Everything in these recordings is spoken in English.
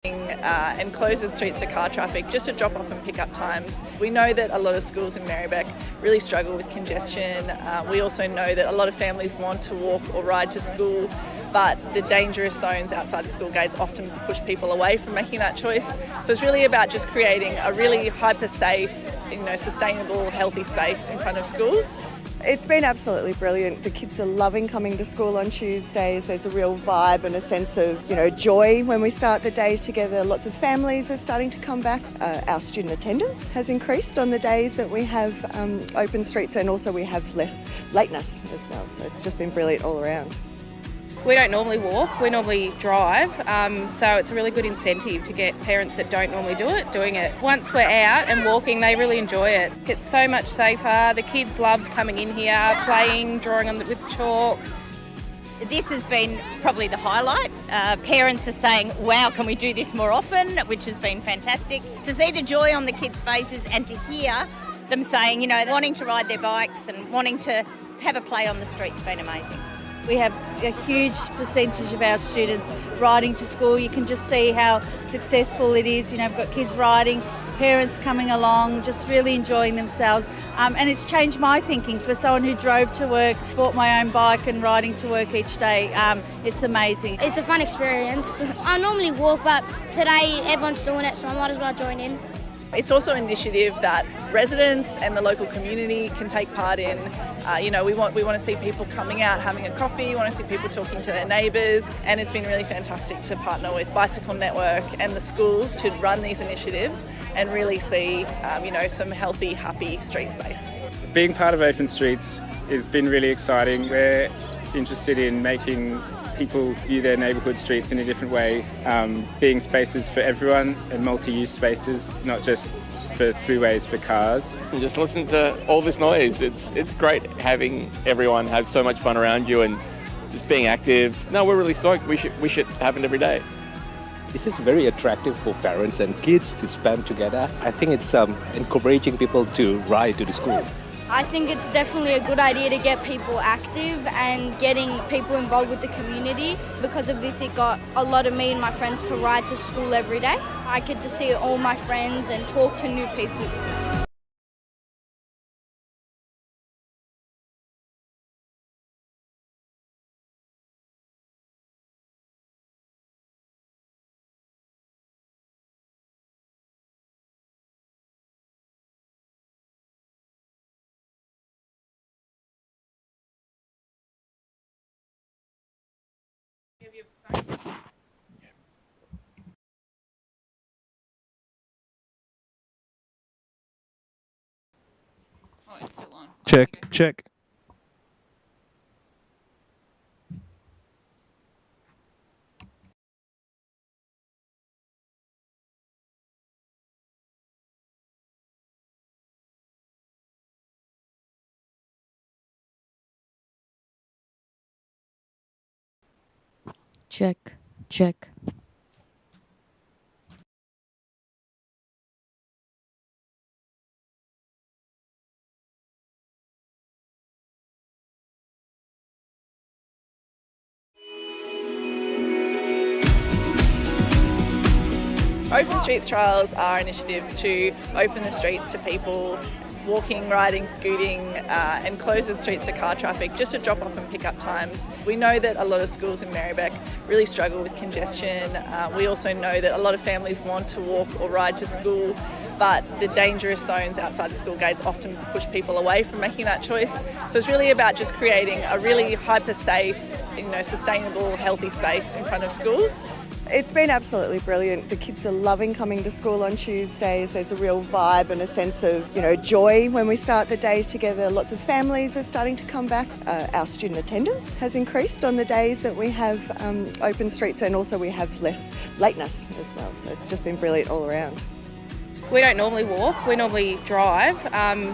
And closes streets to car traffic just at drop-off and pick-up times. We know that a lot of schools in Merri-bek really struggle with congestion. We also know that a lot of families want to walk or ride to school, but the dangerous zones outside the school gates often push people away from making that choice. So it's really about just creating a really hyper-safe, sustainable, healthy space in front of schools. It's been absolutely brilliant. The kids are loving coming to school on Tuesdays. There's a real vibe and a sense of, joy when we start the day together. Lots of families are starting to come back. Our student attendance has increased on the days that we have open streets, and also we have less lateness as well. So it's just been brilliant all around. We don't normally walk, we normally drive, so it's a really good incentive to get parents that don't normally do it, doing it. Once we're out and walking, they really enjoy it. It's so much safer. The kids love coming in here, playing, drawing with chalk. This has been probably the highlight. Parents are saying, wow, can we do this more often, which has been fantastic. To see the joy on the kids' faces and to hear them saying, wanting to ride their bikes and wanting to have a play on the street's been amazing. We have a huge percentage of our students riding to school. You can just see how successful it is. We've got kids riding, parents coming along, just really enjoying themselves. And it's changed my thinking. For someone who drove to work, bought my own bike and riding to work each day, it's amazing. It's a fun experience. I normally walk, but today everyone's doing it, so I might as well join in. It's also an initiative that residents and the local community can take part in. We want to see people coming out, having a coffee, we want to see people talking to their neighbours, and it's been really fantastic to partner with Bicycle Network and the schools to run these initiatives and really see, some healthy, happy street space. Being part of Open Streets has been really exciting. We're interested in making people view their neighbourhood streets in a different way, being spaces for everyone and multi-use spaces, not just for throughways for cars. And just listen to all this noise. It's great having everyone have so much fun around you and just being active. No, we're really stoked. We should happen every day. This is very attractive for parents and kids to spend together. I think it's encouraging people to ride to the school. I think it's definitely a good idea to get people active and getting people involved with the community. Because of this, it got a lot of me and my friends to ride to school every day. I get to see all my friends and talk to new people. Oh, it's still on. Check. Check. Open Streets trials are initiatives to open the streets to people walking, riding, scooting, and closes streets to car traffic just at drop-off and pick-up times. We know that a lot of schools in Merri-bek really struggle with congestion. We also know that a lot of families want to walk or ride to school, but the dangerous zones outside the school gates often push people away from making that choice. So it's really about just creating a really hyper-safe, sustainable, healthy space in front of schools. It's been absolutely brilliant. The kids are loving coming to school on Tuesdays. There's a real vibe and a sense of, joy when we start the day together. Lots of families are starting to come back. Our student attendance has increased on the days that we have open streets, and also we have less lateness as well. So it's just been brilliant all around. We don't normally walk, we normally drive,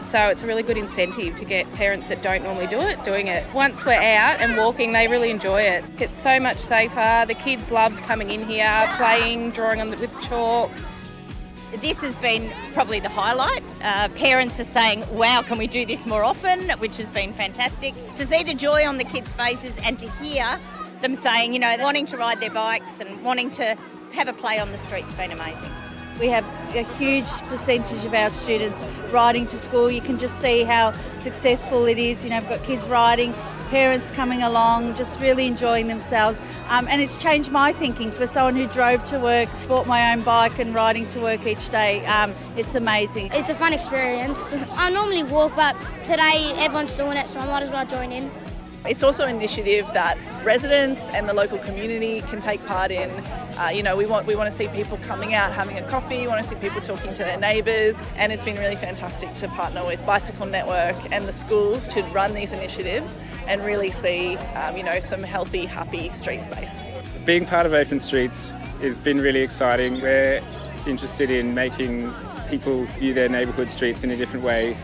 so it's a really good incentive to get parents that don't normally do it, doing it. Once we're out and walking, they really enjoy it. It's so much safer. The kids love coming in here, playing, drawing with chalk. This has been probably the highlight. Parents are saying, wow, can we do this more often, which has been fantastic. To see the joy on the kids' faces and to hear them saying, wanting to ride their bikes and wanting to have a play on the street's been amazing. We have a huge percentage of our students riding to school. You can just see how successful it is. We've got kids riding, parents coming along, just really enjoying themselves. And it's changed my thinking. For someone who drove to work, bought my own bike and riding to work each day, it's amazing. It's a fun experience. I normally walk, but today everyone's doing it, so I might as well join in. It's also an initiative that residents and the local community can take part in. We want to see people coming out, having a coffee, we want to see people talking to their neighbours, and it's been really fantastic to partner with Bicycle Network and the schools to run these initiatives and really see some healthy, happy street space. Being part of Open Streets has been really exciting. We're interested in making people view their neighbourhood streets in a different way,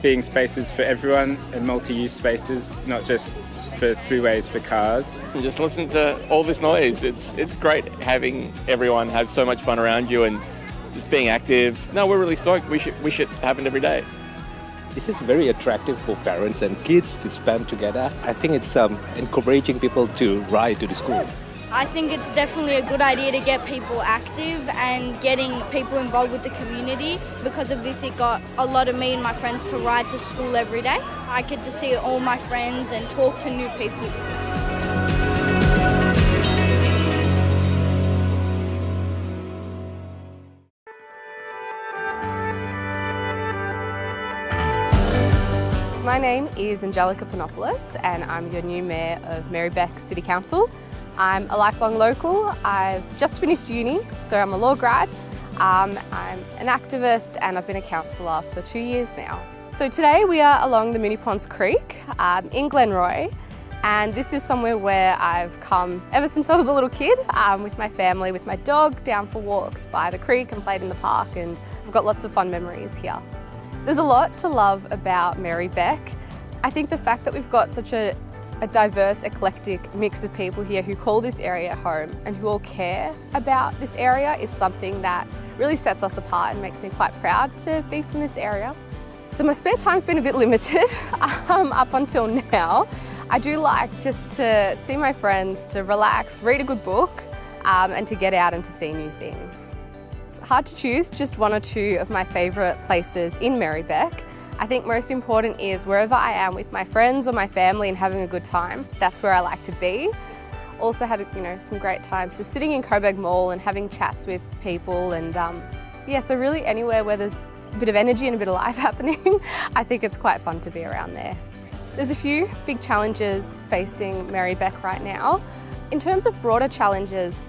being spaces for everyone and multi-use spaces, not just for throughways for cars. And just listen to all this noise. It's great having everyone have so much fun around you and just being active. No, we're really stoked. We should happen every day. This is very attractive for parents and kids to spend together. I think it's encouraging people to ride to the school. I think it's definitely a good idea to get people active and getting people involved with the community. Because of this, it got a lot of me and my friends to ride to school every day. I get to see all my friends and talk to new people. My name is Angelica Panopoulos and I'm your new Mayor of Merri-bek City Council. I'm a lifelong local. I've just finished uni, so I'm a law grad. I'm an activist and I've been a councillor for 2 years now. So today we are along the Moonee Ponds Creek in Glenroy, and this is somewhere where I've come ever since I was a little kid with my family, with my dog, down for walks by the creek and played in the park, and I've got lots of fun memories here. There's a lot to love about Merri-bek. I think the fact that we've got such a diverse, eclectic mix of people here who call this area home and who all care about this area is something that really sets us apart and makes me quite proud to be from this area. So my spare time's been a bit limited up until now. I do like just to see my friends, to relax, read a good book and to get out and to see new things. It's hard to choose just one or two of my favourite places in Merri-bek. I think most important is wherever I am with my friends or my family and having a good time, that's where I like to be. Also had some great times just sitting in Coburg Mall and having chats with people, and so really anywhere where there's a bit of energy and a bit of life happening, I think it's quite fun to be around there. There's a few big challenges facing Merri-bek right now. In terms of broader challenges,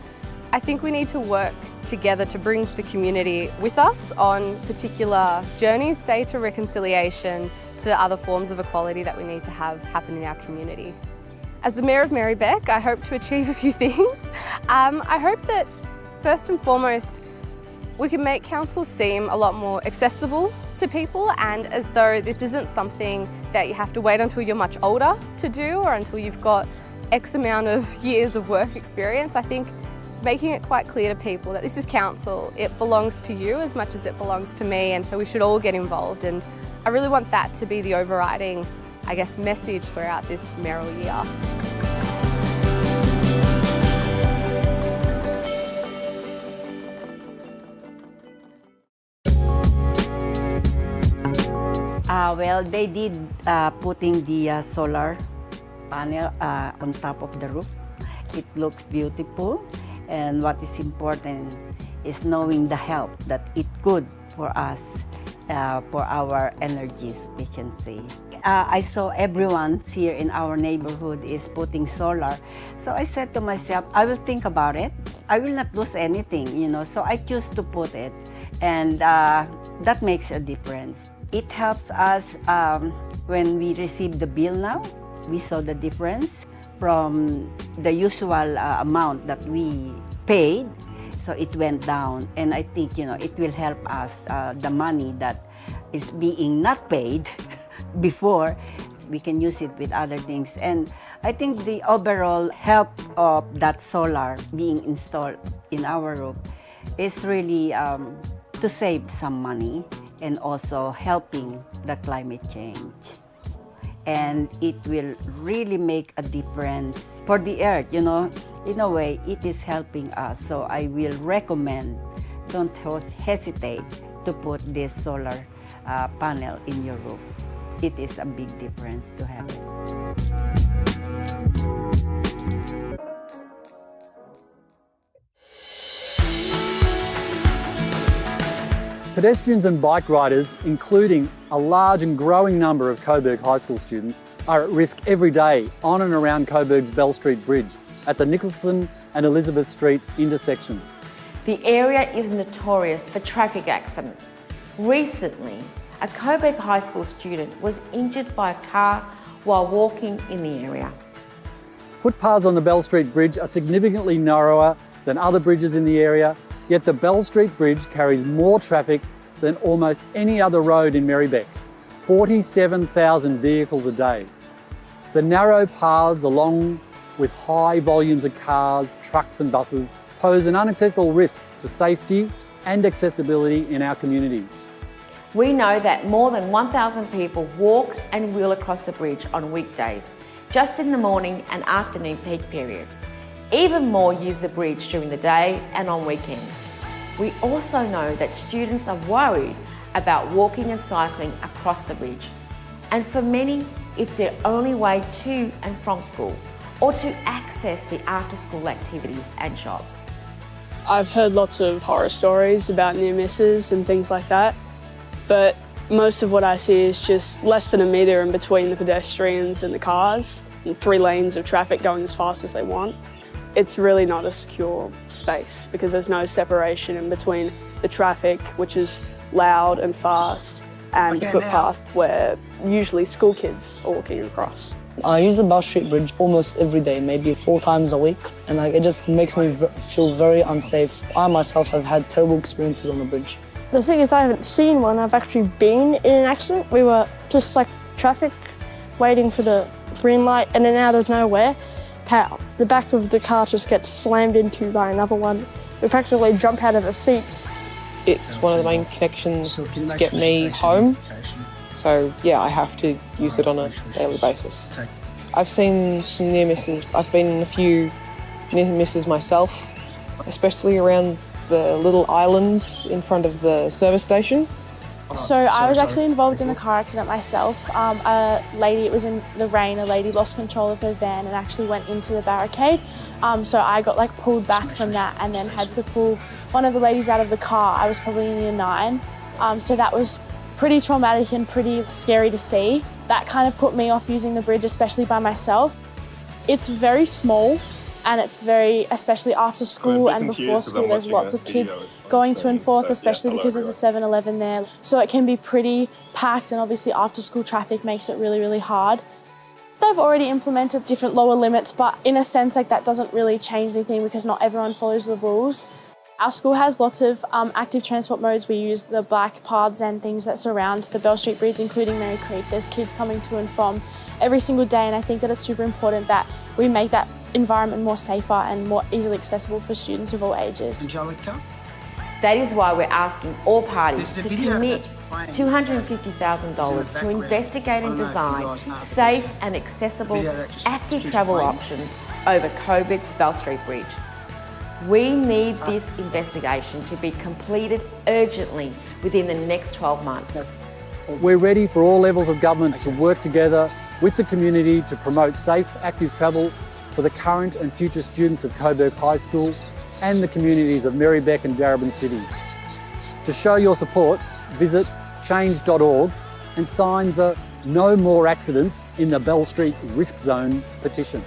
I think we need to work together to bring the community with us on particular journeys, say to reconciliation, to other forms of equality that we need to have happen in our community. As the Mayor of Merri-bek, I hope to achieve a few things. I hope that first and foremost, we can make council seem a lot more accessible to people, and as though this isn't something that you have to wait until you're much older to do or until you've got X amount of years of work experience. I think making it quite clear to people that this is council, it belongs to you as much as it belongs to me, and so we should all get involved, and I really want that to be the overriding, message throughout this mayoral year. They did putting the solar panel on top of the roof. It looks beautiful. And what is important is knowing the help that it could for us, for our energy sufficiency. I saw everyone here in our neighborhood is putting solar. So I said to myself, I will think about it. I will not lose anything, so I choose to put it. And that makes a difference. It helps us when we receive the bill now. We saw the difference from the usual amount that we paid, so it went down, and I think it will help us. The money that is being not paid before, we can use it with other things, and I think the overall help of that solar being installed in our roof is really to save some money and also helping the climate change. and it will really make a difference for the earth, you know. In a way, it is helping us. So I will recommend, don't hesitate to put this solar panel in your roof. It is a big difference to have it. Pedestrians and bike riders, including a large and growing number of Coburg High School students, are at risk every day on and around Coburg's Bell Street Bridge at the Nicholson and Elizabeth Street intersection. The area is notorious for traffic accidents. Recently, a Coburg High School student was injured by a car while walking in the area. Footpaths on the Bell Street Bridge are significantly narrower than other bridges in the area, yet the Bell Street Bridge carries more traffic than almost any other road in Merri-bek, 47,000 vehicles a day. The narrow paths along with high volumes of cars, trucks and buses pose an unacceptable risk to safety and accessibility in our communities. We know that more than 1,000 people walk and wheel across the bridge on weekdays, just in the morning and afternoon peak periods. Even more use the bridge during the day and on weekends. We also know that students are worried about walking and cycling across the bridge. And for many, it's their only way to and from school, or to access the after-school activities and shops. I've heard lots of horror stories about near misses and things like that, but most of what I see is just less than a metre in between the pedestrians and the cars, and 3 lanes of traffic going as fast as they want. It's really not a secure space because there's no separation in between the traffic, which is loud and fast, and the footpath where usually school kids are walking across. I use the Bell Street Bridge almost every day, maybe 4 times a week, and it just makes me feel very unsafe. I myself have had terrible experiences on the bridge. The thing is, I haven't seen one. I've actually been in an accident. We were just like traffic, waiting for the green light, and then out of nowhere, pow, the back of the car just gets slammed into by another one. We practically jump out of our seats. It's one of the main connections to get me home. So yeah, I have to use it on a daily basis. I've seen some near misses. I've been in a few near misses myself, especially around the little island in front of the service station. So I was actually involved in a car accident myself. It was in the rain, a lady lost control of her van and actually went into the barricade. So I got pulled back from that and then had to pull one of the ladies out of the car. I was probably in year 9. So that was pretty traumatic and pretty scary to see. That kind of put me off using the bridge, especially by myself. It's very small and it's very, especially after school and before school, there's lots of kids going to and forth, especially because there's a 7-Eleven there. So it can be pretty packed, and obviously after school traffic makes it really, really hard. They've already implemented different lower limits, but in a sense that doesn't really change anything because not everyone follows the rules. Our school has lots of active transport modes. We use the bike paths and things that surround the Bell Street Bridge, including Merri Creek. There's kids coming to and from every single day, and I think that it's super important that we make that environment more safer and more easily accessible for students of all ages. Angelica? That is why we're asking all parties to commit $250,000 to investigate and design safe and accessible active travel options over Coburg's Bell Street Bridge. We need this investigation to be completed urgently within the next 12 months. We're ready for all levels of government to work together with the community to promote safe, active travel for the current and future students of Coburg High School and the communities of Merri-bek and Darebin cities. To show your support, visit change.org and sign the No More Accidents in the Bell Street Risk Zone petition.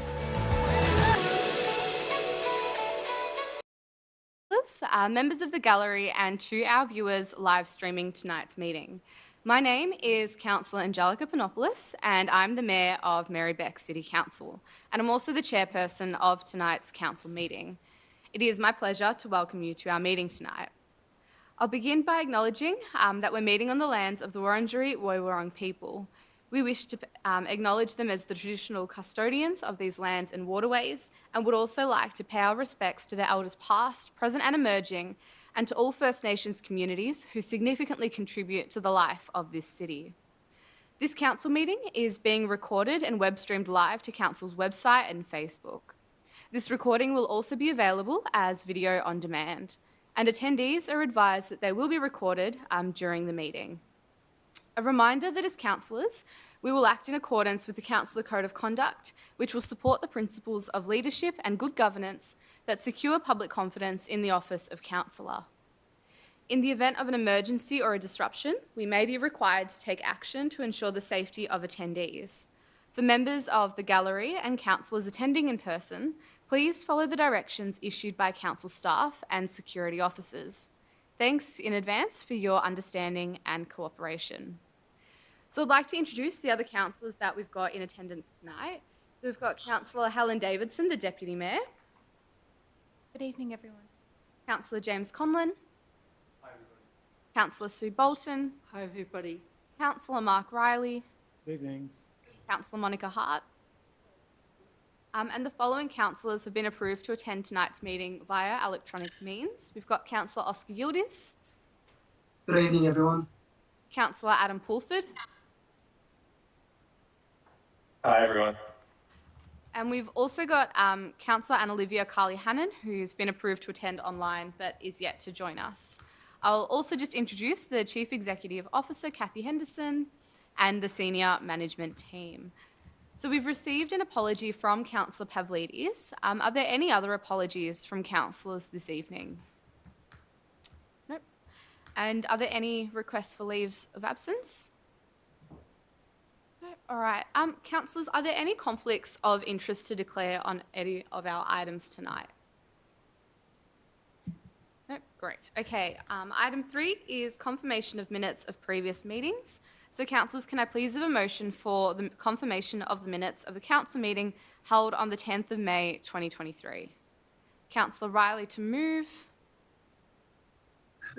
Members of the gallery and to our viewers live streaming tonight's meeting. My name is Councillor Angelica Panopoulos and I'm the Mayor of Merri-bek City Council, and I'm also the chairperson of tonight's council meeting. It is my pleasure to welcome you to our meeting tonight. I'll begin by acknowledging that we're meeting on the lands of the Wurundjeri Woi-wurrung people. We wish to acknowledge them as the traditional custodians of these lands and waterways, and would also like to pay our respects to their elders past, present and emerging, and to all First Nations communities who significantly contribute to the life of this city. This council meeting is being recorded and web streamed live to council's website and Facebook. This recording will also be available as video on demand, and attendees are advised that they will be recorded during the meeting. A reminder that as councillors, we will act in accordance with the Councillor Code of Conduct, which will support the principles of leadership and good governance that secure public confidence in the office of councillor. In the event of an emergency or a disruption, we may be required to take action to ensure the safety of attendees. For members of the gallery and councillors attending in person, please follow the directions issued by council staff and security officers. Thanks in advance for your understanding and cooperation. So I'd like to introduce the other councillors that we've got in attendance tonight. So we've got Councillor Helen Davidson, the Deputy Mayor. Good evening, everyone. Councillor James Conlon. Hi, everybody. Councillor Sue Bolton. Hi, everybody. Councillor Mark Riley. Good evening. Councillor Monica Hart. And the following councillors have been approved to attend tonight's meeting via electronic means. We've got Councillor Oscar Yildiz. Good evening, everyone. Councillor Adam Pulford. Hi, everyone. And we've also got Councillor Anna-Olivia Carley-Hannon, who's been approved to attend online but is yet to join us. I'll also just introduce the Chief Executive Officer, Kathy Henderson, and the senior management team. So we've received an apology from Councillor Pavlidis. Are there any other apologies from councillors this evening? Nope. And are there any requests for leaves of absence? No. All right. Councillors, are there any conflicts of interest to declare on any of our items tonight? Nope. Great. Okay. Item 3 is confirmation of minutes of previous meetings. So, councillors, can I please have a motion for the confirmation of the minutes of the council meeting held on the 10th of May 2023? Councillor Riley to move.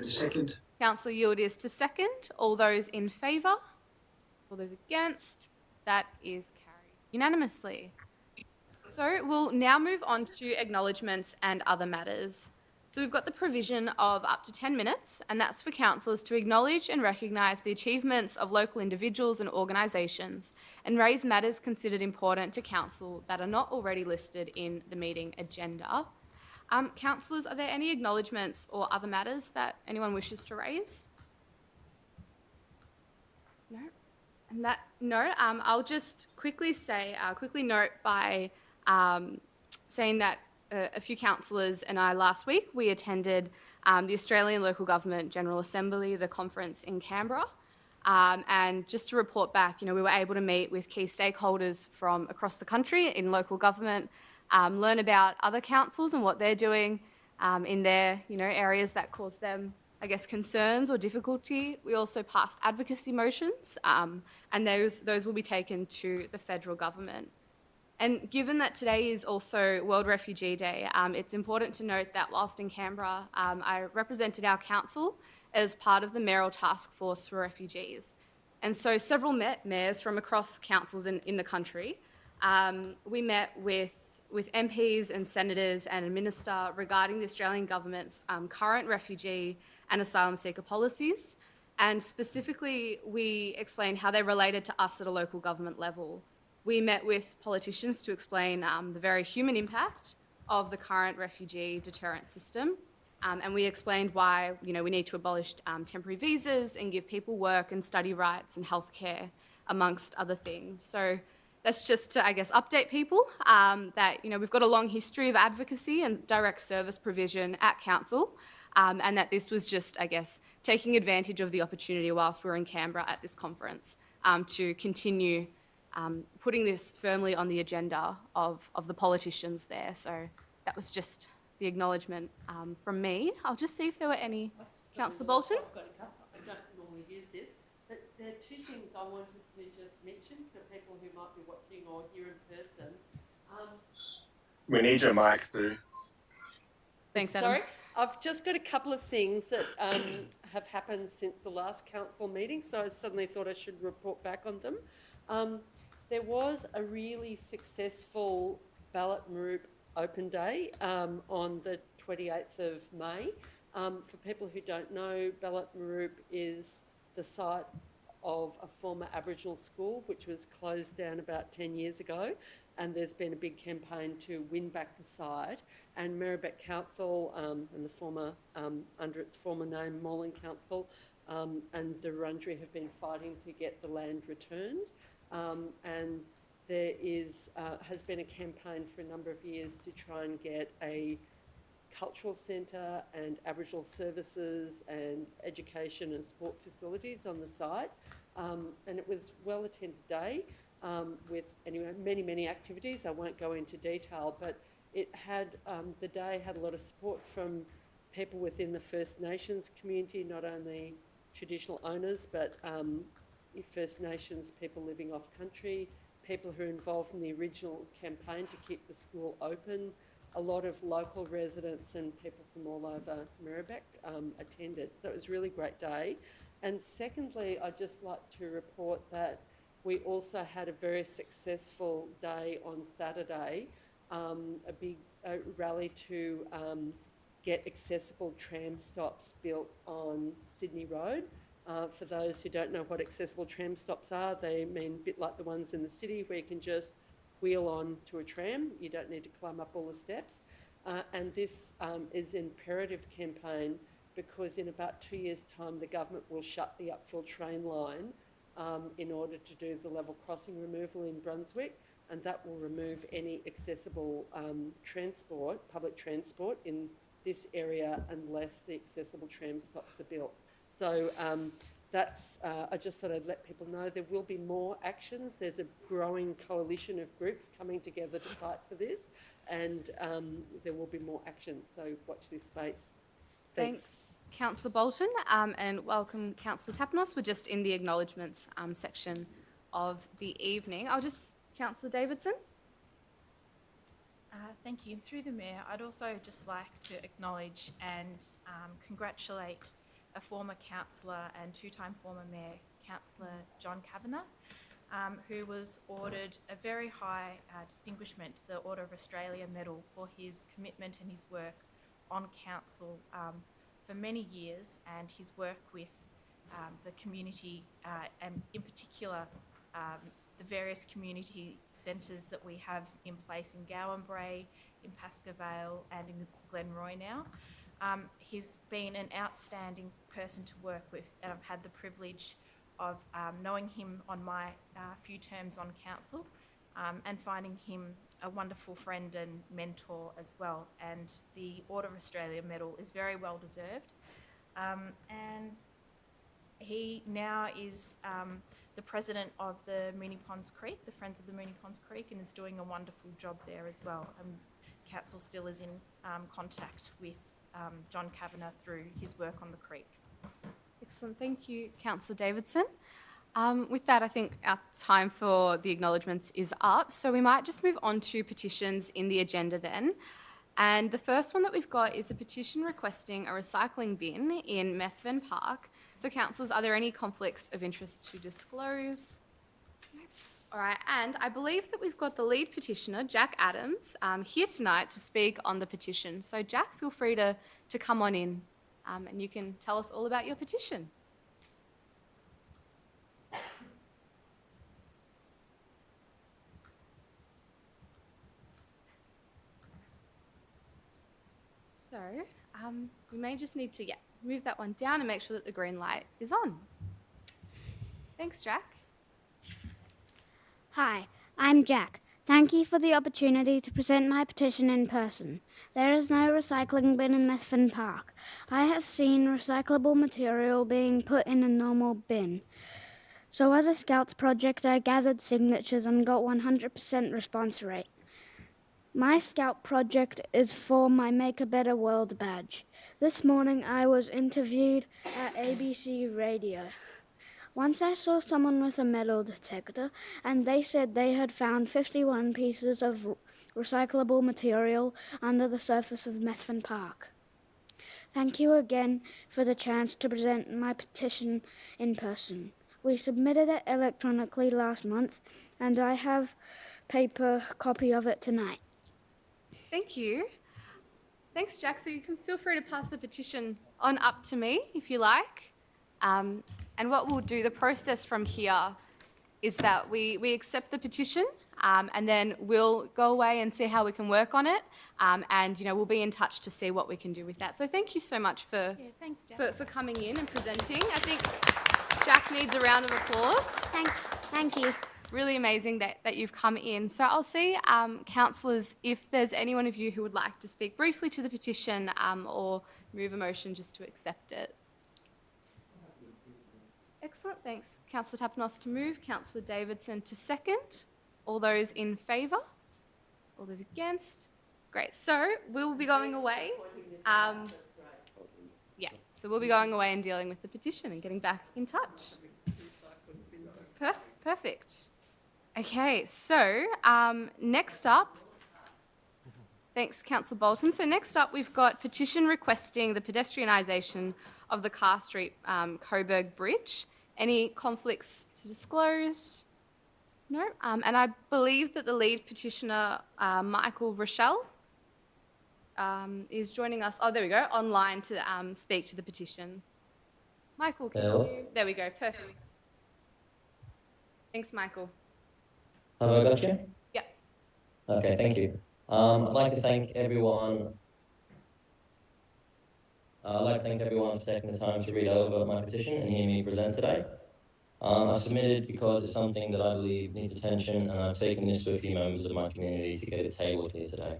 Second. Councillor Yildiz to second. All those in favour? All those against? That is carried unanimously. So we'll now move on to acknowledgements and other matters. So we've got the provision of up to 10 minutes, and that's for councillors to acknowledge and recognise the achievements of local individuals and organisations and raise matters considered important to council that are not already listed in the meeting agenda. Councillors, are there any acknowledgements or other matters that anyone wishes to raise? No? And that, no, I'll just quickly note by saying that a few councillors and I last week, we attended the Australian Local Government General Assembly, the conference in Canberra. And just to report back, we were able to meet with key stakeholders from across the country in local government, learn about other councils and what they're doing in their areas that cause them, I guess, concerns or difficulty. We also passed advocacy motions, and those will be taken to the federal government. And given that today is also World Refugee Day, it's important to note that whilst in Canberra, I represented our council as part of the mayoral task force for refugees. And so several mayors from across councils in the country, we met with MPs and senators and a minister regarding the Australian government's current refugee and asylum seeker policies. And specifically, we explained how they related to us at a local government level. We met with politicians to explain the very human impact of the current refugee deterrent system, and we explained why we need to abolish temporary visas and give people work and study rights and healthcare, amongst other things. So that's just to, I guess, update people that we've got a long history of advocacy and direct service provision at council, and that this was just, I guess, taking advantage of the opportunity whilst we're in Canberra at this conference to continue putting this firmly on the agenda of the politicians there. So that was just the acknowledgement from me. I'll just see if there were any. Councillor Bolton? I've got a couple. I don't normally use this, but there are two things I wanted to just mention for people who might be watching or here in person. We need your mic, Sue. Thanks, Adam. Sorry, I've just got a couple of things that have happened since the last council meeting, so I suddenly thought I should report back on them. There was a really successful Ballot Merri-bek open day on the 28th of May. For people who don't know, Ballot Merri-bek is the site of a former Aboriginal school which was closed down about 10 years ago, and there's been a big campaign to win back the site. And Merri-bek Council and the former, under its former name, Moreland Council, and the Wurundjeri have been fighting to get the land returned. And there has been a campaign for a number of years to try and get a cultural centre and Aboriginal services and education and sport facilities on the site. And it was a well-attended day with many activities. I won't go into detail, but it had the day had a lot of support from people within the First Nations community, not only traditional owners, but First Nations people living off country, people who are involved in the original campaign to keep the school open. A lot of local residents and people from all over Merri-bek attended. So it was a really great day. And secondly, I'd just like to report that we also had a very successful day on Saturday, a big rally to get accessible tram stops built on Sydney Road. For those who don't know what accessible tram stops are, they mean a bit like the ones in the city where you can just wheel on to a tram. You don't need to climb up all the steps. And this is an imperative campaign because in about 2 years' time, the government will shut the upfill train line in order to do the level crossing removal in Brunswick, and that will remove any accessible public transport in this area unless the accessible tram stops are built. So I just thought I'd let people know there will be more actions. There's a growing coalition of groups coming together to fight for this, and there will be more actions, so watch this space. Thanks, Councillor Bolton, and welcome, Councillor Tapanos. We're just in the acknowledgements section of the evening. Councillor Davidson. Thank you. And through the Mayor, I'd also just like to acknowledge and congratulate a former councillor and two-time former Mayor, Councillor John Kavanagh, who was awarded a very high distinguishment, the Order of Australia Medal, for his commitment and his work on council for many years, and his work with the community and in particular the various community centres that we have in place in Gowan Bray, in Pascoe Vale and in Glenroy now. He's been an outstanding person to work with, and I've had the privilege of knowing him on my few terms on council and finding him a wonderful friend and mentor as well. And the Order of Australia Medal is very well deserved. And he now is the president of the Moonee Ponds Creek, the Friends of the Moonee Ponds Creek, and is doing a wonderful job there as well. Council still is in contact with John Kavanagh through his work on the creek. Excellent. Thank you, Councillor Davidson. With that, I think our time for the acknowledgements is up, so we might just move on to petitions in the agenda then. And the first one that we've got is a petition requesting a recycling bin in Methven Park. So, councillors, are there any conflicts of interest to disclose? All right, and I believe that we've got the lead petitioner, Jack Adams, here tonight to speak on the petition. So, Jack, feel free to come on in and you can tell us all about your petition. So, we may just need to move that one down and make sure that the green light is on. Thanks, Jack. Hi, I'm Jack. Thank you for the opportunity to present my petition in person. There is no recycling bin in Methven Park. I have seen recyclable material being put in a normal bin. So as a Scouts project, I gathered signatures and got 100% response rate. My Scout project is for my Make a Better World badge. This morning I was interviewed at ABC Radio. Once I saw someone with a metal detector, and they said they had found 51 pieces of recyclable material under the surface of Methven Park. Thank you again for the chance to present my petition in person. We submitted it electronically last month, and I have a paper copy of it tonight. Thank you. Thanks, Jack. So you can feel free to pass the petition on up to me if you like. And what we'll do, the process from here is that we accept the petition and then we'll go away and see how we can work on it. And, we'll be in touch to see what we can do with that. So thank you so much for coming in and presenting. I think Jack needs a round of applause. Thank you. Really amazing that you've come in. So I'll see, councillors, if there's anyone of you who would like to speak briefly to the petition or move a motion just to accept it. Excellent, thanks. Councillor Tapanos to move, Councillor Davidson to second. All those in favour? All those against? Great, so we'll be going away. Yeah, so we'll be going away and dealing with the petition and getting back in touch. Perfect. Okay, so next up, thanks Councillor Bolton. So next up we've got petition requesting the pedestrianisation of the Carr Street Coburg Bridge. Any conflicts to disclose? No? And I believe that the lead petitioner, Michael Rochelle, is joining us, there we go, online to speak to the petition. Michael, can you... There we go, perfect. Thanks, Michael. Have I got you? Yeah. Okay, thank you. I'd like to thank everyone for taking the time to read over my petition and hear me present today. I submitted because it's something that I believe needs attention, and I've taken this to a few members of my community to get it tabled here today.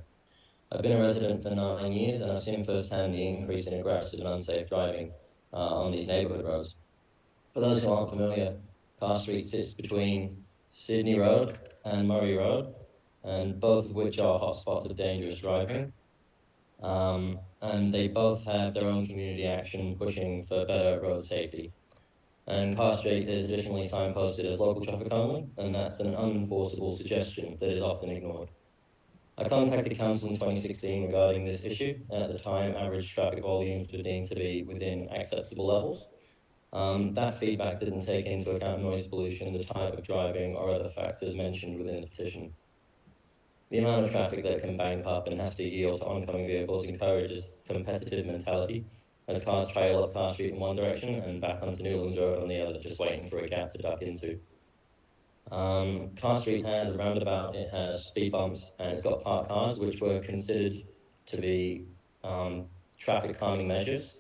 I've been a resident for 9 years, and I've seen firsthand the increase in aggressive and unsafe driving on these neighbourhood roads. For those who aren't familiar, Carr Street sits between Sydney Road and Murray Road, and both of which are hotspots of dangerous driving. And they both have their own community action pushing for better road safety. And Carr Street is additionally signposted as local traffic only, and that's an unenforceable suggestion that is often ignored. I contacted Council in 2016 regarding this issue. At the time, average traffic volumes were deemed to be within acceptable levels. That feedback didn't take into account noise pollution, the type of driving, or other factors mentioned within the petition. The amount of traffic that can bank up and has to yield to oncoming vehicles encourages competitive mentality, as cars trail up Carr Street in one direction and back onto Newlands Road on the other, just waiting for a gap to duck into. Carr Street has a roundabout, it has speed bumps, and it's got parked cars, which were considered to be traffic calming measures,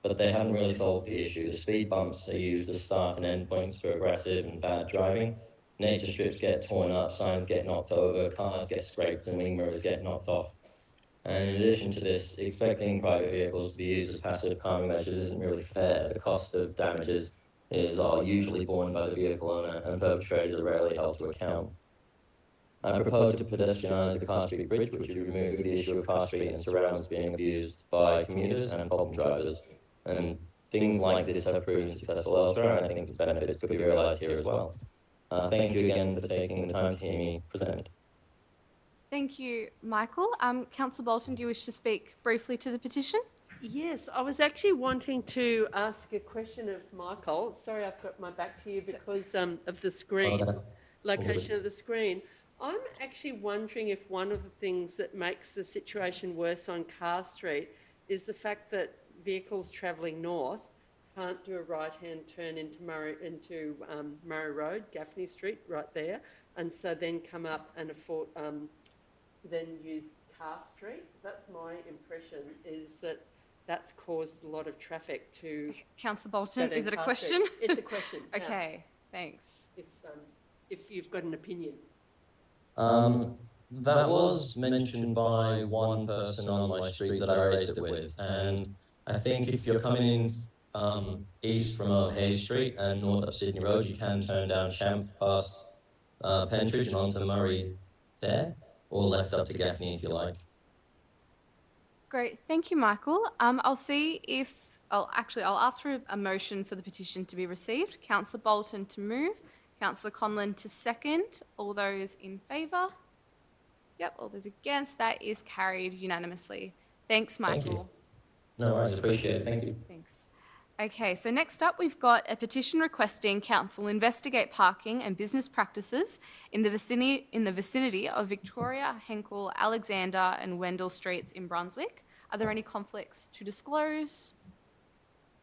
but they haven't really solved the issue. The speed bumps are used as start and end points for aggressive and bad driving. Nature strips get torn up, signs get knocked over, cars get scraped, and wing mirrors get knocked off. And in addition to this, expecting private vehicles to be used as passive calming measures isn't really fair. The cost of damages are usually borne by the vehicle owner, and perpetrators are rarely held to account. I propose to pedestrianise the Carr Street Bridge, which would remove the issue of Carr Street and surrounds being abused by commuters and problem drivers. And things like this have proven successful elsewhere, and I think the benefits could be realised here as well. Thank you again for taking the time to hear me present. Thank you, Michael. Councillor Bolton, do you wish to speak briefly to the petition? Yes, I was actually wanting to ask a question of Michael. Sorry, I've got my back to you because of the screen, location of the screen. I'm actually wondering if one of the things that makes the situation worse on Carr Street is the fact that vehicles travelling north can't do a right-hand turn into Murray Road, Gaffney Street, right there, and so then come up and then use Carr Street. That's my impression, is that that's caused a lot of traffic to... Councillor Bolton, is it a question? It's a question. Okay, thanks. If you've got an opinion. That was mentioned by one person on my street that I raised it with, and I think if you're coming in east from O'Hare Street and north up Sydney Road, you can turn down Champ past Pentridge and onto Murray there, or left up to Gaffney if you like. Great, thank you, Michael. I'll see if... I'll ask for a motion for the petition to be received. Councillor Bolton to move, Councillor Conlon to second. All those in favour? Yep, all those against. That is carried unanimously. Thanks, Michael. Thank you. No worries, appreciate it. Thank you. Thanks. Okay, so next up we've got a petition requesting Council investigate parking and business practices in the vicinity of Victoria, Henkel, Alexander and Wendell Streets in Brunswick. Are there any conflicts to disclose?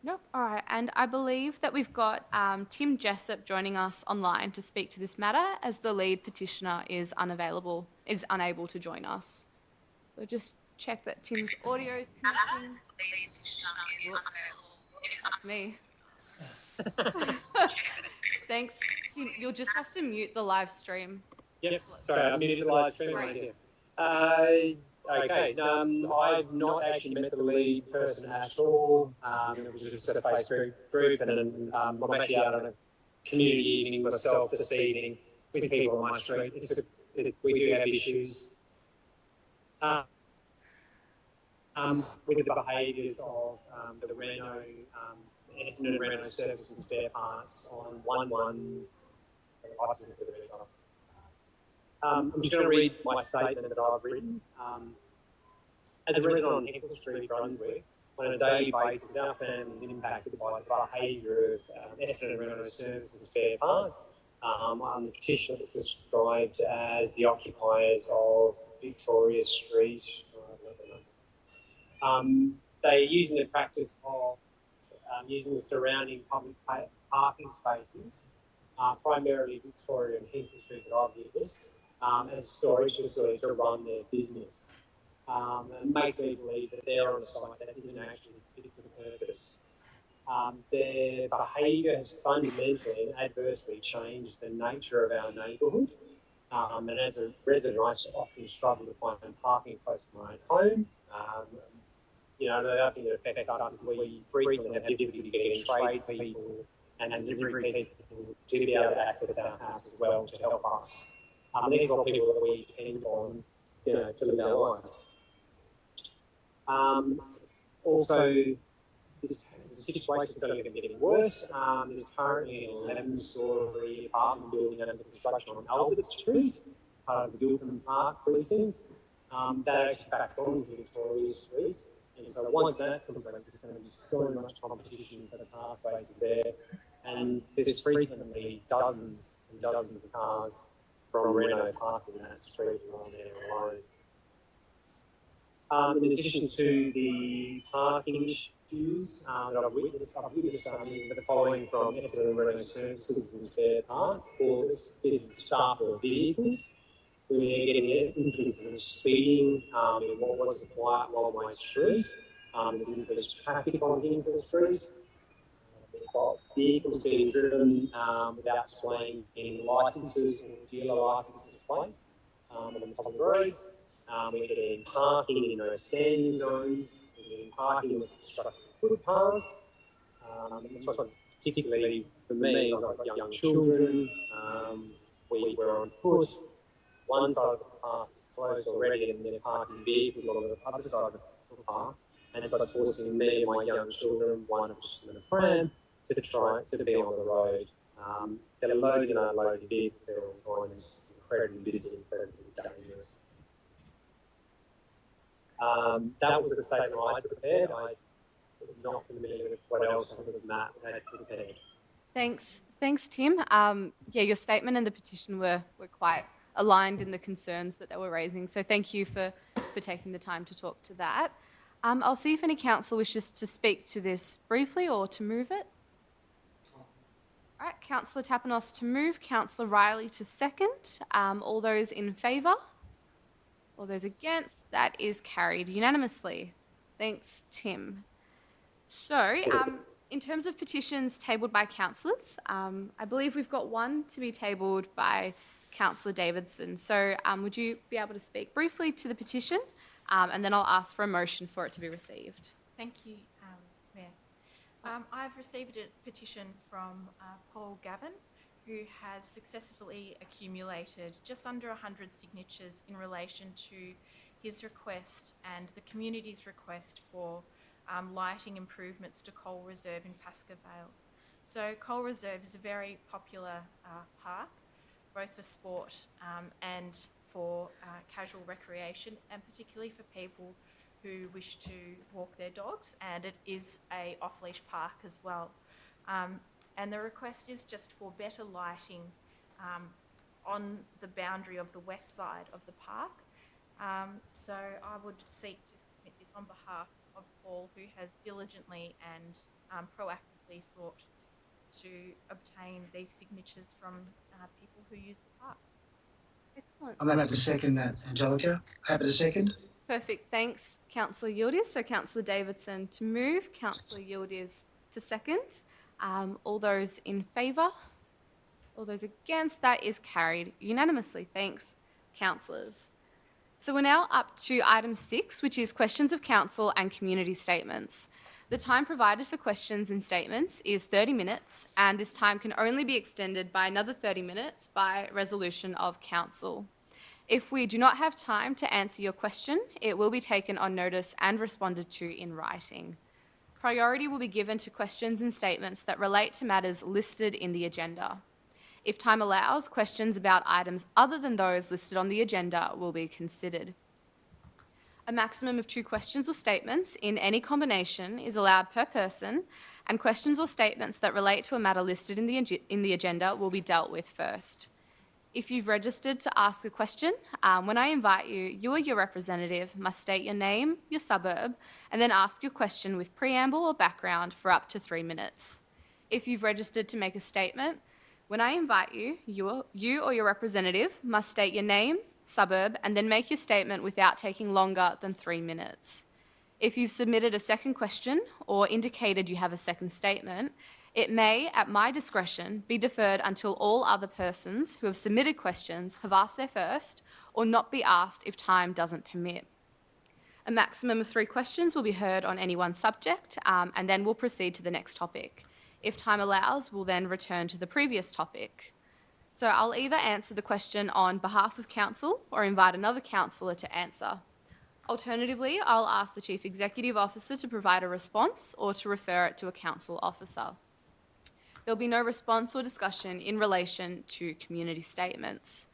Nope. All right. And I believe that we've got Tim Jessup joining us online to speak to this matter as the lead petitioner is unable to join us. So just check that Tim's audio is connecting. That's me. Thanks. Tim, you'll just have to mute the live stream. Yep, sorry, I muted the live stream right here. Okay, I've not actually met the lead person at all. It was just a Facebook group, and I'm actually out on a community evening myself this evening with people on my street. We do have issues with the behaviours of the Renault, Essendon Renault Service and Spare Parts on 1-1. I'm just going to read my statement that I've written. As a resident on Heckle Street, Brunswick, on a daily basis, our family is impacted by the behaviour of Essendon Renault Service and Spare Parts. On the petition, it's described as the occupiers of Victoria Street. They're using the practice of using the surrounding public parking spaces, primarily Victoria and Heckle Street that I've witnessed, as a storage facility to run their business. It makes me believe that they're on a site that isn't actually fit for the purpose. Their behaviour has fundamentally and adversely changed the nature of our neighbourhood. And as a resident, I often struggle to find parking close to my own home. The other thing that affects us is we frequently have difficulty getting tradespeople and delivery people to be able to access our house as well to help us. These are all people that we depend on, to live our lives. Also, this situation is only going to get worse. There's currently an 11-storey apartment building under construction on Albert Street, part of the Gilpin Park precinct. That actually backs onto Victoria Street. And so once that's completed, there's going to be so much competition for the car spaces there. And there's frequently dozens and dozens of cars from Renault parked in that street along there alone. In addition to the parking issues that I've witnessed the following from Essendon Renault Services and Spare Parts, or staff or vehicles. We're getting instances of speeding in what was a quiet one-way street. There's increased traffic on Hinkle Street. We've got vehicles being driven without displaying any licences or dealer licences plates on the public roads. We're getting parking in those standing zones. We're getting parking in constructed footpaths. This one's particularly for me, as I've got young children. We were on foot. One side of the path is closed already, and they're parking vehicles on the other side of the footpath. And so it's forcing me and my young children, one of just in a pram, to try to be on the road. They're loading and unloading vehicles there all the time. It's incredibly busy, incredibly dangerous. That was the statement I prepared. I'm not familiar with what else Matt had prepared. Thanks, Tim. Your statement and the petition were quite aligned in the concerns that they were raising. So thank you for taking the time to talk to that. I'll see if any councillor wishes to speak to this briefly or to move it. All right, Councillor Tapanos to move, Councillor Riley to second. All those in favour? All those against? That is carried unanimously. Thanks, Tim. So, in terms of petitions tabled by councillors, I believe we've got one to be tabled by Councillor Davidson. So would you be able to speak briefly to the petition, and then I'll ask for a motion for it to be received. Thank you, Mayor. I've received a petition from Paul Gavin, who has successfully accumulated just under 100 signatures in relation to his request and the community's request for lighting improvements to Coal Reserve in Pascoe Vale. So Coal Reserve is a very popular park, both for sport and for casual recreation, and particularly for people who wish to walk their dogs, and it is a off-leash park as well. And the request is just for better lighting on the boundary of the west side of the park. So I would seek to submit this on behalf of Paul, who has diligently and proactively sought to obtain these signatures from people who use the park. Excellent. I'm happy to second that, Angelica. Happy to second. Perfect. Thanks, Councillor Yildiz. So Councillor Davidson to move, Councillor Yildiz to second. All those in favour? All those against? That is carried unanimously. Thanks, councillors. So we're now up to item 6, which is questions of council and community statements. The time provided for questions and statements is 30 minutes, and this time can only be extended by another 30 minutes by resolution of council. If we do not have time to answer your question, it will be taken on notice and responded to in writing. Priority will be given to questions and statements that relate to matters listed in the agenda. If time allows, questions about items other than those listed on the agenda will be considered. A maximum of 2 questions or statements in any combination is allowed per person, and questions or statements that relate to a matter listed in the agenda will be dealt with first. If you've registered to ask a question, when I invite you, you or your representative must state your name, your suburb, and then ask your question with preamble or background for up to 3 minutes. If you've registered to make a statement, when I invite you, you or your representative must state your name, suburb, and then make your statement without taking longer than 3 minutes. If you've submitted a second question or indicated you have a second statement, it may, at my discretion, be deferred until all other persons who have submitted questions have asked their first or not be asked if time doesn't permit. A maximum of 3 questions will be heard on any one subject, and then we'll proceed to the next topic. If time allows, we'll then return to the previous topic. So I'll either answer the question on behalf of council or invite another councillor to answer. Alternatively, I'll ask the Chief Executive Officer to provide a response or to refer it to a council officer. There'll be no response or discussion in relation to community statements.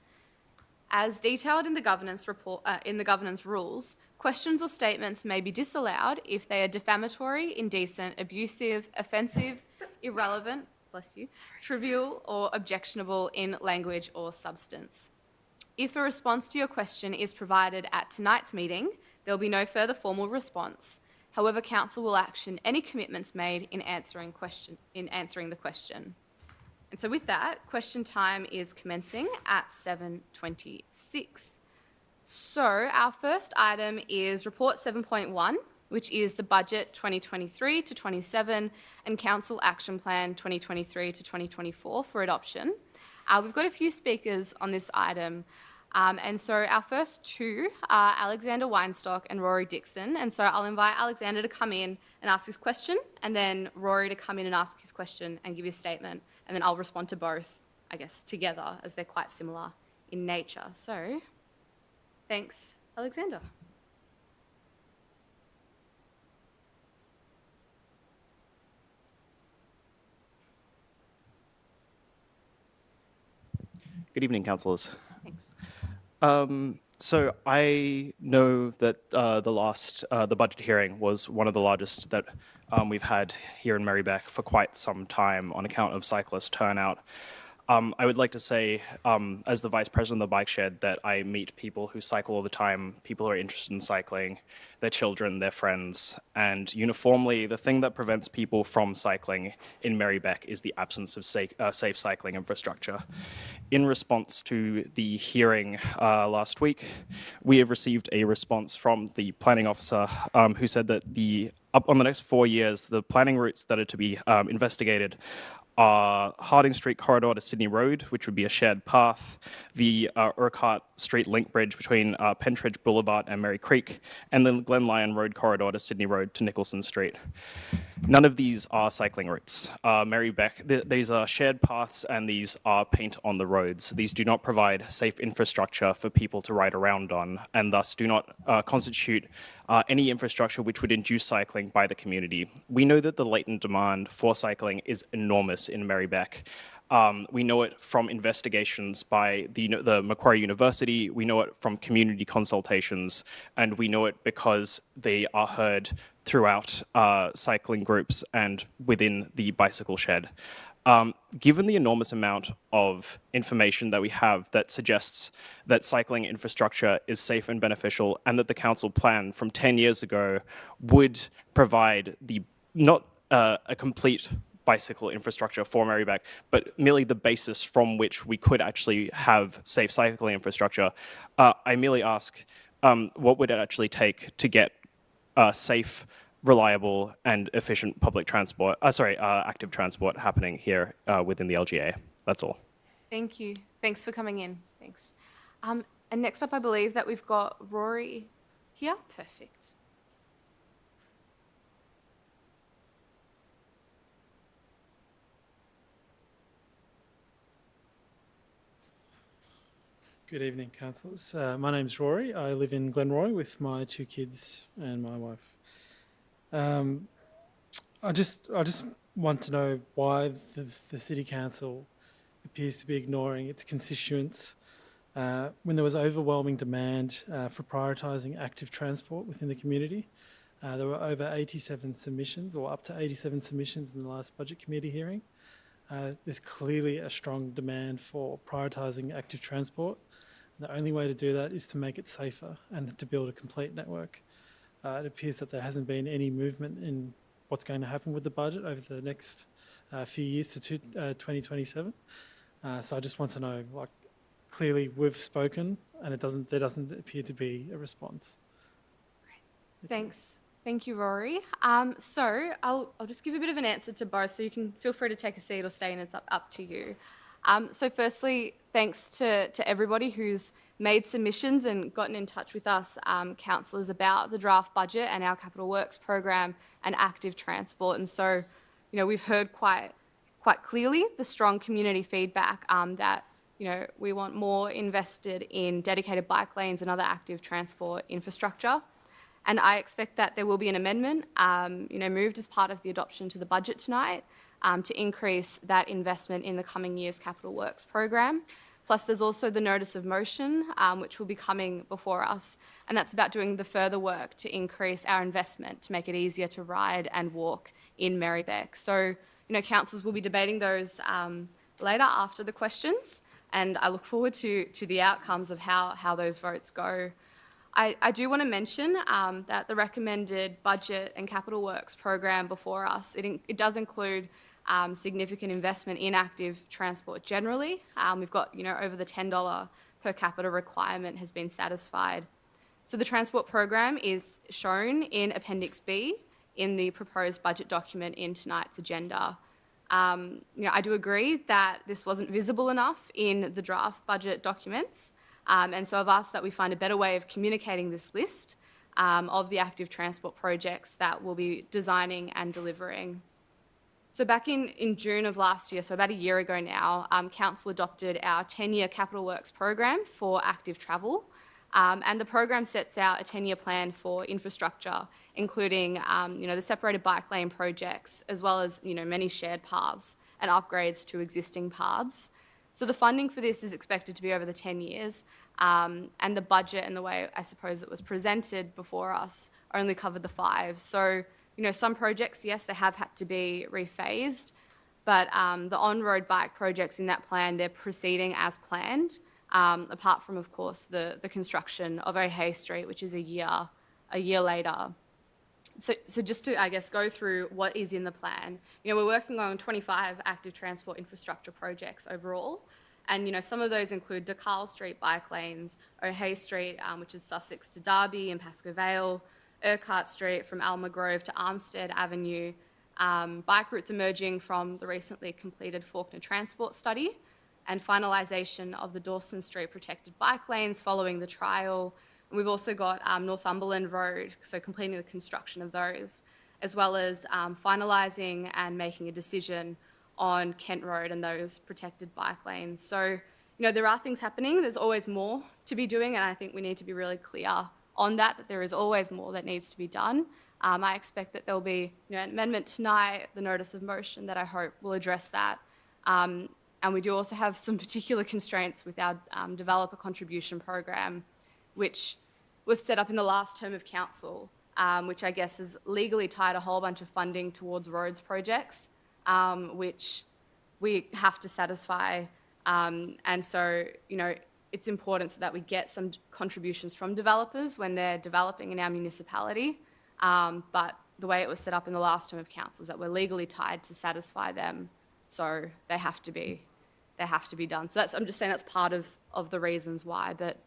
As detailed in the governance report, in the governance rules, questions or statements may be disallowed if they are defamatory, indecent, abusive, offensive, irrelevant, bless you, trivial or objectionable in language or substance. If a response to your question is provided at tonight's meeting, there will be no further formal response. However, council will action any commitments made in answering the question. And so with that, question time is commencing at 7:26. So our first item is report 7.1, which is the budget 2023 to 27 and council action plan 2023 to 2024 for adoption. We've got a few speakers on this item. And so our first 2 are Alexander Weinstock and Rory Dixon. And so I'll invite Alexander to come in and ask his question, and then Rory to come in and ask his question and give his statement. And then I'll respond to both, I guess, together, as they're quite similar in nature. So thanks, Alexander. Good evening, councillors. Thanks. So I know that the budget hearing was one of the largest that we've had here in Merri-bek for quite some time on account of cyclist turnout. I would like to say, as the Vice President of the Bike Shed, that I meet people who cycle all the time, people who are interested in cycling, their children, their friends, and uniformly, the thing that prevents people from cycling in Merri-bek is the absence of safe cycling infrastructure. In response to the hearing last week, we have received a response from the planning officer who said that up on the next 4 years, the planning routes that are to be investigated Harding Street corridor to Sydney Road, which would be a shared path, the Urquhart Street link bridge between Pentridge Boulevard and Merri Creek, and the Glen Lyon Road corridor to Sydney Road to Nicholson Street. None of these are cycling routes. Merri-bek, these are shared paths and these are paint on the roads. These do not provide safe infrastructure for people to ride around on, and thus do not constitute any infrastructure which would induce cycling by the community. We know that the latent demand for cycling is enormous in Merri-bek. We know it from investigations by the Macquarie University, we know it from community consultations, and we know it because they are heard throughout cycling groups and within the bicycle shed. Given the enormous amount of information that we have that suggests that cycling infrastructure is safe and beneficial, and that the council plan from 10 years ago would provide a complete bicycle infrastructure for Merri-bek, but merely the basis from which we could actually have safe cycling infrastructure. I merely ask, what would it actually take to get safe, reliable, and efficient public transport, active transport happening here within the LGA? That's all. Thank you. Thanks for coming in. Thanks. And next up, I believe that we've got Rory here. Perfect. Good evening, councillors. My name's Rory. I live in Glenroy with my 2 kids and my wife. I just want to know why the City Council appears to be ignoring its constituents when there was overwhelming demand for prioritising active transport within the community. There were over 87 submissions, or up to 87 submissions in the last Budget Committee hearing. There's clearly a strong demand for prioritising active transport. The only way to do that is to make it safer and to build a complete network. It appears that there hasn't been any movement in what's going to happen with the budget over the next few years to 2027. So I just want to know, like, clearly we've spoken and there doesn't appear to be a response. Thanks. Thank you, Rory. So I'll just give a bit of an answer to both, so you can feel free to take a seat or stay, and it's up to you. So firstly, thanks to everybody who's made submissions and gotten in touch with us, councillors, about the draft budget and our capital works program and active transport. And so, you know, we've heard quite clearly the strong community feedback that, you know, we want more invested in dedicated bike lanes and other active transport infrastructure. And I expect that there will be an amendment, you know, moved as part of the adoption to the budget tonight, to increase that investment in the coming year's capital works program. Plus, there's also the notice of motion, which will be coming before us, and that's about doing the further work to increase our investment to make it easier to ride and walk in Merri-bek. So, you know, councillors will be debating those later after the questions, and I look forward to the outcomes of how those votes go. I do want to mention that the recommended budget and capital works program before us, it does include significant investment in active transport generally. We've got, you know, over the $10 per capita requirement has been satisfied. So the transport program is shown in Appendix B in the proposed budget document in tonight's agenda. You know, I do agree that this wasn't visible enough in the draft budget documents. And so I've asked that we find a better way of communicating this list of the active transport projects that we'll be designing and delivering. So back in June of last year, so about a year ago now, Council adopted our 10-year capital works program for active travel. And the program sets out a 10-year plan for infrastructure, including you know, the separated bike lane projects, as well as, you know, many shared paths and upgrades to existing paths. So the funding for this is expected to be over the 10 years, and the budget and the way I suppose it was presented before us only covered the 5. So, you know, some projects, yes, they have had to be rephased, but the on-road bike projects in that plan, they're proceeding as planned, apart from, of course, the construction of O'Hay Street, which is a year later. So just to, I guess, go through what is in the plan, you know, we're working on 25 active transport infrastructure projects overall. And, you know, some of those include DeCarl Street bike lanes, O'Hay Street, which is Sussex to Derby and Pascoe Vale, Urquhart Street from Alma Grove to Armstead Avenue, bike routes emerging from the recently completed Fawkner Transport Study, and finalisation of the Dawson Street protected bike lanes following the trial. And we've also got Northumberland Road, so completing the construction of those, as well as finalising and making a decision on Kent Road and those protected bike lanes. So, you know, there are things happening. There's always more to be doing, and I think we need to be really clear on that there is always more that needs to be done. I expect that there'll be, you know, an amendment tonight, the notice of motion, that I hope will address that. And we do also have some particular constraints with our developer contribution program, which was set up in the last term of council, which I guess has legally tied a whole bunch of funding towards roads projects, which we have to satisfy. And so, you know, it's important so that we get some contributions from developers when they're developing in our municipality. But the way it was set up in the last term of council is that we're legally tied to satisfy them, so they have to be done. So I'm just saying that's part of the reasons why. But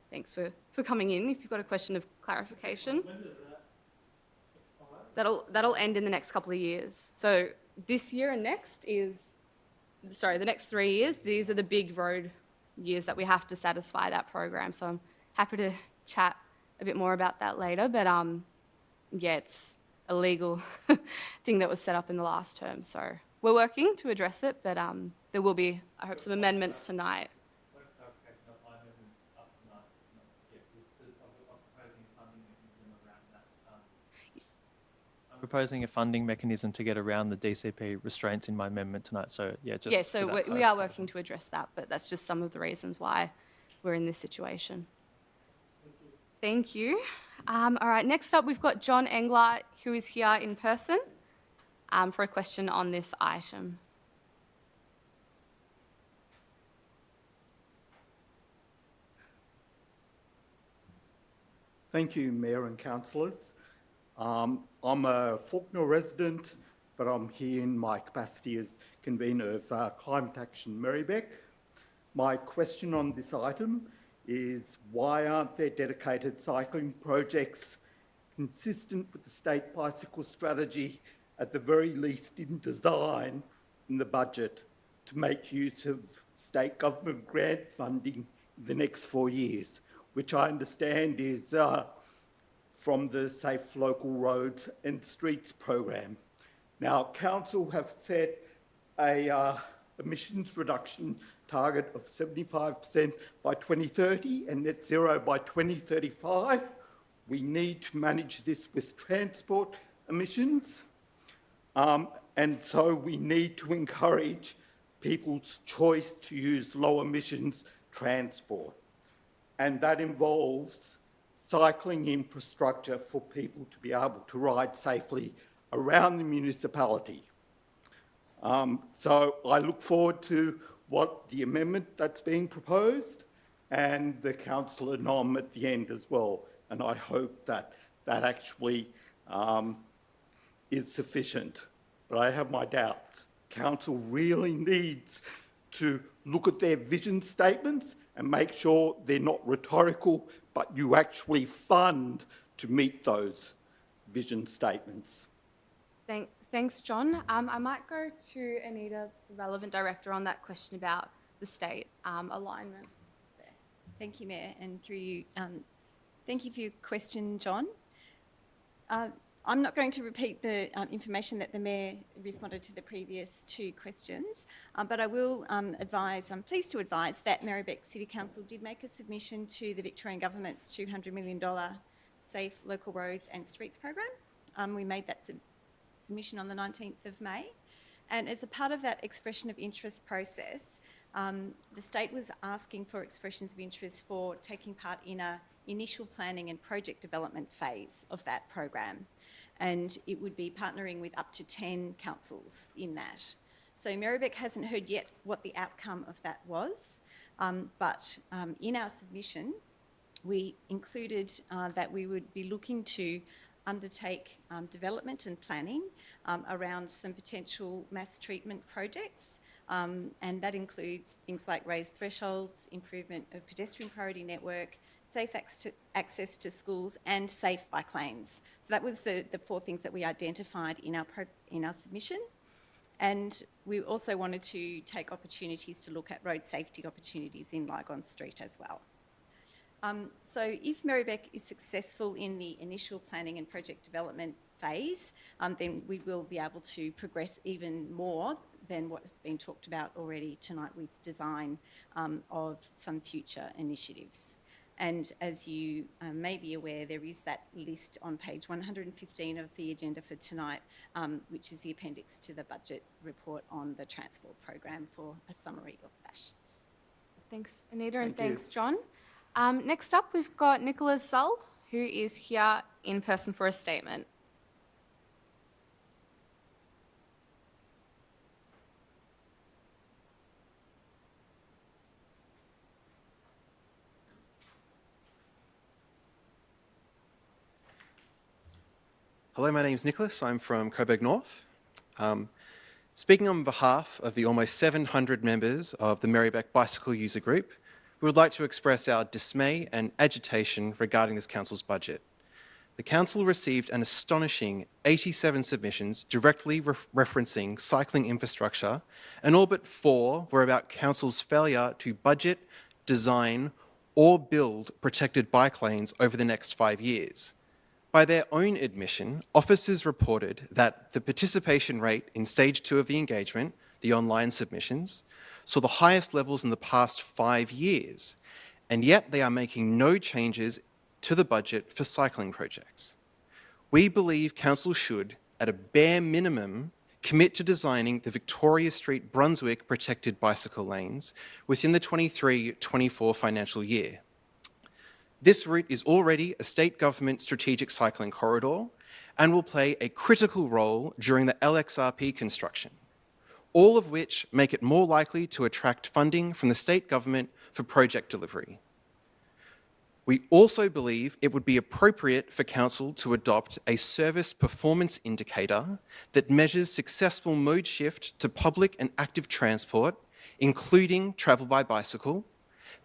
thanks for coming in. If you've got a question of clarification. When does that expire? That'll end in the next couple of years. So this year and next the next 3 years, these are the big road years that we have to satisfy that program. So I'm happy to chat a bit more about that later. But it's a legal thing that was set up in the last term. So we're working to address it, but there will be, I hope, some amendments tonight. I'm proposing a funding mechanism to get around the DCP restraints in my amendment tonight. So So we are working to address that, but that's just some of the reasons why we're in this situation. Thank you. All right, next up we've got John Engler, who is here in person for a question on this item. Thank you, Mayor and Councillors. I'm a Fawkner resident, but I'm here in my capacity as convener of Climate Action Merri-bek. My question on this item is why aren't there dedicated cycling projects consistent with the state bicycle strategy, at the very least in design, in the budget, to make use of state government grant funding in the next 4 years, which I understand is from the Safe Local Roads and Streets program. Now, Council have set a emissions reduction target of 75% by 2030 and net zero by 2035. We need to manage this with transport emissions. And so we need to encourage people's choice to use low emissions transport. And that involves cycling infrastructure for people to be able to ride safely around the municipality. So I look forward to what the amendment that's being proposed and the councillor nom at the end as well. And I hope that that actually is sufficient. But I have my doubts. Council really needs to look at their vision statements and make sure they're not rhetorical, but you actually fund to meet those vision statements. Thanks, John. I might go to Anita, the relevant director, on that question about the state alignment. Thank you, Mayor, and through you, thank you for your question, John. I'm not going to repeat the information that the Mayor responded to the previous two questions, but I will advise, I'm pleased to advise that Merri-bek City Council did make a submission to the Victorian Government's $200 million Safe Local Roads and Streets program. We made that submission on the 19th of May, and as a part of that expression of interest process, the state was asking for expressions of interest for taking part in a initial planning and project development phase of that program, and it would be partnering with up to 10 councils in that. So Merri-bek hasn't heard yet what the outcome of that was, but in our submission we included that we would be looking to undertake development and planning around some potential mass treatment projects, and that includes things like raised thresholds, improvement of pedestrian priority network, safe access to schools, and safe bike lanes. So that was the 4 things that we identified in our submission. And we also wanted to take opportunities to look at road safety opportunities in Lygon Street as well. So if Merri-bek is successful in the initial planning and project development phase, then we will be able to progress even more than what has been talked about already tonight with design of some future initiatives. And as you may be aware, there is that list on page 115 of the agenda for tonight, which is the appendix to the budget report on the transport program for a summary of that. Thanks, Anita, and thanks, John. Next up, we've got Nicholas Sull, who is here in person for a statement. Hello, my name is Nicholas. I'm from Coburg North. Speaking on behalf of the almost 700 members of the Merri-bek Bicycle User Group, we would like to express our dismay and agitation regarding this council's budget. The council received an astonishing 87 submissions directly referencing cycling infrastructure, and all but 4 were about council's failure to budget, design, or build protected bike lanes over the next 5 years. By their own admission, officers reported that the participation rate in stage 2 of the engagement, the online submissions, saw the highest levels in the past 5 years, and yet they are making no changes to the budget for cycling projects. We believe council should, at a bare minimum, commit to designing the Victoria Street Brunswick protected bicycle lanes within the 23-24 financial year. This route is already a state government strategic cycling corridor and will play a critical role during the LXRP construction, all of which make it more likely to attract funding from the state government for project delivery. We also believe it would be appropriate for council to adopt a service performance indicator that measures successful mode shift to public and active transport, including travel by bicycle,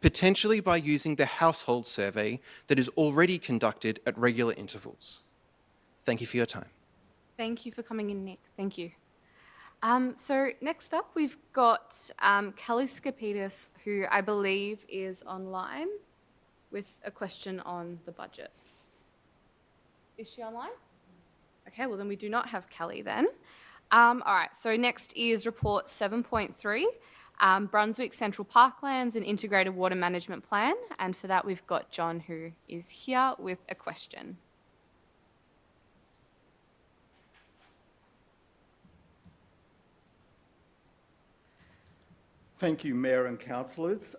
potentially by using the household survey that is already conducted at regular intervals. Thank you for your time. Thank you for coming in, Nick. Thank you. So next up, we've got Kelly Skapitis, who I believe is online with a question on the budget. Is she online? Okay, well then we do not have Kelly then. All right, so next is report 7.3, Brunswick Central Parklands and Integrated Water Management Plan. And for that, we've got John, who is here with a question. Thank you, Mayor and councillors.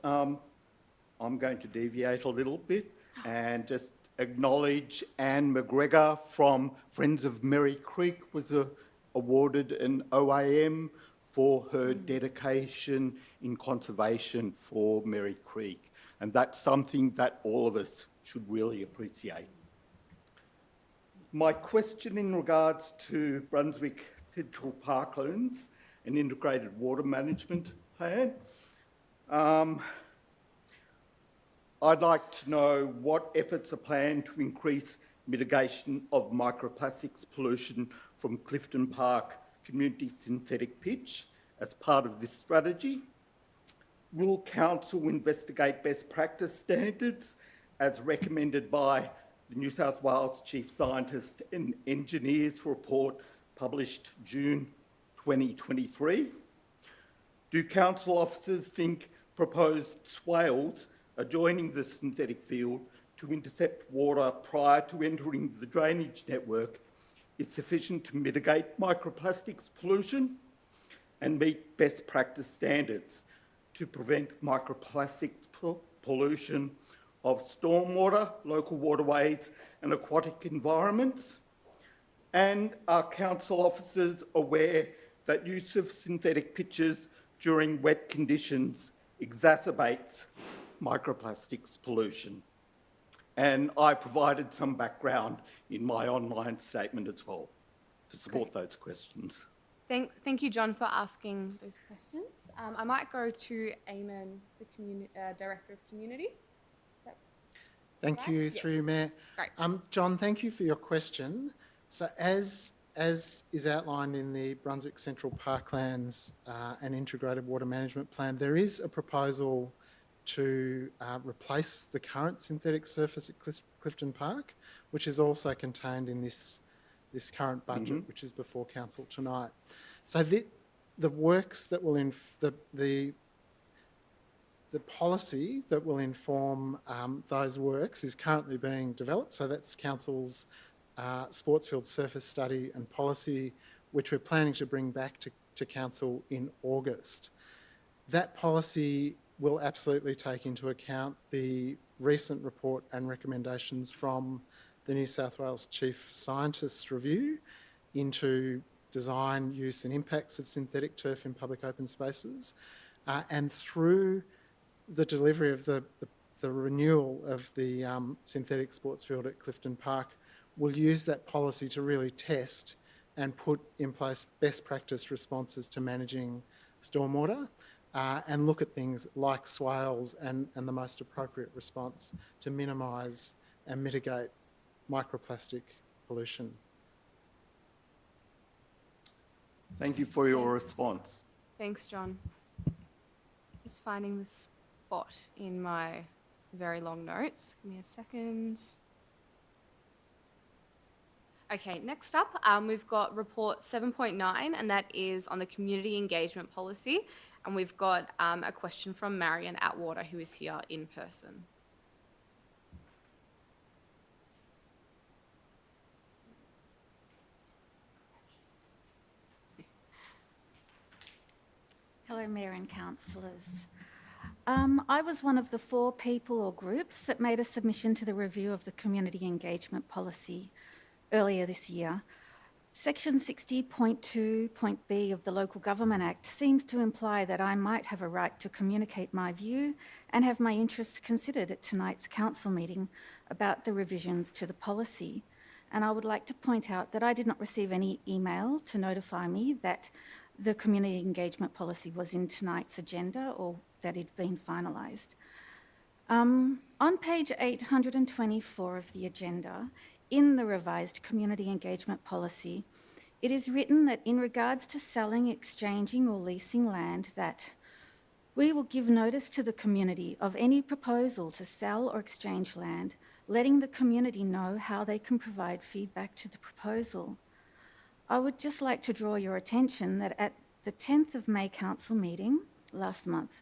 I'm going to deviate a little bit and just acknowledge Anne McGregor from Friends of Merri Creek was awarded an OAM for her dedication in conservation for Merri Creek. And that's something that all of us should really appreciate. My question in regards to Brunswick Central Parklands and Integrated Water Management Plan, I'd like to know what efforts are planned to increase mitigation of microplastics pollution from Clifton Park Community Synthetic Pitch as part of this strategy. Will council investigate best practice standards as recommended by the New South Wales Chief Scientist and Engineers report published June 2023? Do council officers think proposed swales adjoining the synthetic field to intercept water prior to entering the drainage network is sufficient to mitigate microplastics pollution and meet best practice standards to prevent microplastic pollution of stormwater, local waterways and aquatic environments? And are council officers aware that use of synthetic pitches during wet conditions exacerbates microplastics pollution? And I provided some background in my online statement as well to support those questions. Thank you, John, for asking those questions. I might go to Eamon, the Director of Community. Thank you, through you, Mayor. Great. John, thank you for your question. So as is outlined in the Brunswick Central Parklands and Integrated Water Management Plan, there is a proposal to replace the current synthetic surface at Clifton Park, which is also contained in this current budget, which is before council tonight. So the works that will the policy that will inform those works is currently being developed. So that's council's Sportsfield surface study and policy, which we're planning to bring back to council in August. That policy will absolutely take into account the recent report and recommendations from the New South Wales Chief Scientist's review into design, use and impacts of synthetic turf in public open spaces, and through the delivery of the renewal of the synthetic sports field at Clifton Park, will use that policy to really test and put in place best practice responses to managing stormwater and look at things like swales and the most appropriate response to minimise and mitigate microplastic pollution. Thank you for your response. Thanks, John. Just finding the spot in my very long notes. Give me a second. Okay, next up, we've got report 7.9, and that is on the community engagement policy. And we've got a question from Marion Atwater, who is here in person. Hello, Mayor and councillors. I was one of the 4 people or groups that made a submission to the review of the community engagement policy earlier this year. Section 60.2.b of the Local Government Act seems to imply that I might have a right to communicate my view and have my interests considered at tonight's council meeting about the revisions to the policy. And I would like to point out that I did not receive any email to notify me that the community engagement policy was in tonight's agenda or that it had been finalised. On page 824 of the agenda, in the revised community engagement policy, it is written that in regards to selling, exchanging or leasing land, that we will give notice to the community of any proposal to sell or exchange land, letting the community know how they can provide feedback to the proposal. I would just like to draw your attention that at the 10th of May council meeting last month,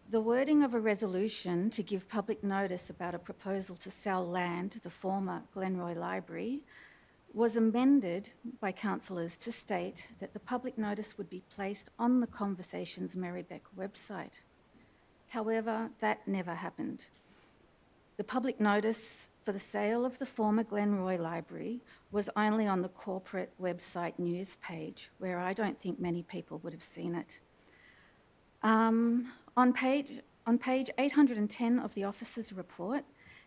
the wording of a resolution to give public notice about a proposal to sell land, the former Glenroy Library, was amended by councillors to state that the public notice would be placed on the Conversations Merri-bek website. However, that never happened. The public notice for the sale of the former Glenroy Library was only on the corporate website news page, where I don't think many people would have seen it. On page 810 of the officer's report,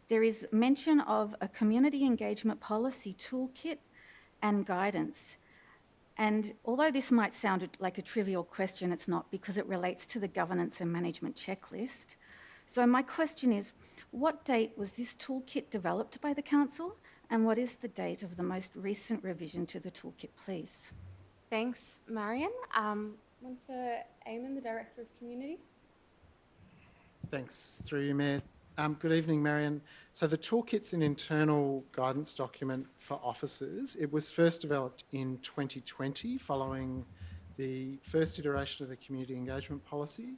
there is mention of a community engagement policy toolkit and guidance. And although this might sound like a trivial question, it's not, because it relates to the governance and management checklist. So my question is, what date was this toolkit developed by the council, and what is the date of the most recent revision to the toolkit, please? Thanks, Marion. One for Eamon, the Director of Community. Thanks, through you, Mayor. Good evening, Marion. So the toolkit's an internal guidance document for officers. It was first developed in 2020 following the first iteration of the community engagement policy.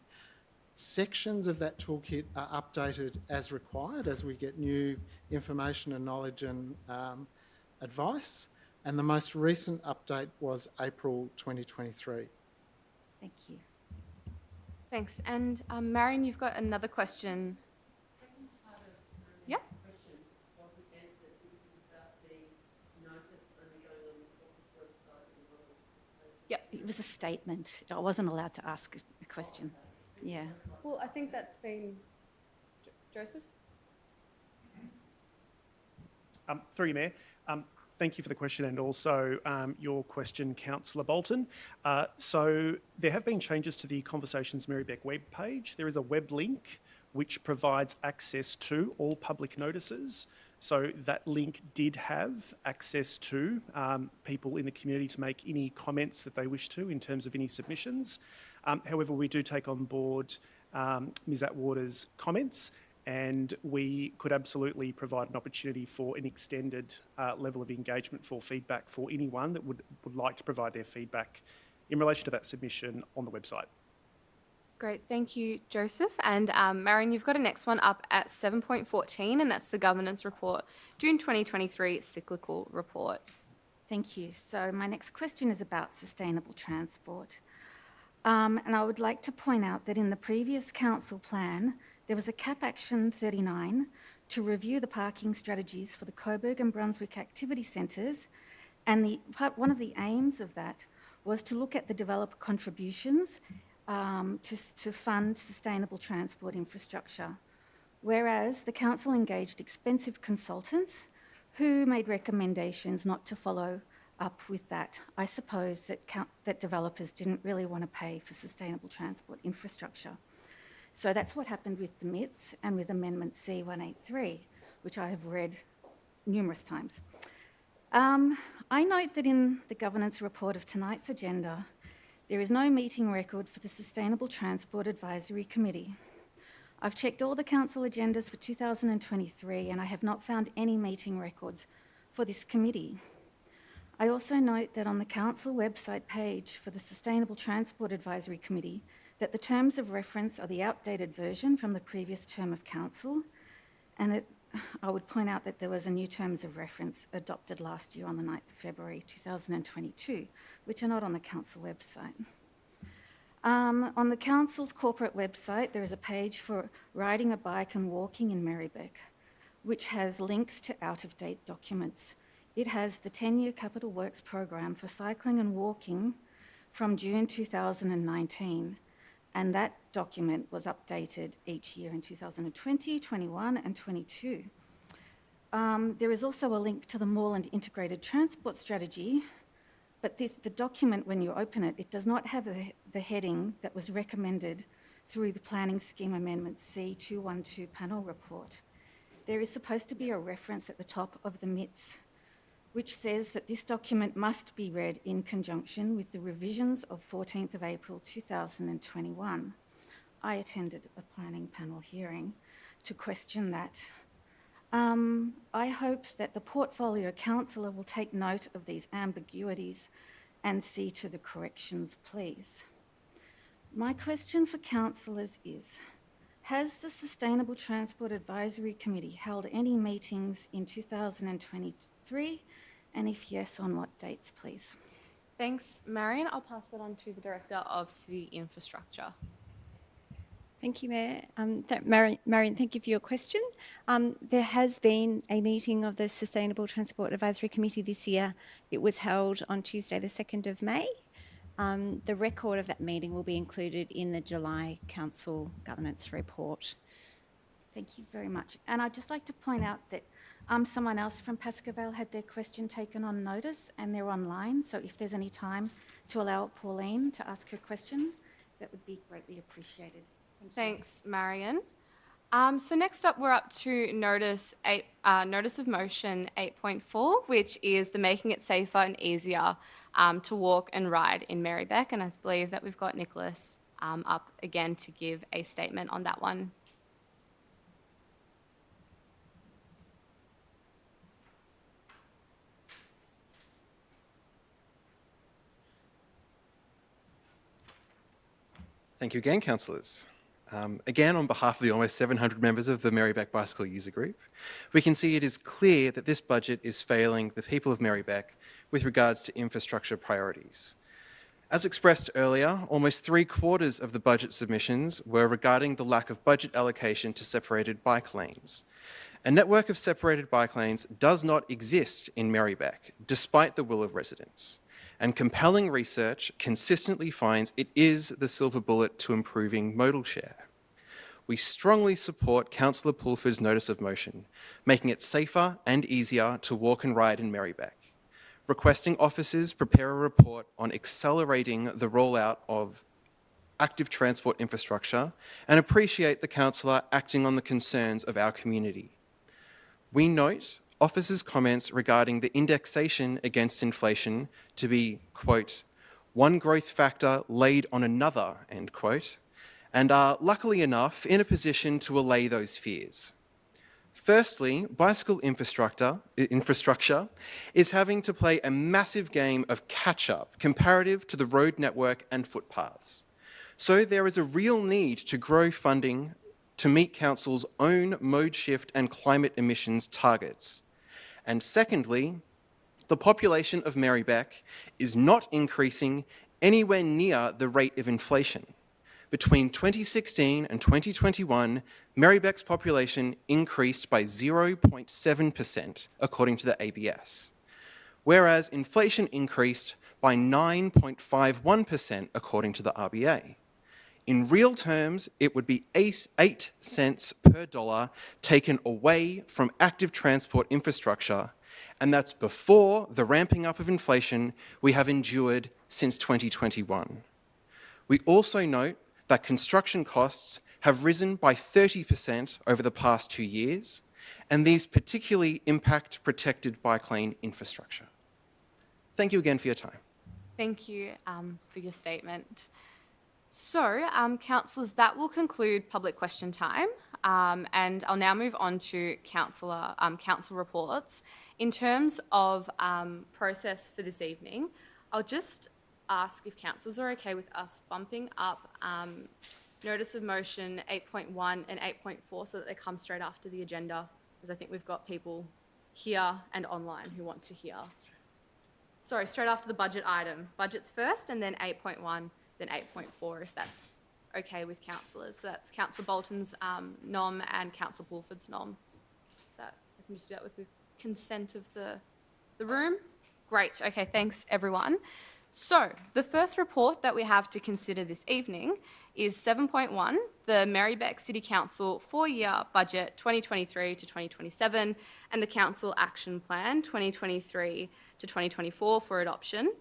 Sections of that toolkit are updated as required as we get new information and knowledge and advice. And the most recent update was April 2023. Thank you. Thanks. And Marion, you've got another question. Yep. Yep, it was a statement. I wasn't allowed to ask a question. Yeah. Well, I think that's been... Joseph? Through you, Mayor. Thank you for the question and also your question, Councillor Bolton. So there have been changes to the Conversations Merri-bek web page. There is a web link which provides access to all public notices. So that link did have access to people in the community to make any comments that they wish to in terms of any submissions. However, we do take on board Ms Atwater's comments, and we could absolutely provide an opportunity for an extended level of engagement for feedback for anyone that would like to provide their feedback in relation to that submission on the website. Great, thank you, Joseph. And Marion, you've got a next one up at 7.14, and that's the Governance Report, June 2023 Cyclical Report. Thank you. So my next question is about sustainable transport. And I would like to point out that in the previous council plan, there was a CAP Action 39 to review the parking strategies for the Coburg and Brunswick activity centres, and one of the aims of that was to look at the developer contributions to fund sustainable transport infrastructure. Whereas the council engaged expensive consultants who made recommendations not to follow up with that. I suppose that developers didn't really want to pay for sustainable transport infrastructure. So that's what happened with the MITs and with Amendment C183, which I have read numerous times. I note that in the governance report of tonight's agenda, there is no meeting record for the Sustainable Transport Advisory Committee. I've checked all the council agendas for 2023 and I have not found any meeting records for this committee. I also note that on the council website page for the Sustainable Transport Advisory Committee, that the terms of reference are the outdated version from the previous term of council, and that I would point out that there was a new terms of reference adopted last year on the 9th of February 2022, which are not on the council website. On the council's corporate website, there is a page for riding a bike and walking in Merri-bek, which has links to out-of-date documents. It has the 10-year capital works program for cycling and walking from June 2019, and that document was updated each year in 2020, 21 and 22. There is also a link to the Moreland Integrated Transport Strategy, but the document, when you open it, it does not have the heading that was recommended through the Planning Scheme Amendment C212 panel report. There is supposed to be a reference at the top of the MITs, which says that this document must be read in conjunction with the revisions of 14th of April 2021. I attended a planning panel hearing to question that. I hope that the portfolio councillor will take note of these ambiguities and see to the corrections, please. My question for councillors is, has the Sustainable Transport Advisory Committee held any meetings in 2023? And if yes, on what dates, please? Thanks, Marion. I'll pass that on to the Director of City Infrastructure. Thank you, Mayor. Marion, thank you for your question. There has been a meeting of the Sustainable Transport Advisory Committee this year. It was held on Tuesday, the 2nd of May. The record of that meeting will be included in the July Council Governance Report. Thank you very much. And I'd just like to point out that someone else from Pascoe had their question taken on notice and they're online. So if there's any time to allow Pauline to ask her question, that would be greatly appreciated. Thanks, Marion. So next up, we're up to notice of motion 8.4, which is the making it safer and easier to walk and ride in Merri-bek. And I believe that we've got Nicholas up again to give a statement on that one. Thank you again, councillors. Again, on behalf of the almost 700 members of the Merri-bek Bicycle User Group, we can see it is clear that this budget is failing the people of Merri-bek with regards to infrastructure priorities. As expressed earlier, almost 3/4 of the budget submissions were regarding the lack of budget allocation to separated bike lanes. A network of separated bike lanes does not exist in Merri-bek, despite the will of residents. And compelling research consistently finds it is the silver bullet to improving modal share. We strongly support Councillor Pulford's notice of motion, making it safer and easier to walk and ride in Merri-bek, requesting officers prepare a report on accelerating the rollout of active transport infrastructure, and appreciate the councillor acting on the concerns of our community. We note officers' comments regarding the indexation against inflation to be, quote, one growth factor laid on another, end quote, and are, luckily enough, in a position to allay those fears. Firstly, bicycle infrastructure is having to play a massive game of catch-up comparative to the road network and footpaths. So there is a real need to grow funding to meet Council's own mode shift and climate emissions targets. And secondly, the population of Merri-bek is not increasing anywhere near the rate of inflation. Between 2016 and 2021, Merri-bek's population increased by 0.7%, according to the ABS, whereas inflation increased by 9.51%, according to the RBA. In real terms, it would be 8 cents per dollar taken away from active transport infrastructure and that's before the ramping up of inflation we have endured since 2021. We also note that construction costs have risen by 30% over the past 2 years, and these particularly impact protected bike lane infrastructure. Thank you again for your time. Thank you for your statement. So, councillors, that will conclude public question time, and I'll now move on to council reports. In terms of process for this evening, I'll just ask if councillors are okay with us bumping up notice of motion 8.1 and 8.4 so that they come straight after the agenda, because I think we've got people here and online who want to hear. Sorry, straight after the budget item. Budgets first, and then 8.1, then 8.4, if that's okay with councillors. So that's Councillor Bolton's nom and Councillor Pulford's nom. So I can just do that with the consent of the room. Great. Okay, thanks everyone. So the first report that we have to consider this evening is 7.1, the Merri-bek City Council 4-year budget 2023 to 2027 and the Council Action Plan 2023 to 2024 for adoption.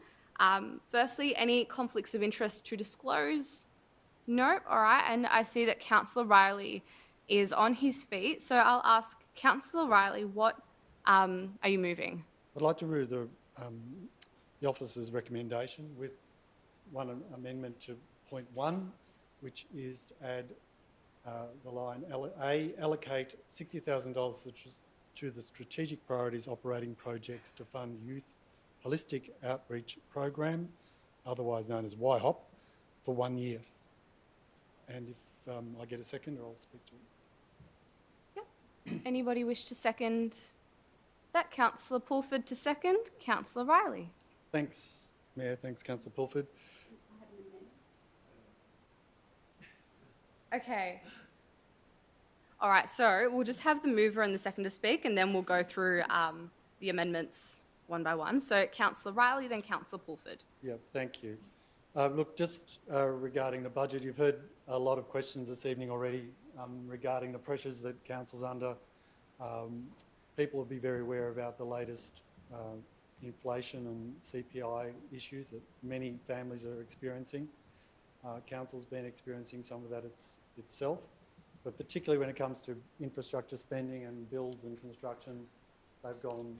Firstly, any conflicts of interest to disclose? No? All right. And I see that Councillor Riley is on his feet. So I'll ask Councillor Riley, what are you moving? I'd like to move the officer's recommendation with one amendment to point 1, which is to add the line A, allocate $60,000 to the Strategic Priorities Operating Projects to fund Youth Holistic Outreach Program, otherwise known as YHOP, for 1 year. And if I get a second, I'll speak to it. Yep. Anybody wish to second that? Councillor Pulford to second. Councillor Riley. Thanks, Mayor. Thanks, Councillor Pulford. Okay. All right, so we'll just have the mover and the seconder speak, and then we'll go through the amendments one by one. So Councillor Riley, then Councillor Pulford. Yeah, thank you. Look, just regarding the budget, you've heard a lot of questions this evening already regarding the pressures that council's under. People will be very aware about the latest inflation and CPI issues that many families are experiencing. Council's been experiencing some of that itself, but particularly when it comes to infrastructure spending and builds and construction, they've gone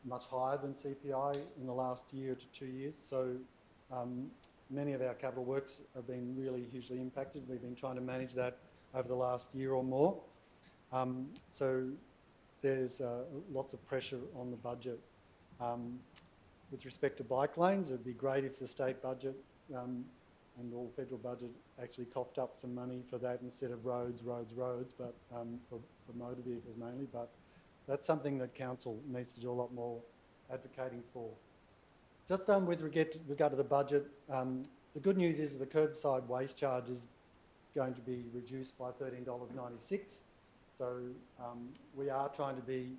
much higher than CPI in the last year to 2 years. So many of our capital works have been really hugely impacted. We've been trying to manage that over the last year or more. So there's lots of pressure on the budget. With respect to bike lanes, it'd be great if the state budget and all federal budget actually coughed up some money for that instead of roads, but for motor vehicles mainly. But that's something that council needs to do a lot more advocating for. Just with regard to the budget, the good news is that the curbside waste charge is going to be reduced by $13.96. So we are trying to be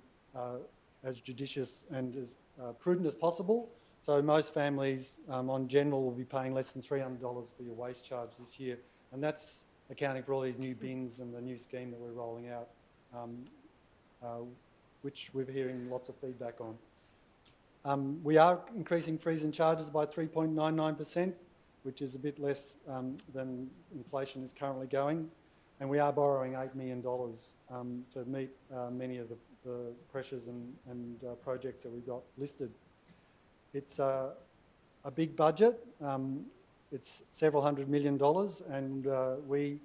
as judicious and as prudent as possible. So most families on general will be paying less than $300 for your waste charge this year. And that's accounting for all these new bins and the new scheme that we're rolling out, which we're hearing lots of feedback on. We are increasing fees and charges by 3.99%, which is a bit less than inflation is currently going. And we are borrowing $8 million to meet many of the pressures and projects that we've got listed. It's a big budget. It's several $100 million, and we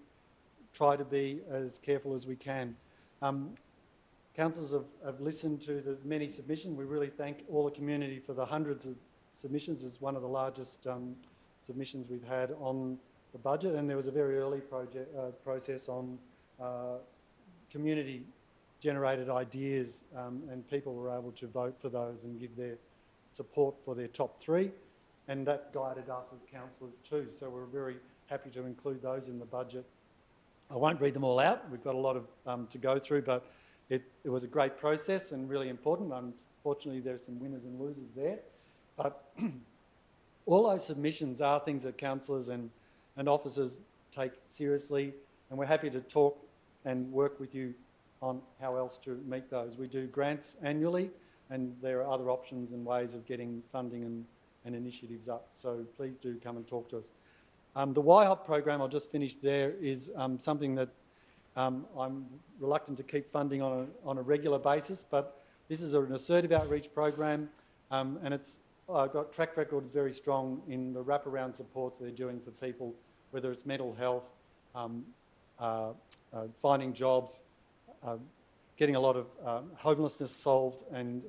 try to be as careful as we can. Councillors have listened to the many submissions. We really thank all the community for the hundreds of submissions. It's one of the largest submissions we've had on the budget, and there was a very early process on community-generated ideas, and people were able to vote for those and give their support for their top 3, and that guided us as councillors too. So we're very happy to include those in the budget. I won't read them all out. We've got a lot of to go through, but it was a great process and really important. Unfortunately, there are some winners and losers there, but all those submissions are things that councillors and officers take seriously, and we're happy to talk and work with you on how else to meet those. We do grants annually, and there are other options and ways of getting funding and initiatives up. So please do come and talk to us. The YHOP program, I'll just finish there, is something that I'm reluctant to keep funding on a regular basis, but this is an assertive outreach program, and it's got track record is very strong in the wraparound supports they're doing for people, whether it's mental health, finding jobs, getting a lot of homelessness solved and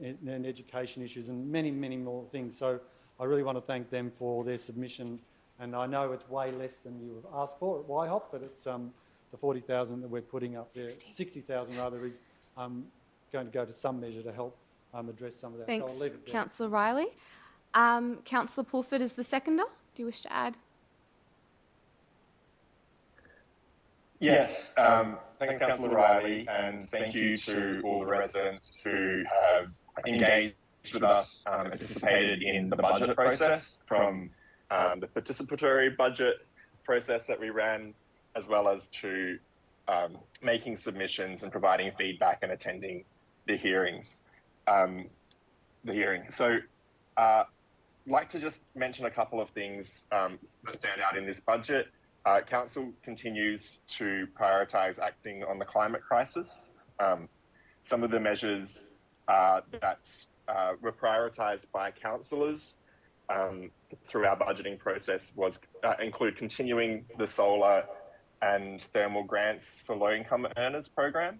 education issues and many, many more things. So I really want to thank them for their submission. And I know it's way less than you have asked for at YHOP, but it's the 40,000 that we're putting up there, 60,000 rather, is going to go to some measure to help address some of that. Thanks, so I'll leave it there. Councillor Riley. Councillor Pulford is the seconder. Do you wish to add? Yes, thanks Councillor Riley, and thank you to all the residents who have engaged with us and participated in the budget process, from the participatory budget process that we ran, as well as to making submissions and providing feedback and attending the hearings. So I'd like to just mention a couple of things that stand out in this budget. Council continues to prioritise acting on the climate crisis. Some of the measures that were prioritised by councillors through our budgeting process was include continuing the solar and thermal grants for low-income earners program,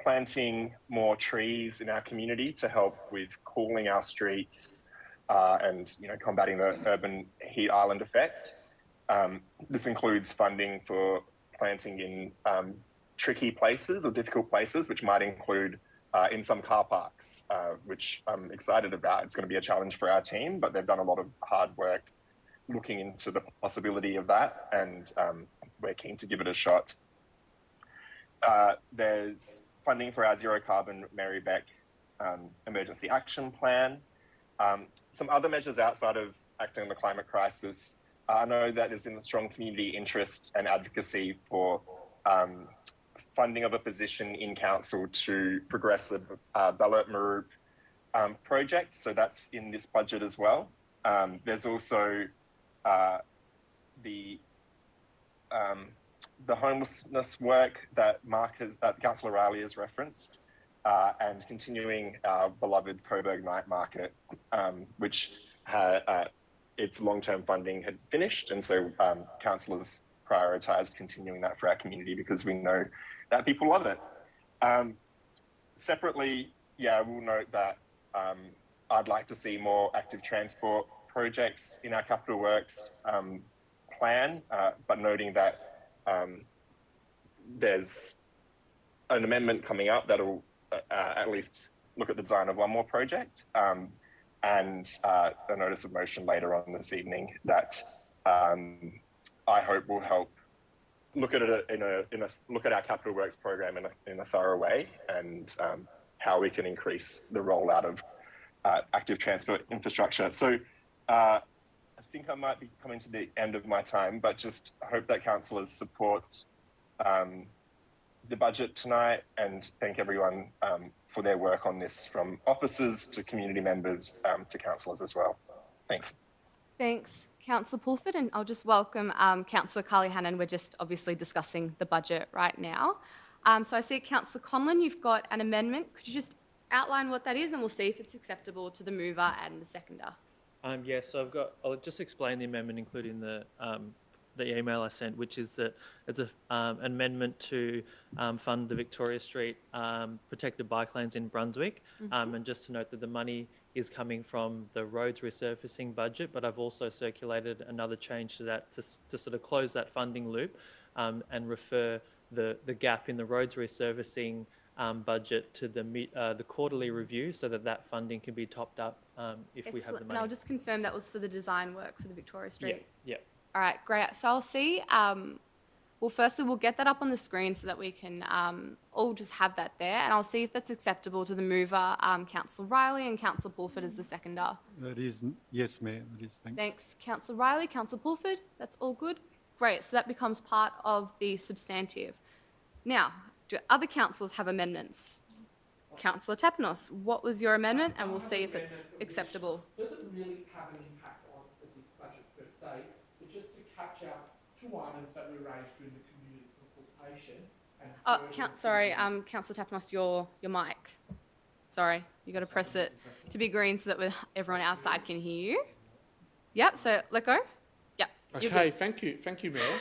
planting more trees in our community to help with cooling our streets and combating the urban heat island effect. This includes funding for planting in tricky places or difficult places, which might include in some car parks, which I'm excited about. It's going to be a challenge for our team, but they've done a lot of hard work looking into the possibility of that, and we're keen to give it a shot. There's funding for our zero carbon Merri-bek emergency action plan. Some other measures outside of acting on the climate crisis. I know that there's been a strong community interest and advocacy for funding of a position in council to progress the Ballot Maroop project. So that's in this budget as well. There's also the homelessness work that Councillor Riley has referenced, and continuing our beloved Coburg Night Market, which its long-term funding had finished, and so councillors prioritised continuing that for our community because we know that people love it. Separately, I will note that I'd like to see more active transport projects in our capital works plan, but noting that there's an amendment coming up that'll at least look at the design of one more project, and a notice of motion later on this evening that I hope will help look at it look at our capital works program in a thorough way, and how we can increase the rollout of active transport infrastructure. So I think I might be coming to the end of my time, but just hope that councillors support the budget tonight, and thank everyone for their work on this, from officers to community members to councillors as well. Thanks. Thanks, Councillor Pulford, and I'll just welcome Councillor Carly Hannon. We're just obviously discussing the budget right now. So I see Councillor Conlon, you've got an amendment. Could you just outline what that is, and we'll see if it's acceptable to the mover and the seconder? Yes, so I'll just explain the amendment, including the email I sent, which is that it's an amendment to fund the Victoria Street protected bike lanes in Brunswick. And just to note that the money is coming from the roads resurfacing budget, but I've also circulated another change to that to sort of close that funding loop and refer the gap in the roads resurfacing budget to the quarterly review, so that funding can be topped up if we have the money. And I'll just confirm that was for the design work for the Victoria Street. Yeah. All right, great. So I'll see. Well, firstly, we'll get that up on the screen so that we can all just have that there, and I'll see if that's acceptable to the mover, Councillor Riley, and Councillor Pulford as the seconder. That is, yes, Mayor, that is, thanks. Thanks, Councillor Riley. Councillor Pulford, that's all good. Great, so that becomes part of the substantive. Now, Do other councillors have amendments? Councillor Tapanos, what was your amendment? And we'll see if it's acceptable. Doesn't really have an impact on this budget per se, but just to catch out two items that were raised during the community consultation. And Councillor Tapanos, your mic. Sorry, you got to press it to be green so that everyone outside can hear you. Yep. So let go. Yep. Okay. Thank you, Mayor.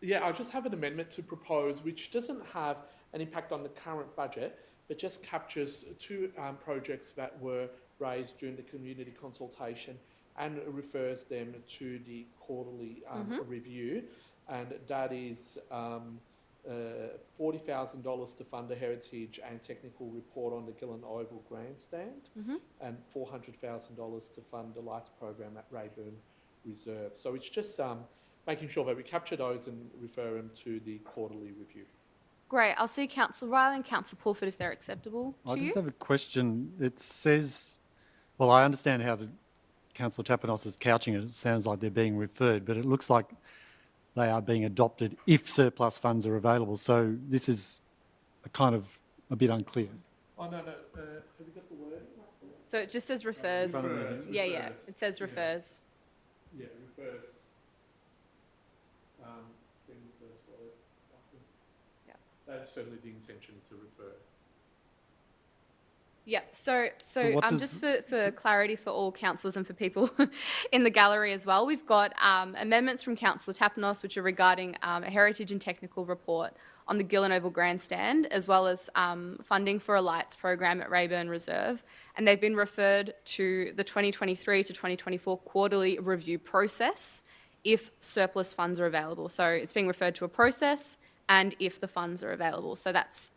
Yeah, I just have an amendment to propose, which doesn't have an impact on the current budget, but just captures two projects that were raised during the community consultation and refers them to the quarterly review, and that is $40,000 to fund the heritage and technical report on the Gillen Oval grandstand, and $400,000 to fund the lights program at Rayburn Reserve. So it's just making sure that we capture those and refer them to the quarterly review. Great. I'll see Councillor Riley and Councillor Pulford if they're acceptable to you. I just have a question. It says, well, I understand how the Councillor Tapanos is couching it. It sounds like they're being referred, but it looks like they are being adopted if surplus funds are available. So this is a bit unclear. Oh, no. Have you got the wording? So it just says refers. Yeah. It says refers. Yeah, refers. That's certainly the intention, to refer. Yep. So just for clarity for all councillors and for people in the gallery as well, we've got amendments from Councillor Tapanos, which are regarding a heritage and technical report on the Gillen Oval grandstand, as well as funding for a lights program at Rayburn Reserve, and they've been referred to the 2023 to 2024 quarterly review process if surplus funds are available. So it's being referred to a process, and if the funds are available. So that's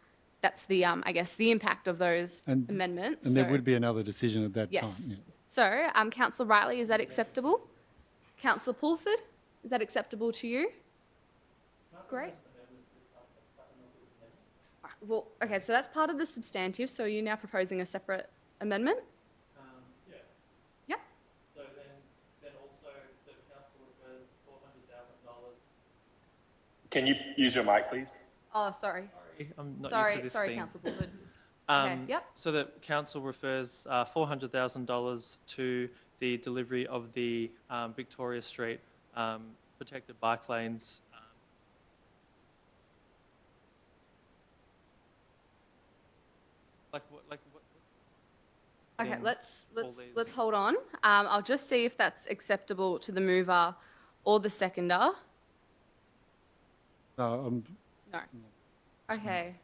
the I guess the impact of those amendments. And there would be another decision at that time. Yes. Yeah. So Councillor Riley, is that acceptable? Councillor Pulford, is that acceptable to you? Great. Well, okay, so that's part of the substantive. So you're now proposing a separate amendment? Yeah. Yeah. So then also the council refers $400,000. Can you use your mic, please? Oh, sorry. I'm not sorry, used to this sorry, thing. Councillor Pulford. Okay, yep. So the council refers $400,000 to the delivery of the Victoria Street protected bike lanes. Okay, let's hold on. I'll just see if that's acceptable to the mover or the seconder. No. Okay.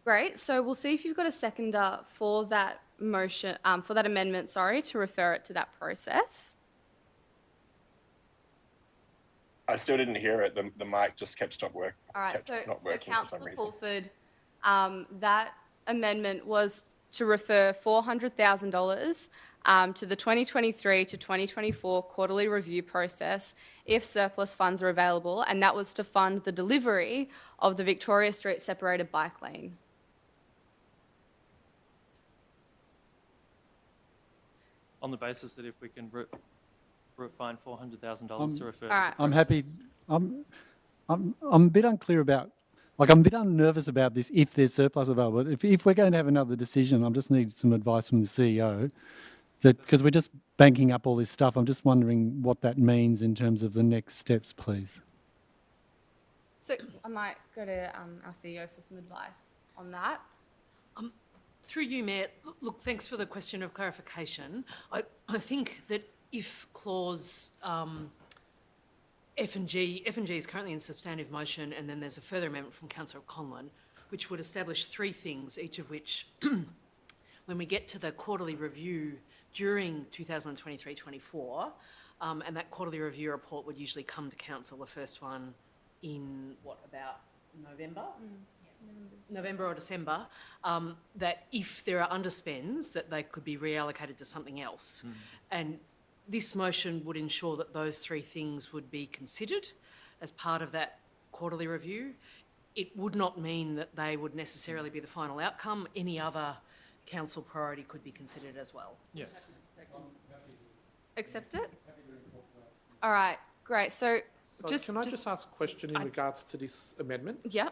Great. So we'll see if you've got a seconder for that motion, for that amendment, to refer it to that process. I still didn't hear it. The mic just kept working. All right. So Councillor reason. Pulford, that amendment was to refer $400,000 to the 2023 to 2024 quarterly review process if surplus funds are available, and that was to fund the delivery of the Victoria Street separated bike lane. On the basis that if we can find $400,000 to refer. All right. I'm happy. I'm a bit unclear about. I'm a bit nervous about this if there's surplus available. If we're going to have another decision, I just need some advice from the CEO. Because we're just banking up all this stuff, I'm just wondering what that means in terms of the next steps, please. So I might go to our CEO for some advice on that. Through you, Mayor, look, thanks for the question of clarification. I think that if clause F and G is currently in substantive motion, and then there's a further amendment from Councillor Conlon, which would establish three things, each of which, when we get to the quarterly review during 2023-24, and that quarterly review report would usually come to Council, the first one in, about November? November or December, that if there are underspends, that they could be reallocated to something else. And this motion would ensure that those three things would be considered as part of that quarterly review. It would not mean that they would necessarily be the final outcome. Any other council priority could be considered as well. Accept it? All right, great. So So can I just ask a question in regards to this amendment? Yeah.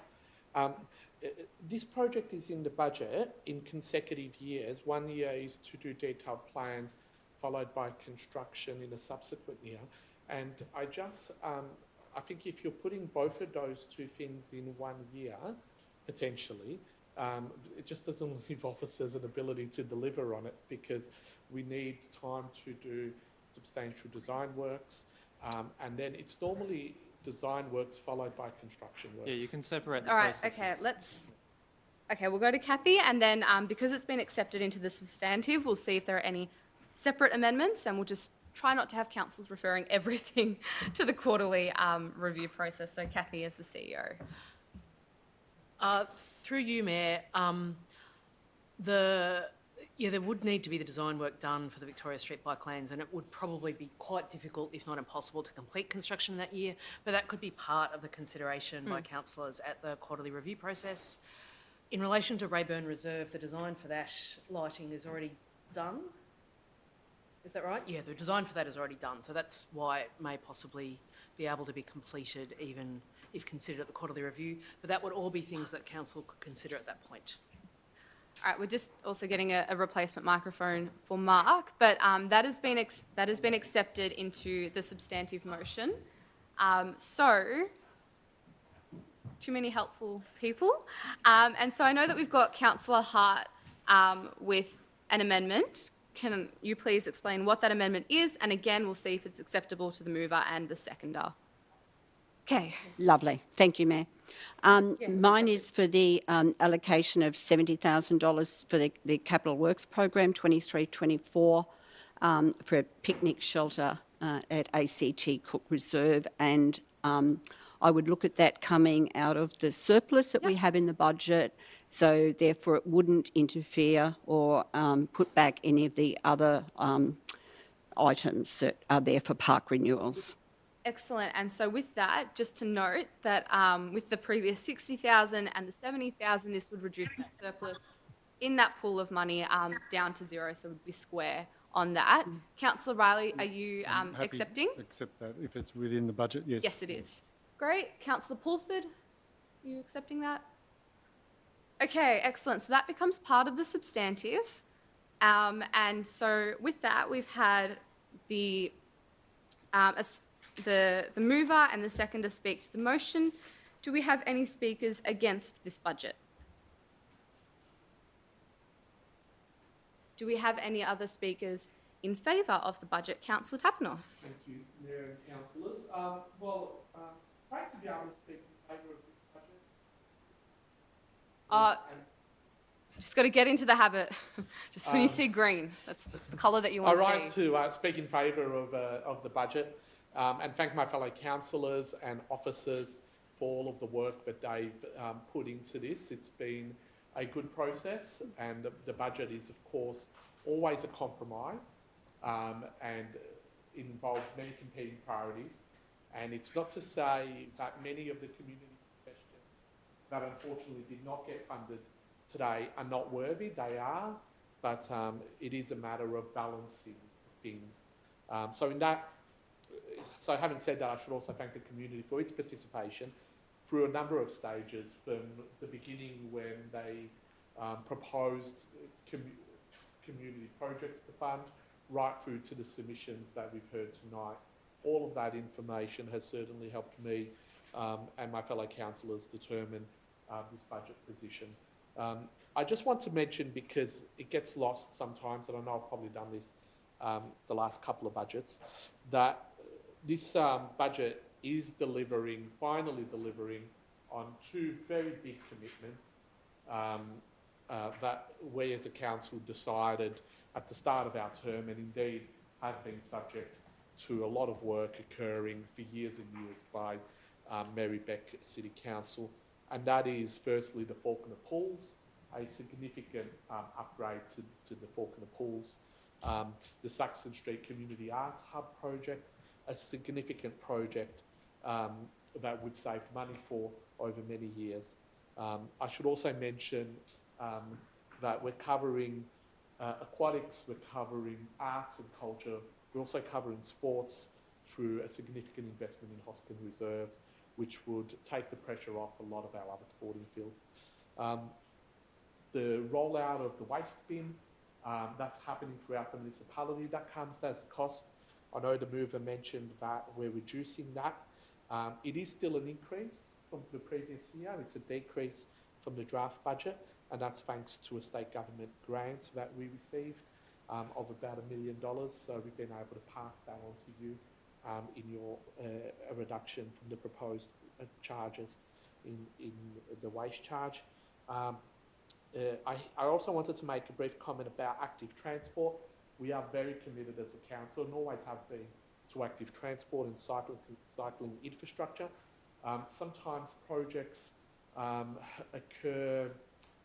This project is in the budget in consecutive years. 1 year is to do detailed plans, followed by construction in a subsequent year. And I think if you're putting both of those two things in 1 year, potentially, it just doesn't leave officers an ability to deliver on it, because we need time to do substantial design works, and then it's normally design works followed by construction works. Yeah, you can separate the All right, processes. okay, we'll go to Kathy, and then because it's been accepted into the substantive, we'll see if there are any separate amendments, and we'll just try not to have councillors referring everything to the quarterly review process. So Kathy as the CEO. Through you, Mayor, there would need to be the design work done for the Victoria Street bike lanes, and it would probably be quite difficult, if not impossible, to complete construction that year, but that could be part of the consideration by councillors at the quarterly review process. In relation to Rayburn Reserve, the design for that lighting is already done. Is that right? Yeah, the design for that is already done, so that's why it may possibly be able to be completed even if considered at the quarterly review, but that would all be things that council could consider at that point. All right, we're just also getting a replacement microphone for Mark, but that has been accepted into the substantive motion. So, too many helpful people, and so I know that we've got Councillor Hart with an amendment. Can you please explain what that amendment is? And again, we'll see if it's acceptable to the mover and the seconder. Okay. Lovely. Thank you, Mayor. Mine is for the allocation of $70,000 for the Capital Works Program 23-24 for a picnic shelter at ACT Cook Reserve, and I would look at that coming out of the surplus that we have in the budget, so therefore it wouldn't interfere or put back any of the other items that are there for park renewals. Excellent. And so with that, just to note that with the previous 60,000 and the 70,000, this would reduce that surplus in that pool of money down to zero, so it would be square on that. Councillor Riley, are you accepting? Accept that if it's within the budget, yes. Yes, it is. Great. Councillor Pulford, are you accepting that? Okay, excellent. So that becomes part of the substantive. And so with that, we've had the mover and the seconder speak to the motion. Do we have any speakers against this budget? Do we have any other speakers in favour of the budget? Councillor Tapanos. Thank you, Mayor and councillors. Great to be able to speak in favour of this budget. Just got to get into the habit. Just when you see green, that's the colour that you want to see. I rise to speak in favour of the budget and thank my fellow councillors and officers for all of the work that they've put into this. It's been a good process, and the budget is, of course, always a compromise and involves many competing priorities. And it's not to say that many of the community questions that unfortunately did not get funded today are not worthy. They are, but it is a matter of balancing things. So having said that, I should also thank the community for its participation through a number of stages, from the beginning when they proposed community projects to fund, right through to the submissions that we've heard tonight. All of that information has certainly helped me and my fellow councillors determine this budget position. I just want to mention, because it gets lost sometimes, and I know I've probably done this the last couple of budgets, that this budget is finally delivering on two very big commitments that we as a council decided at the start of our term, and indeed have been subject to a lot of work occurring for years and years by Merri-bek City Council. And that is, firstly, the Falconer Pools, a significant upgrade to the Falconer Pools, the Saxon Street Community Arts Hub project, a significant project that we've saved money for over many years. I should also mention that we're covering aquatics, we're covering arts and culture, we're also covering sports through a significant investment in Hoskin reserves, which would take the pressure off a lot of our other sporting fields. The rollout of the waste bin, that's happening throughout the municipality. That comes as a cost. I know the mover mentioned that we're reducing that. It is still an increase from the previous year. It's a decrease from the draft budget, and that's thanks to a state government grant that we received of about $1 million. So we've been able to pass that on to you in your a reduction from the proposed charges in the waste charge. I also wanted to make a brief comment about active transport. We are very committed as a council, and always have been, to active transport and cycling infrastructure. Sometimes projects occur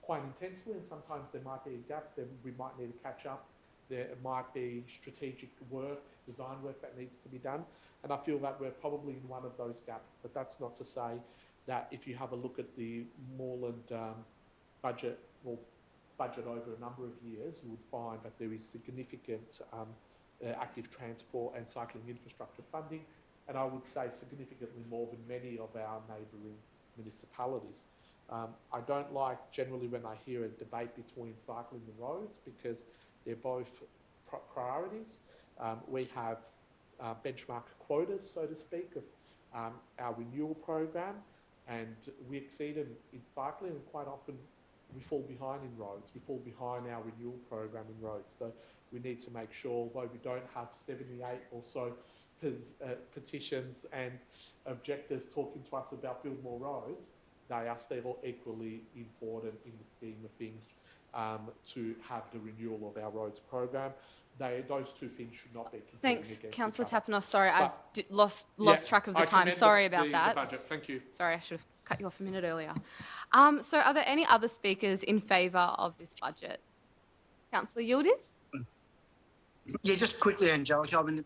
quite intensely, and sometimes there might be a gap that we might need to catch up. There might be strategic work, design work that needs to be done, and I feel that we're probably in one of those gaps. But that's not to say that if you have a look at the Moreland budget or budget over a number of years, you would find that there is significant active transport and cycling infrastructure funding, and I would say significantly more than many of our neighbouring municipalities. I don't like generally when I hear a debate between cycling and roads, because they're both priorities. We have benchmark quotas, so to speak, of our renewal program, and we exceeded in cycling, and quite often we fall behind in roads. We fall behind our renewal program in roads. So we need to make sure, although we don't have 78 or so petitions and objectives talking to us about build more roads, they are still equally important in the scheme of things to have the renewal of our roads program. Those two things should not be competing against each other. Thanks, Councillor Tapinos. Sorry, I've lost track of the time. Sorry about that. The budget. Thank you. Sorry, I should have cut you off a minute earlier. So are there any other speakers in favour of this budget? Councillor Yildiz? Yeah, just quickly, Angelica. I mean,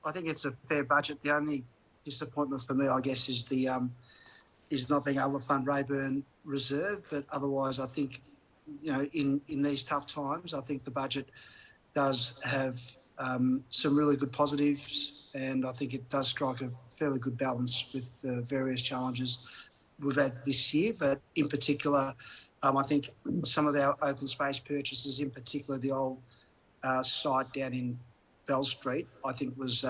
I think it's a fair budget. The only disappointment for me, I guess, is is not being able to fund Rayburn Reserve. But otherwise, I think, you know, in these tough times, I think the budget does have some really good positives, and I think it does strike a fairly good balance with the various challenges we've had this year. But in particular, I think some of our open space purchases, in particular the old site down in Bell Street, I think was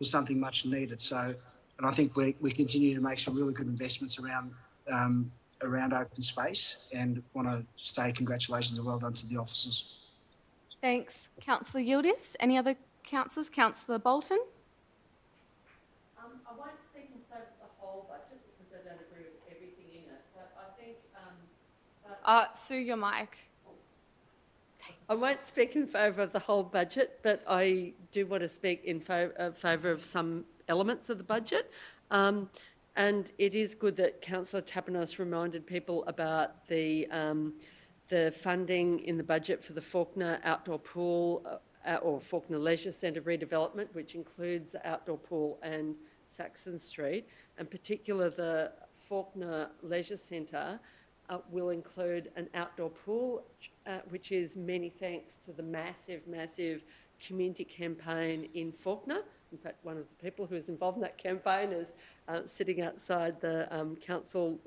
something much needed. So, and I think we continue to make some really good investments around open space, and want to say congratulations and well done to the officers. Thanks, Councillor Yildiz. Any other councillors? Councillor Bolton? I won't speak in favour of the whole budget because I don't agree with everything in it, but I think... Sue, your mic. I won't speak in favour of the whole budget, but I do want to speak in favour of some elements of the budget. And it is good that Councillor Tapinos reminded people about the funding in the budget for the Fawkner outdoor pool or Fawkner Leisure Centre redevelopment, which includes the outdoor pool and Saxon Street. And particularly the Fawkner Leisure Centre will include an outdoor pool, which is many thanks to the massive community campaign in Fawkner. In fact, one of the people who is involved in that campaign is sitting outside the council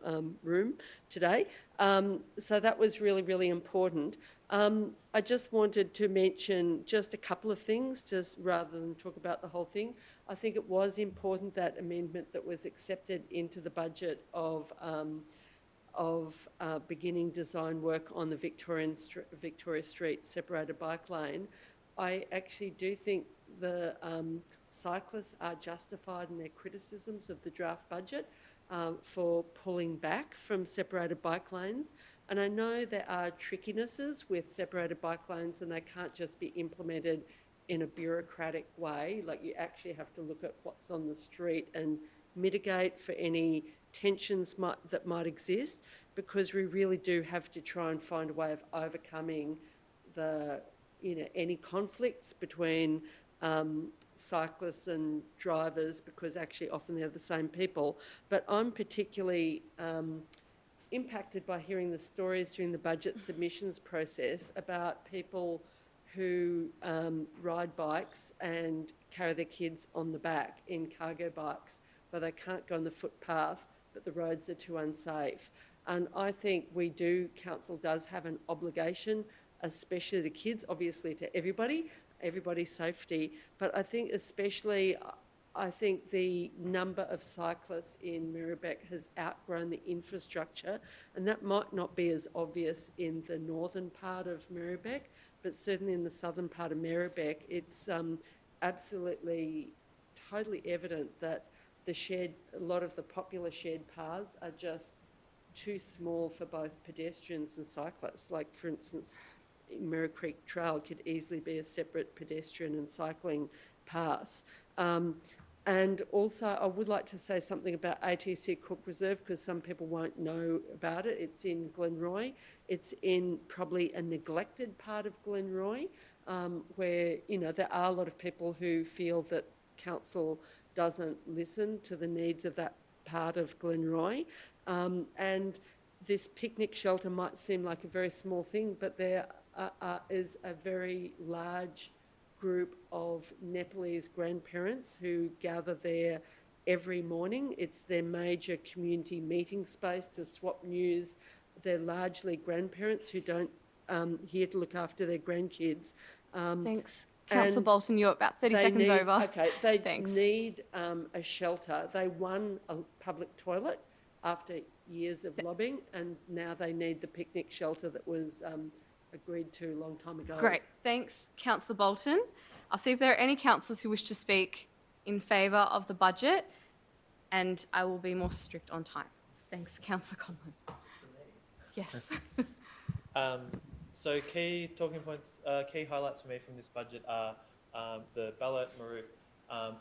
room today. So that was really important. I just wanted to mention just a couple of things, just rather than talk about the whole thing. I think it was important, that amendment that was accepted into the budget of beginning design work on the Victoria Street separated bike lane. I actually do think the cyclists are justified in their criticisms of the draft budget for pulling back from separated bike lanes. And I know there are trickinesses with separated bike lanes, and they can't just be implemented in a bureaucratic way. Like, you actually have to look at what's on the street and mitigate for any tensions that might exist, because we really do have to try and find a way of overcoming any conflicts between cyclists and drivers, because actually often they're the same people. But I'm particularly impacted by hearing the stories during the budget submissions process about people who ride bikes and carry their kids on the back in cargo bikes, but they can't go on the footpath, but the roads are too unsafe. And I think council does have an obligation, especially to kids, obviously to everybody's safety, but I think especially, I think the number of cyclists in Merri-bek has outgrown the infrastructure, and that might not be as obvious in the northern part of Merri-bek, but certainly in the southern part of Merri-bek, it's absolutely totally evident that a lot of the popular shared paths are just too small for both pedestrians and cyclists. Like, for instance, Merri Creek Trail could easily be a separate pedestrian and cycling path. And also, I would like to say something about ATC Cook Reserve, because some people won't know about it. It's in Glenroy. It's in probably a neglected part of Glenroy, where, you know, there are a lot of people who feel that council doesn't listen to the needs of that part of Glenroy. And this picnic shelter might seem like a very small thing, but there is a very large group of Nepalese grandparents who gather there every morning. It's their major community meeting space to swap news. They're largely grandparents who don't here to look after their grandkids. Thanks. Councillor Bolton, you're about 30 seconds over. Okay, they need a shelter. They won a public toilet after years of lobbying, and now they need the picnic shelter that was agreed to a long time ago. Great. Thanks, Councillor Bolton. I'll see if there are any councillors who wish to speak in favour of the budget, and I will be more strict on time. Thanks, Councillor Conlon. Yes. So key talking points, key highlights for me from this budget are the ballot Marut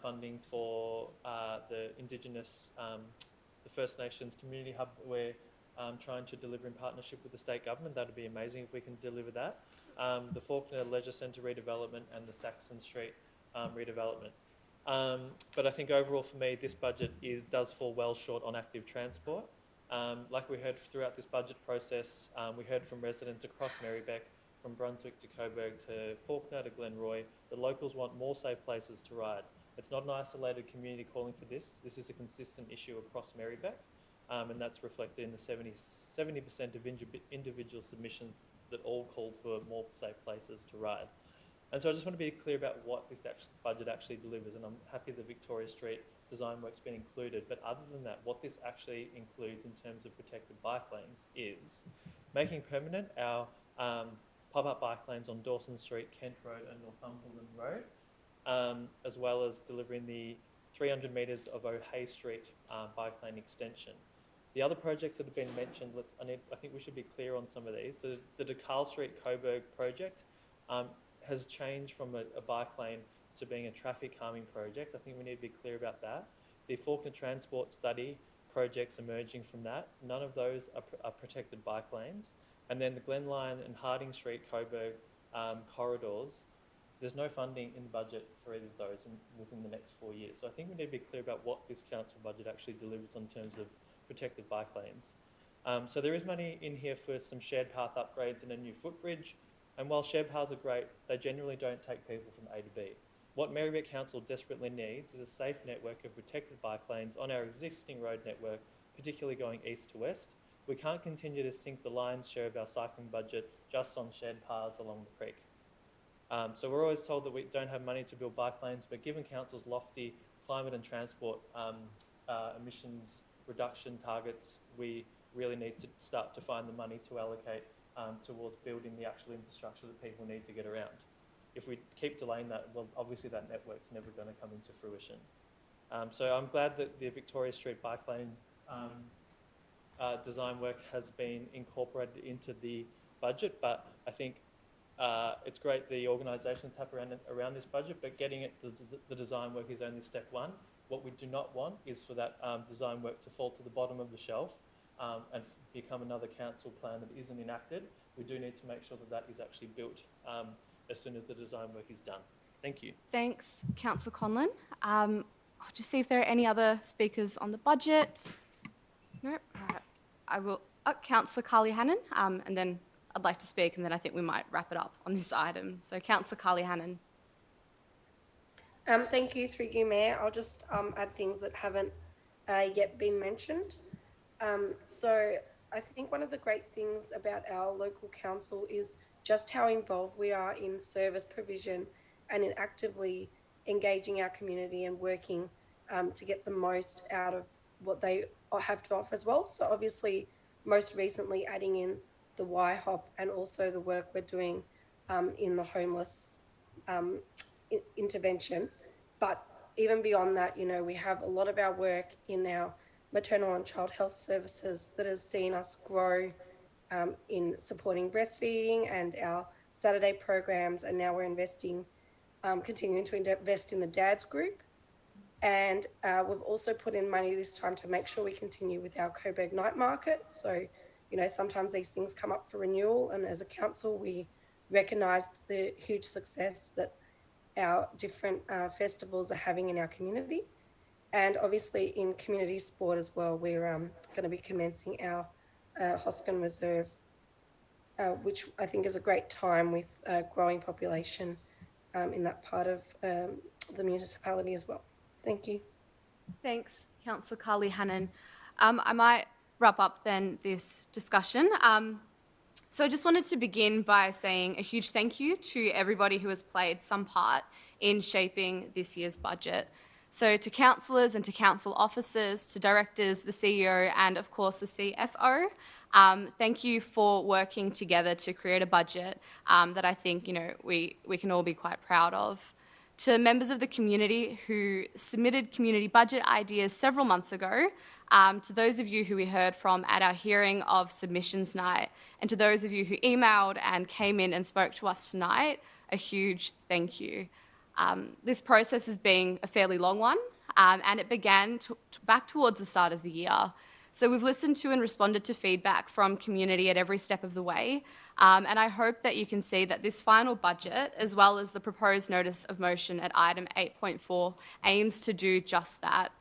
funding for the Indigenous, the First Nations Community Hub that we're trying to deliver in partnership with the state government. That would be amazing if we can deliver that. The Faulkner Leisure Centre redevelopment and the Saxon Street redevelopment. But I think overall for me, this budget does fall well short on active transport. Like we heard throughout this budget process, we heard from residents across Merri-bek, from Brunswick to Coburg to Faulkner to Glenroy, the locals want more safe places to ride. It's not an isolated community calling for this. This is a consistent issue across Merri-bek, and that's reflected in the 70% of individual submissions that all called for more safe places to ride. And so I just want to be clear about what this budget actually delivers, and I'm happy the Victoria Street design work's been included, but other than that, what this actually includes in terms of protected bike lanes is making permanent our pop-up bike lanes on Dawson Street, Kent Road and Northumberland Road, as well as delivering the 300 metres of O'Hay Street bike lane extension. The other projects that have been mentioned, I think we should be clear on some of these. So the DeKalb Street Coburg project has changed from a bike lane to being a traffic calming project. I think we need to be clear about that. The Faulkner Transport Study projects emerging from that, none of those are protected bike lanes. And then the Glenlyon and Harding Street Coburg corridors, there's no funding in the budget for either of those within the next 4 years. So I think we need to be clear about what this council budget actually delivers in terms of protected bike lanes. So there is money in here for some shared path upgrades and a new footbridge. And while shared paths are great, they generally don't take people from A to B. What Merri-bek Council desperately needs is a safe network of protected bike lanes on our existing road network, particularly going east to west. We can't continue to sink the lion's share of our cycling budget just on shared paths along the creek. So we're always told that we don't have money to build bike lanes, but given Council's lofty climate and transport emissions reduction targets, we really need to start to find the money to allocate towards building the actual infrastructure that people need to get around. If we keep delaying that, well, obviously that network's never going to come into fruition. So I'm glad that the Victoria Street bike lane design work has been incorporated into the budget, but I think it's great the organisations have around this budget, but getting it, the design work is only step one. What we do not want is for that design work to fall to the bottom of the shelf and become another council plan that isn't enacted. We do need to make sure that that is actually built as soon as the design work is done. Thank you. Thanks, Councillor Conlon. I'll just see if there are any other speakers on the budget. Nope. All right. I will. Councillor Carly Hannon, and then I'd like to speak, and then I think we might wrap it up on this item. So Councillor Carly Hannon. Thank you, through you, Mayor. I'll just add things that haven't yet been mentioned. So I think one of the great things about our local council is just how involved we are in service provision and in actively engaging our community and working to get the most out of what they have to offer as well. So obviously, most recently adding in the YHOP and also the work we're doing in the homeless intervention. But even beyond that, you know, we have a lot of our work in our maternal and child health services that has seen us grow in supporting breastfeeding and our Saturday programs, and now we're investing, continuing to invest in the dads group. And we've also put in money this time to make sure we continue with our Coburg night market. So, you know, sometimes these things come up for renewal, and as a council, we recognised the huge success that our different festivals are having in our community. And obviously in community sport as well, we're going to be commencing our Hoskin Reserve, which I think is a great time with a growing population in that part of the municipality as well. Thank you. Thanks, Councillor Carly Hannon. I might wrap up then this discussion. So I just wanted to begin by saying a huge thank you to everybody who has played some part in shaping this year's budget. So to councillors and to council officers, to directors, the CEO, and of course the CFO, thank you for working together to create a budget that I think, you know, we can all be quite proud of. To members of the community who submitted community budget ideas several months ago, to those of you who we heard from at our hearing of submissions night, and to those of you who emailed and came in and spoke to us tonight, a huge thank you. This process has been a fairly long one, and it began back towards the start of the year. So we've listened to and responded to feedback from community at every step of the way, and I hope that you can see that this final budget, as well as the proposed notice of motion at item 8.4, aims to do just that.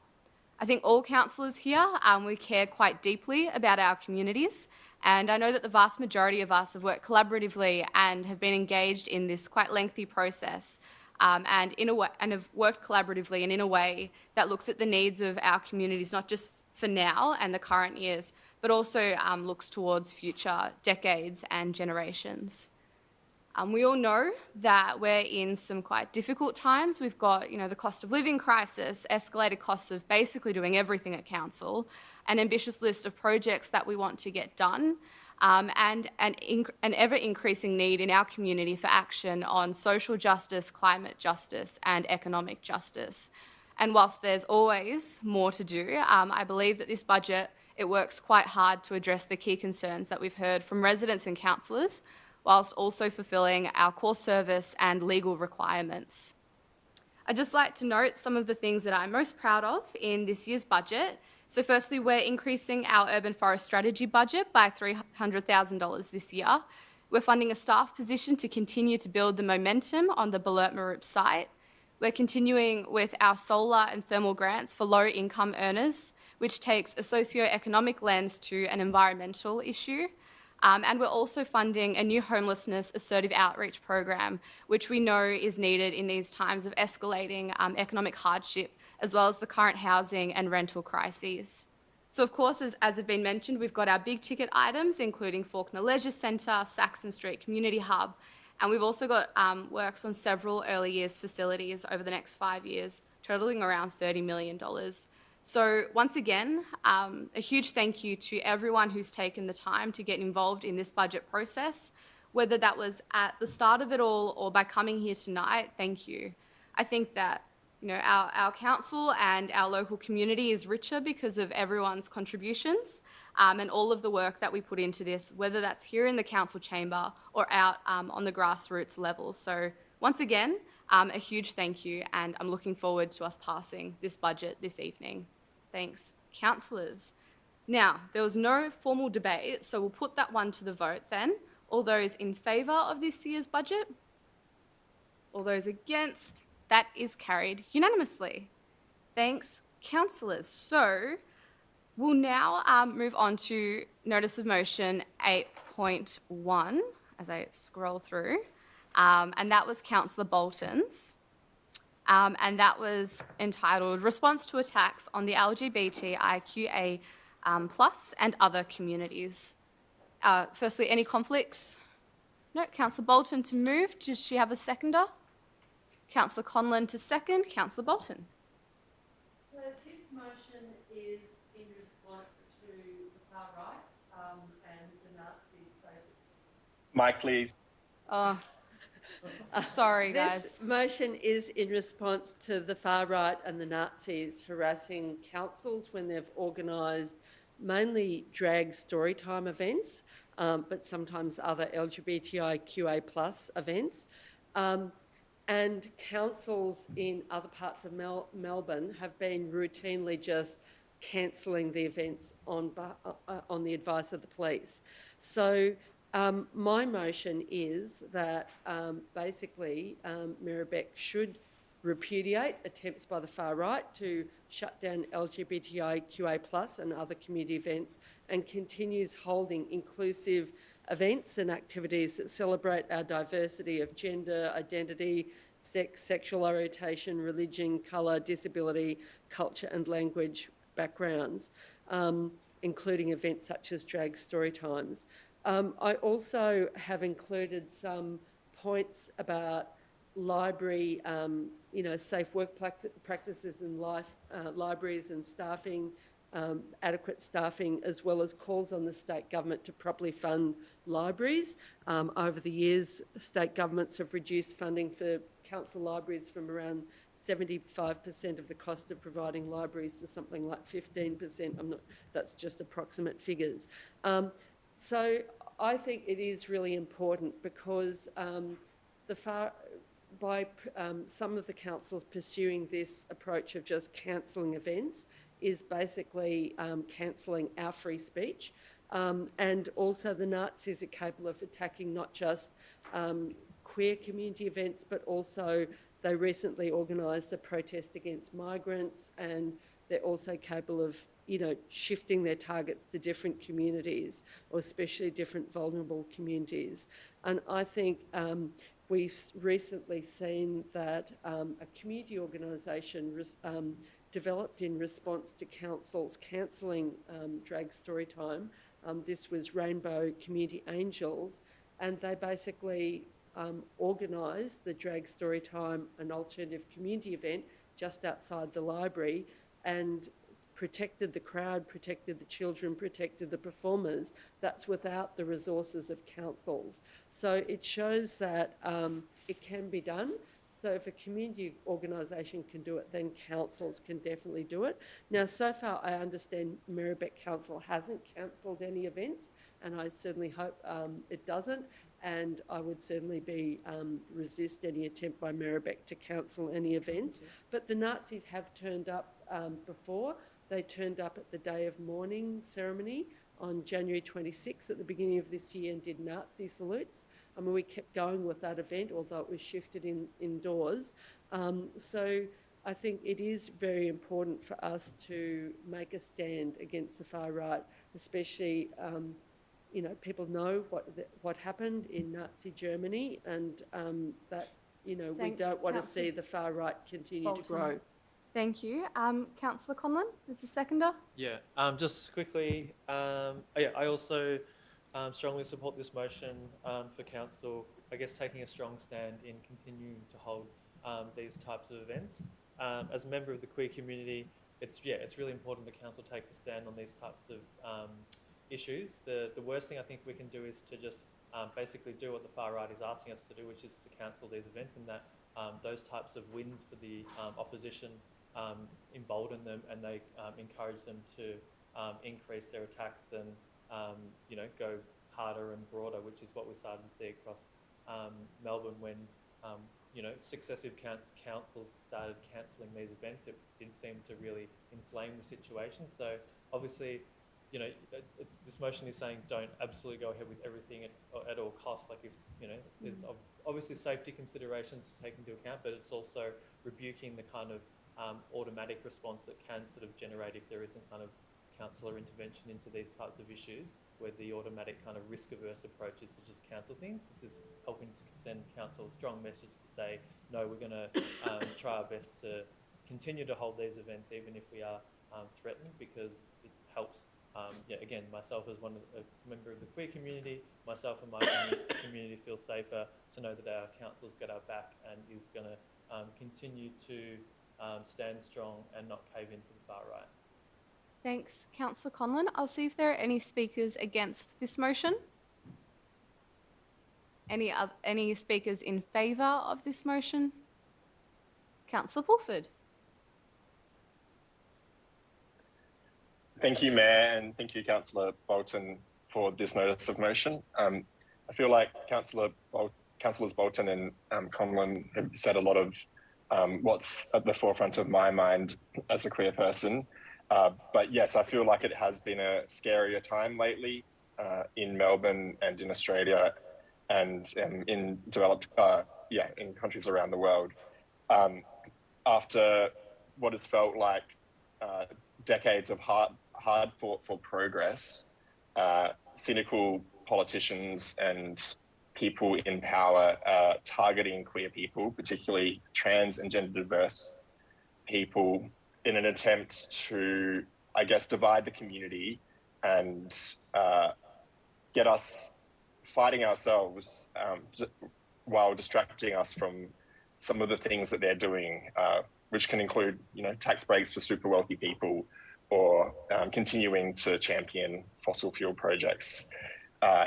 I think all councillors here, we care quite deeply about our communities, and I know that the vast majority of us have worked collaboratively and have been engaged in this quite lengthy process, and have worked collaboratively and in a way that looks at the needs of our communities, not just for now and the current years, but also looks towards future decades and generations. We all know that we're in some quite difficult times. We've got, you know, the cost of living crisis, escalated costs of basically doing everything at council, an ambitious list of projects that we want to get done, and an ever-increasing need in our community for action on social justice, climate justice, and economic justice. And whilst there's always more to do, I believe that this budget, it works quite hard to address the key concerns that we've heard from residents and councillors, whilst also fulfilling our core service and legal requirements. I'd just like to note some of the things that I'm most proud of in this year's budget. So firstly, we're increasing our urban forest strategy budget by $300,000 this year. We're funding a staff position to continue to build the momentum on the Belert Maroop site. We're continuing with our solar and thermal grants for low-income earners, which takes a socio-economic lens to an environmental issue. And we're also funding a new homelessness assertive outreach program, which we know is needed in these times of escalating economic hardship, as well as the current housing and rental crises. So of course, as has been mentioned, we've got our big ticket items, including Faulkner Leisure Centre, Saxon Street Community Hub, and we've also got works on several early years facilities over the next 5 years, totalling around $30 million. So once again, a huge thank you to everyone who's taken the time to get involved in this budget process, whether that was at the start of it all or by coming here tonight, thank you. I think that, you know, our council and our local community is richer because of everyone's contributions and all of the work that we put into this, whether that's here in the council chamber or out on the grassroots level. So once again, a huge thank you, and I'm looking forward to us passing this budget this evening. Thanks, councillors. Now, there was no formal debate, so we'll put that one to the vote then. All those in favour of this year's budget? All those against? That is carried unanimously. Thanks, councillors. So we'll now move on to notice of motion 8.1. point 1 as I scroll through, and that was Councillor Bolton's. And that was entitled Response to Attacks on the LGBTIQA plus and Other Communities. Firstly, any conflicts? No. Councillor Bolton to move. Does she have a seconder? Councillor Conlon to second. Councillor Bolton. So this motion is in response to the far right and the Nazis, basically. Mike, please. Oh, sorry, guys. This motion is in response to the far right and the Nazis harassing councils when they've organised mainly drag storytime events, but sometimes other LGBTIQA plus events. And councils in other parts of Melbourne have been routinely just cancelling the events on the advice of the police. So my motion is that basically Merri-bek should repudiate attempts by the far right to shut down LGBTIQA plus and other community events and continues holding inclusive events and activities that celebrate our diversity of gender, identity, sex, sexual orientation, religion, colour, disability, culture and language backgrounds, including events such as drag story times. I also have included some points about library, safe work practices in libraries and staffing, adequate staffing, as well as calls on the state government to properly fund libraries. Over the years, state governments have reduced funding for council libraries from around 75% of the cost of providing libraries to something like 15%. That's just approximate figures. So I think it is really important because some of the councils pursuing this approach of just cancelling events is basically cancelling our free speech. And also the Nazis are capable of attacking not just queer community events, but also they recently organised a protest against migrants, and they're also capable of, shifting their targets to different communities, or especially different vulnerable communities. And I think we've recently seen that a community organisation developed in response to councils cancelling drag story time. This was Rainbow Community Angels, and they basically organised the drag story time, an alternative community event just outside the library, and protected the crowd, protected the children, protected the performers. That's without the resources of councils. So it shows that it can be done. So if a community organisation can do it, then councils can definitely do it. Now, so far, I understand Merri-bek Council hasn't cancelled any events, and I certainly hope it doesn't. And I would certainly resist any attempt by Merri-bek to cancel any events. But the Nazis have turned up before. They turned up at the Day of Mourning ceremony on January 26th at the beginning of this year and did Nazi salutes. I mean, we kept going with that event, although it was shifted indoors. So I think it is very important for us to make a stand against the far right, especially, people know what happened in Nazi Germany, and that, we don't want to see the far right continue to grow. Thank you. Councillor Conlon, is the seconder? Yeah, just quickly, I also strongly support this motion for council, I guess, taking a strong stand in continuing to hold these types of events. As a member of the queer community, it's really important that council takes a stand on these types of issues. The worst thing I think we can do is to just basically do what the far right is asking us to do, which is to cancel these events, and that those types of wins for the opposition embolden them, and they encourage them to increase their attacks and go harder and broader, which is what we started to see across Melbourne when successive councils started cancelling these events. It didn't seem to really inflame the situation. So obviously, this motion is saying don't absolutely go ahead with everything at all costs. Like, there's obviously safety considerations to take into account, but it's also rebuking the kind of automatic response that can sort of generate if there isn't kind of councillor intervention into these types of issues. where the automatic kind of risk-averse approach is to just cancel things. This is helping to send council a strong message to say, no, we're going to try our best to continue to hold these events even if we are threatened, because it helps, again, myself as a member of the queer community, myself and my community feel safer to know that our council's got our back and is going to continue to stand strong and not cave into the far right. Thanks, Councillor Conlon. I'll see if there are any speakers against this motion. Any speakers in favour of this motion? Councillor Pulford. Thank you, Mayor, and thank you, Councillor Bolton, for this notice of motion. I feel like Councillors Bolton and Conlon have said a lot of what's at the forefront of my mind as a queer person. But yes, I feel like it has been a scarier time lately in Melbourne and in Australia and in developed, in countries around the world. After what has felt like decades of hard fought for progress, cynical politicians and people in power targeting queer people, particularly trans and gender diverse people, in an attempt to, I guess, divide the community and get us fighting ourselves while distracting us from some of the things that they're doing, which can include, tax breaks for super wealthy people, or continuing to champion fossil fuel projects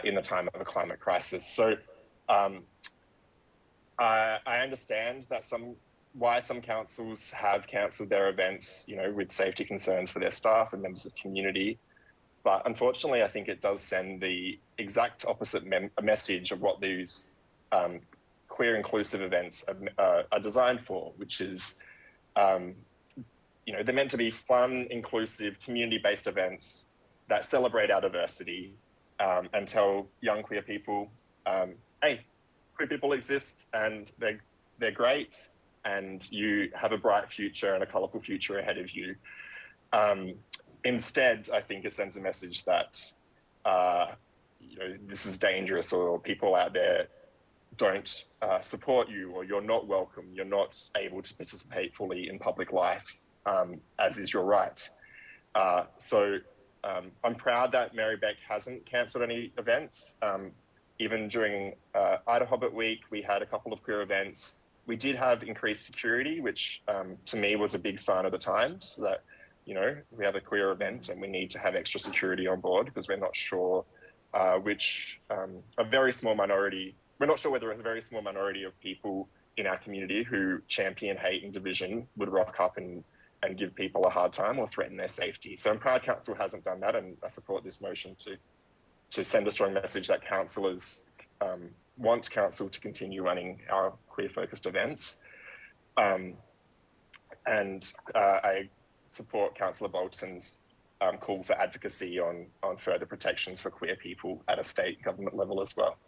in the time of a climate crisis. So I understand that why some councils have cancelled their events, with safety concerns for their staff and members of the community. But unfortunately, I think it does send the exact opposite message of what these queer inclusive events are designed for, which is, they're meant to be fun, inclusive, community-based events that celebrate our diversity and tell young queer people, hey, queer people exist and they're great, and you have a bright future and a colourful future ahead of you. Instead, I think it sends a message that, this is dangerous, or people out there don't support you, or you're not welcome, you're not able to participate fully in public life, as is your right. So I'm proud that Merri-bek hasn't cancelled any events. Even during Ida Hobbit Week, we had a couple of queer events. We did have increased security, which to me was a big sign of the times that, we have a queer event and we need to have extra security on board, because we're not sure a very small minority, we're not sure whether a very small minority of people in our community who champion hate and division would rock up and give people a hard time or threaten their safety. So I'm proud council hasn't done that, and I support this motion to send a strong message that councillors want council to continue running our queer-focused events. I support Councillor Bolton's call for advocacy on further protections for queer people at a state government level as well.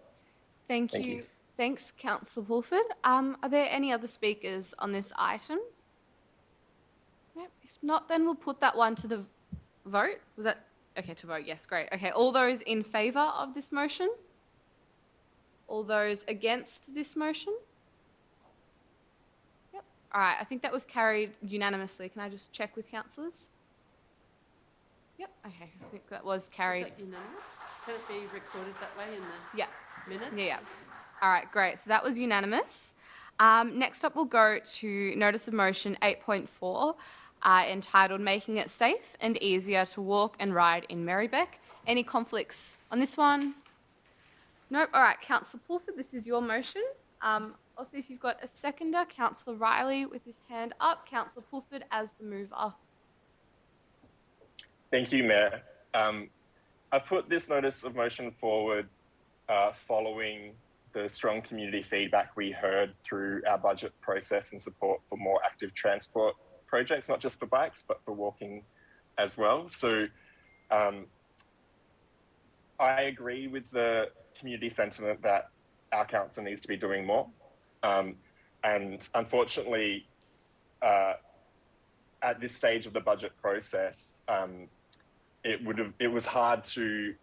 Thank you. Thanks, Councillor Pulford. Are there any other speakers on this item? Yep. If not, then we'll put that one to the vote. Was that okay to vote? Yes, great. Okay, all those in favour of this motion? All those against this motion? Yep. All right, I think that was carried unanimously. Can I just check with councillors? Yep, okay, I think that was carried. Is that unanimous? Can it be recorded that way in the minutes? Yeah. All right, great. So that was unanimous. Next up, we'll go to Notice of Motion 8.4, entitled Making It Safe and Easier to Walk and Ride in Merri-bek. Any conflicts on this one? Nope. All right, Councillor Pulford, this is your motion. I'll see if you've got a seconder. Councillor Riley with his hand up. Councillor Pulford as the mover. Thank you, Mayor. I've put this notice of motion forward following the strong community feedback we heard through our budget process and support for more active transport projects, not just for bikes, but for walking as well. So I agree with the community sentiment that our council needs to be doing more. And unfortunately, at this stage of the budget process, it was hard to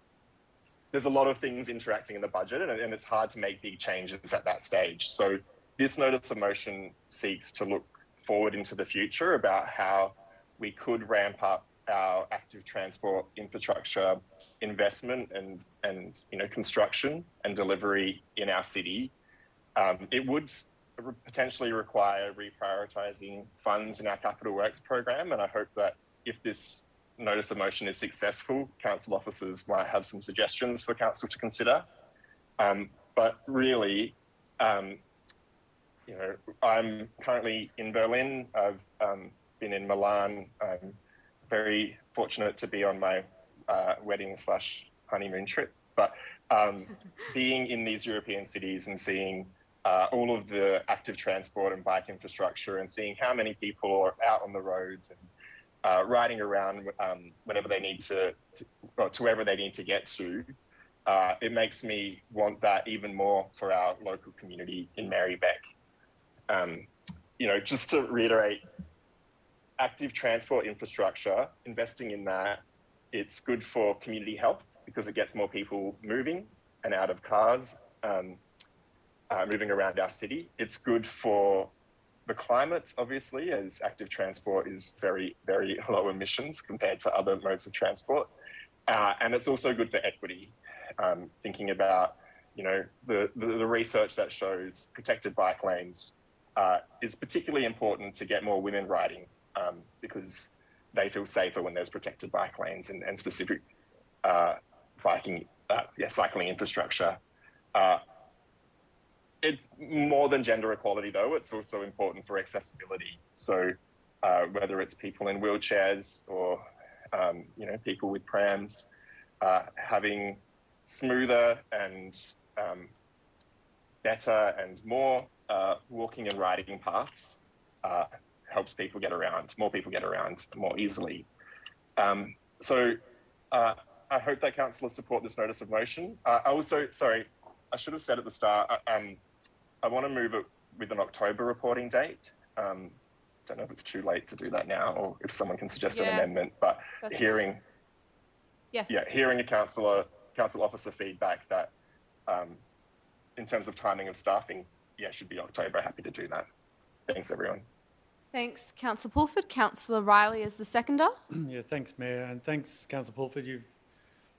there's a lot of things interacting in the budget, and it's hard to make big changes at that stage. So this notice of motion seeks to look forward into the future about how we could ramp up our active transport infrastructure investment and construction and delivery in our city. It would potentially require reprioritising funds in our capital works program, and I hope that if this notice of motion is successful, council officers might have some suggestions for council to consider. But really, I'm currently in Berlin. I've been in Milan. I'm very fortunate to be on my wedding/honeymoon trip. But being in these European cities and seeing all of the active transport and bike infrastructure, and seeing how many people are out on the roads and riding around whenever they need to wherever they need to get to, it makes me want that even more for our local community in Merri-bek. Just to reiterate, active transport infrastructure, investing in that, it's good for community health because it gets more people moving and out of cars, moving around our city. It's good for the climate, obviously, as active transport is very, very low emissions compared to other modes of transport. And it's also good for equity, thinking about, the research that shows protected bike lanes is particularly important to get more women riding because they feel safer when there's protected bike lanes and specific cycling infrastructure. It's more than gender equality, though. It's also important for accessibility. So whether it's people in wheelchairs or people with prams, having smoother and better and more walking and riding paths helps people get around, more people get around more easily. So I hope that councillors support this notice of motion. I should have said at the start, I want to move it with an October reporting date. Don't know if it's too late to do that now or if someone can suggest an amendment, but hearing a council officer feedback that in terms of timing of staffing, it should be October. Happy to do that. Thanks, everyone. Thanks, Councillor Pulford. Councillor Riley is the seconder. Yeah, thanks, Mayor, and thanks, Councillor Pulford. You've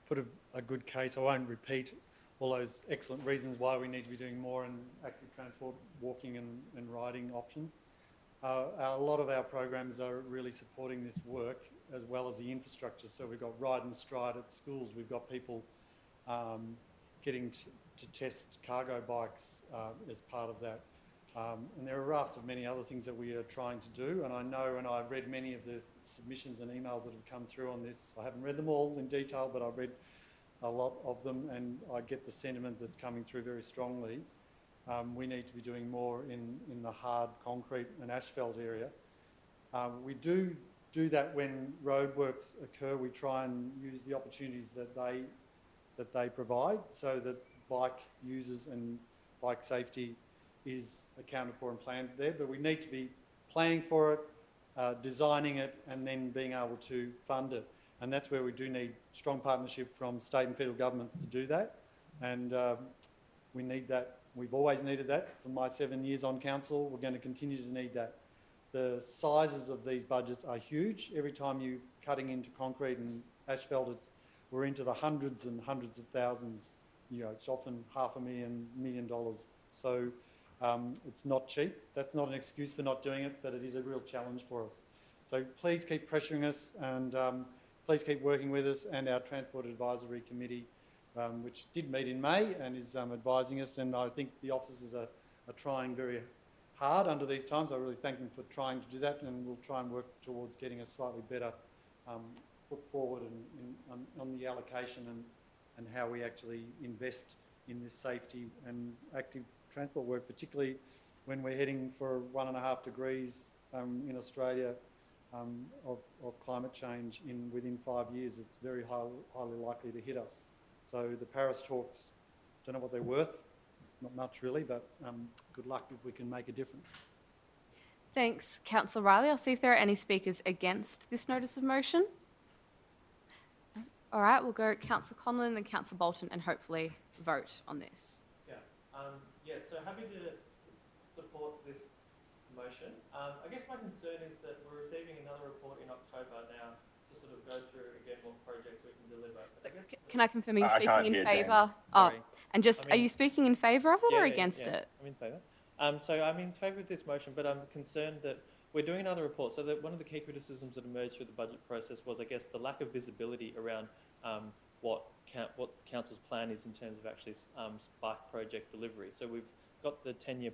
put a good case. I won't repeat all those excellent reasons why we need to be doing more in active transport, walking and riding options. A lot of our programs are really supporting this work as well as the infrastructure. So we've got Ride and Stride at schools. We've got people getting to test cargo bikes as part of that. And there are a raft of many other things that we are trying to do. And I know, and I've read many of the submissions and emails that have come through on this. I haven't read them all in detail, but I've read a lot of them, and I get the sentiment that's coming through very strongly. We need to be doing more in the hard concrete and asphalt area. We do that when roadworks occur. We try and use the opportunities that they provide so that bike users and bike safety is accounted for and planned there. But we need to be planning for it, designing it, and then being able to fund it. And that's where we do need strong partnership from state and federal governments to do that. And we need that. We've always needed that. For my 7 years on council, we're going to continue to need that. The sizes of these budgets are huge. Every time you're cutting into concrete and asphalt, we're into the hundreds and hundreds of thousands. It's often $500,000, $1 million. So it's not cheap. That's not an excuse for not doing it, but it is a real challenge for us. So please keep pressuring us, and please keep working with us and our Transport Advisory Committee, which did meet in May and is advising us. And I think the officers are trying very hard under these times. I really thank them for trying to do that, and we'll try and work towards getting a slightly better foot forward on the allocation and how we actually invest in this safety and active transport work, particularly when we're heading for 1.5 degrees in Australia of climate change within 5 years. It's very highly likely to hit us. So the Paris talks, don't know what they're worth, not much really, but good luck if we can make a difference. Thanks, Councillor Riley. I'll see if there are any speakers against this notice of motion. All right, we'll go Councillor Conlon and Councillor Bolton and hopefully vote on this. Yeah, so happy to support this motion. I guess my concern is that we're receiving another report in October now to sort of go through again what projects we can deliver. So can I confirm, are you I speaking can't in hear favour? James. Oh, Sorry. and just, I are mean- you speaking in favour of it or Yeah, against yeah, it? I'm in favour. So I'm in favour of this motion, but I'm concerned that we're doing another report. So that one of the key criticisms that emerged through the budget process was, I guess, the lack of visibility around what the council's plan is in terms of actually bike project delivery. So we've got the 10-year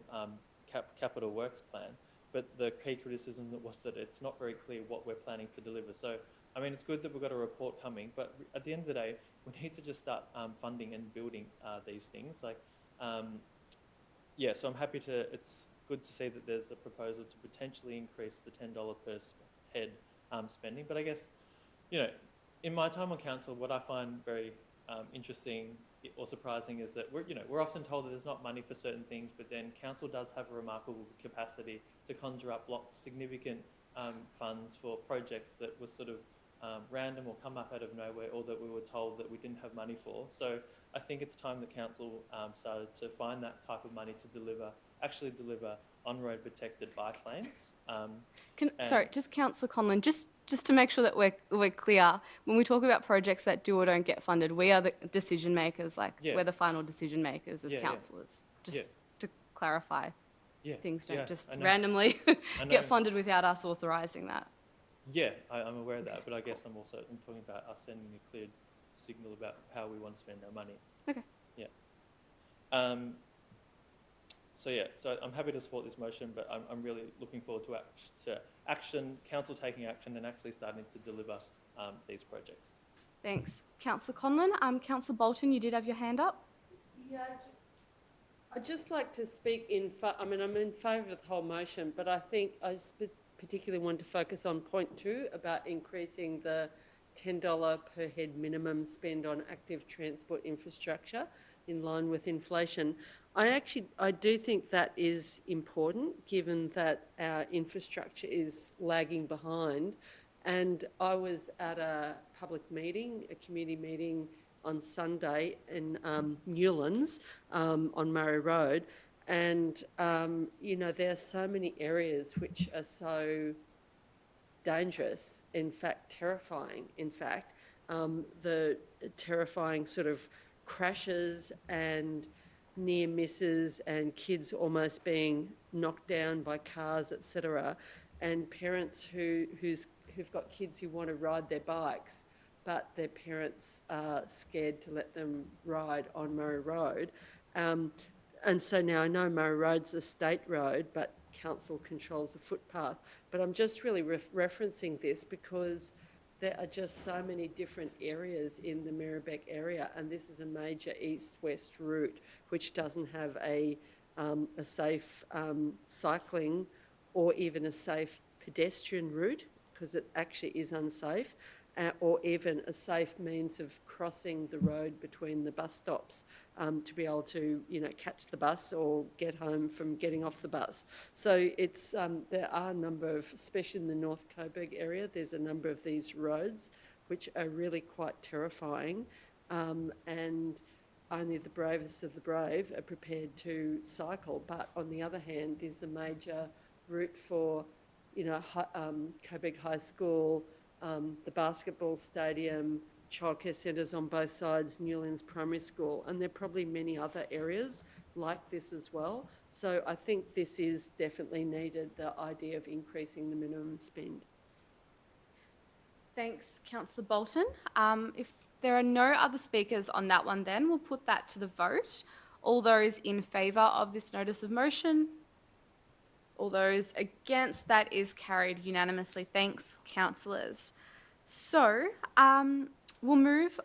capital works plan, but the key criticism was that it's not very clear what we're planning to deliver. So, I mean, it's good that we've got a report coming, but at the end of the day, we need to just start funding and building these things. Like, yeah, so I'm happy to, it's good to see that there's a proposal to potentially increase the $10 per head spending. But I guess, you know, in my time on council, what I find very interesting or surprising is that we're often told that there's not money for certain things, but then council does have a remarkable capacity to conjure up significant funds for projects that were sort of random or come up out of nowhere, or that we were told that we didn't have money for. So I think it's time that council started to find that type of money to actually deliver on-road protected bike lanes. Sorry, just Councillor Conlon, just to make sure that we're clear, when we talk about projects that do or don't get funded, we are the decision makers, we're the final decision makers as councillors. Just to clarify, things don't just randomly get funded without us authorising that. Yeah, I'm aware of that, but I guess I'm talking about us sending a clear signal about how we want to spend our money. Okay. Yeah. So I'm happy to support this motion, but I'm really looking forward to action, council taking action and actually starting to deliver these projects. Thanks, Councillor Conlon. Councillor Bolton, you did have your hand up. Yeah, I'd just like to speak I'm in favour of the whole motion, but I think I particularly want to focus on point 2 about increasing the $10 per head minimum spend on active transport infrastructure in line with inflation. I do think that is important, given that our infrastructure is lagging behind. And I was at a public meeting, a community meeting on Sunday in Newlands on Murray Road. And, there are so many areas which are so dangerous, in fact, terrifying, the terrifying sort of crashes and near misses and kids almost being knocked down by cars, etc., and parents who've got kids who want to ride their bikes, but their parents are scared to let them ride on Murray Road. And so now I know Murray Road's a state road, but council controls a footpath. But I'm just really referencing this because there are just so many different areas in the Merri-bek area, and this is a major east-west route which doesn't have a safe cycling or even a safe pedestrian route, because it actually is unsafe, or even a safe means of crossing the road between the bus stops to be able to, catch the bus or get home from getting off the bus. So it's there are a number of, especially in the North Coburg area, there's a number of these roads which are really quite terrifying, and only the bravest of the brave are prepared to cycle. But on the other hand, there's a major route for, Coburg High School, the basketball stadium, childcare centres on both sides, Newlands Primary School, and there are probably many other areas like this as well. So I think this is definitely needed, the idea of increasing the minimum spend. Thanks, Councillor Bolton. If there are no other speakers on that one, then we'll put that to the vote. All those in favour of this notice of motion? All those against? That is carried unanimously. Thanks, councillors. So we'll move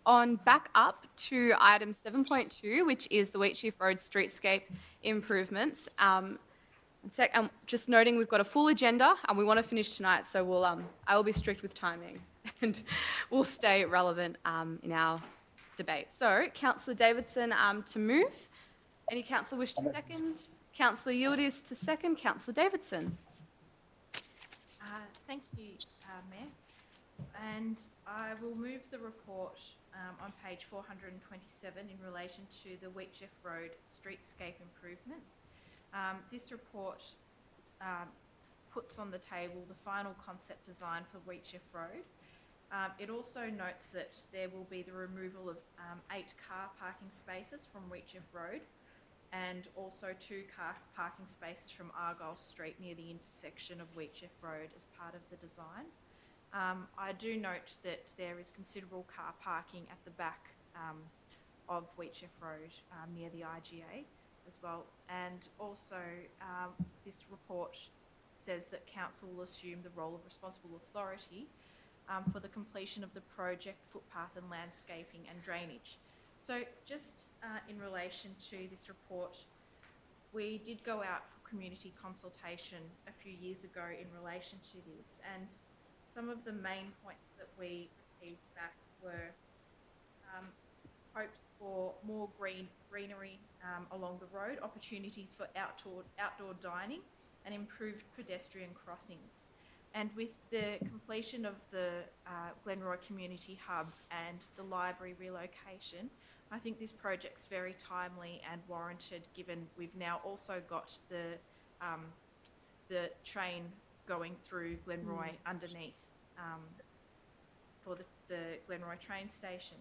on back up to item 7.2, which is the Wheatsheaf Road streetscape improvements. Just noting we've got a full agenda and we want to finish tonight, so I will be strict with timing and we'll stay relevant in our debate. So, Councillor Davidson to move. Any councillor wish to second? Councillor Yildiz to second. Councillor Davidson. Thank you, Mayor. and I will move the report on page 427 in relation to the Wheatchef Road streetscape improvements. This report puts on the table the final concept design for Wheatchef Road. It also notes that there will be the removal of 8 car parking spaces from Wheatchef Road and also 2 car parking spaces from Argyle Street near the intersection of Wheatchef Road as part of the design. I do note that there is considerable car parking at the back of Wheatchef Road near the IGA as well. And also this report says that council will assume the role of responsible authority for the completion of the project, footpath and landscaping and drainage. So just in relation to this report, we did go out for community consultation a few years ago in relation to this, and some of the main points that we received back were hopes for more greenery along the road, opportunities for outdoor dining and improved pedestrian crossings. And with the completion of the Glenroy Community Hub and the library relocation, I think this project's very timely and warranted, given we've now also got the train going through Glenroy underneath for the Glenroy train station.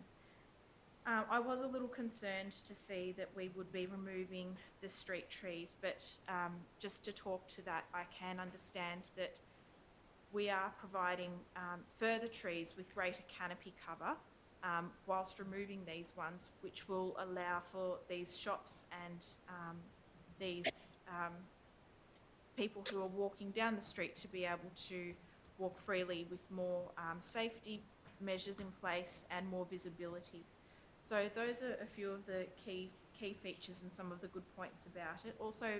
I was a little concerned to see that we would be removing the street trees, but just to talk to that, I can understand that we are providing further trees with greater canopy cover whilst removing these ones, which will allow for these shops and these people who are walking down the street to be able to walk freely with more safety measures in place and more visibility. So those are a few of the key features and some of the good points about it. Also,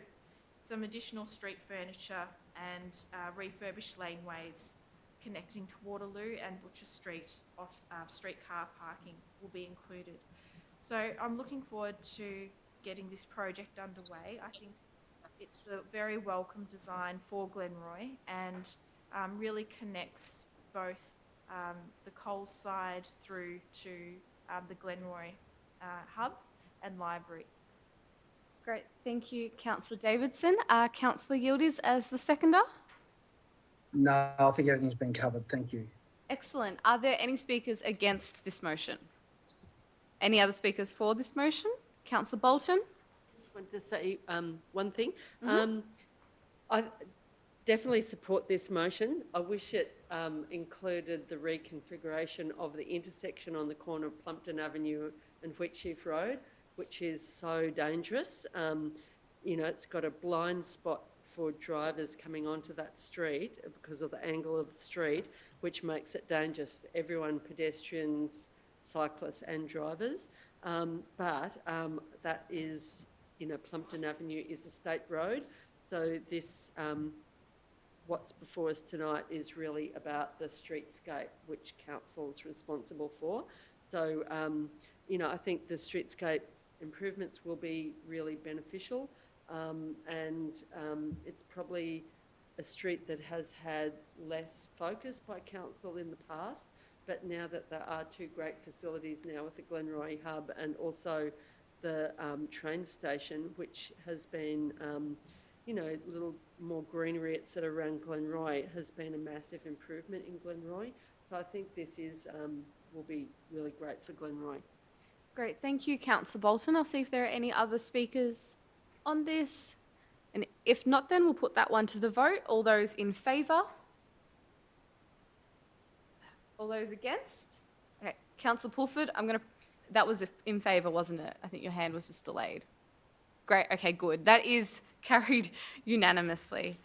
some additional street furniture and refurbished laneways connecting to Waterloo and Butcher Street off streetcar parking will be included. So I'm looking forward to getting this project underway. I think it's a very welcome design for Glenroy and really connects both the Coles side through to the Glenroy hub and library. Great, thank you, Councillor Davidson. Councillor Yildiz as the seconder. No, I think everything's been covered. Thank you. Excellent. Are there any speakers against this motion? Any other speakers for this motion? Councillor Bolton. I just wanted to say one thing. I definitely support this motion. I wish it included the reconfiguration of the intersection on the corner of Plumpton Avenue and Wheatchef Road, which is so dangerous. You know, it's got a blind spot for drivers coming onto that street because of the angle of the street, which makes it dangerous for everyone, pedestrians, cyclists and drivers. But that is, you know, Plumpton Avenue is a state road. So this, what's before us tonight is really about the streetscape, which council is responsible for. So, you know, I think the streetscape improvements will be really beneficial, and it's probably a street that has had less focus by council in the past, but now that there are 2 great facilities now with the Glenroy Hub and also the train station, which has been, you know, a little more greenery, etc. around Glenroy, has been a massive improvement in Glenroy. So I think this is will be really great for Glenroy. Great, thank you, Councillor Bolton. I'll see if there are any other speakers on this. And if not, then we'll put that one to the vote. All those in favour? All those against? Okay, Councillor Pulford, that was in favour, wasn't it? I think your hand was just delayed. Great, okay, good. That is carried unanimously.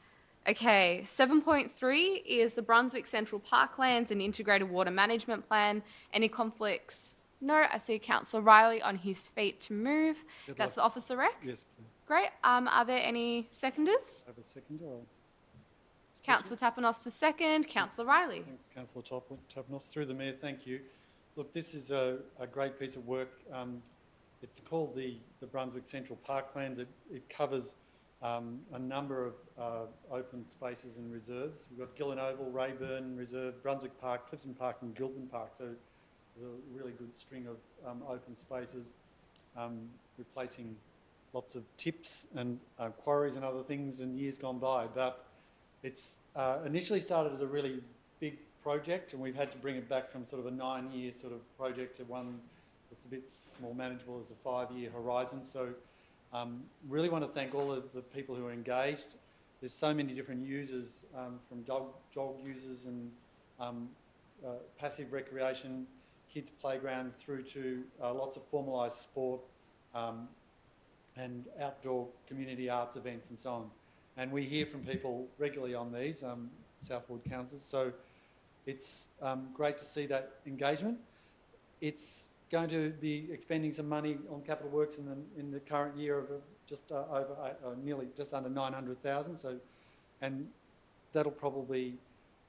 Okay, 7.3 is the Brunswick Central Parklands and Integrated Water Management Plan. Any conflicts? No, I see Councillor Riley on his feet to move. That's the Officer Rec? Yes, please. Great. Are there any seconders? Have a seconder? Or... Councillor Tapanos to second. Councillor Riley. Thanks, Councillor Tapanos. Through the Mayor, thank you. Look, this is a great piece of work. It's called the Brunswick Central Parklands. It covers a number of open spaces and reserves. We've got Gillen Oval, Rayburn Reserve, Brunswick Park, Clifton Park and Gilpin Park. So there's a really good string of open spaces, replacing lots of tips and quarries and other things in years gone by. But it's initially started as a really big project, and we've had to bring it back from sort of a 9-year sort of project to one that's a bit more manageable as a 5-year horizon. So really want to thank all of the people who are engaged. There's so many different users, from jog users and passive recreation, kids' playgrounds, through to lots of formalised sport and outdoor community arts events and so on. And we hear from people regularly on these, South Ward councillors, so it's great to see that engagement. It's going to be expending some money on capital works in the current year of just nearly just under 900,000. So, and that'll probably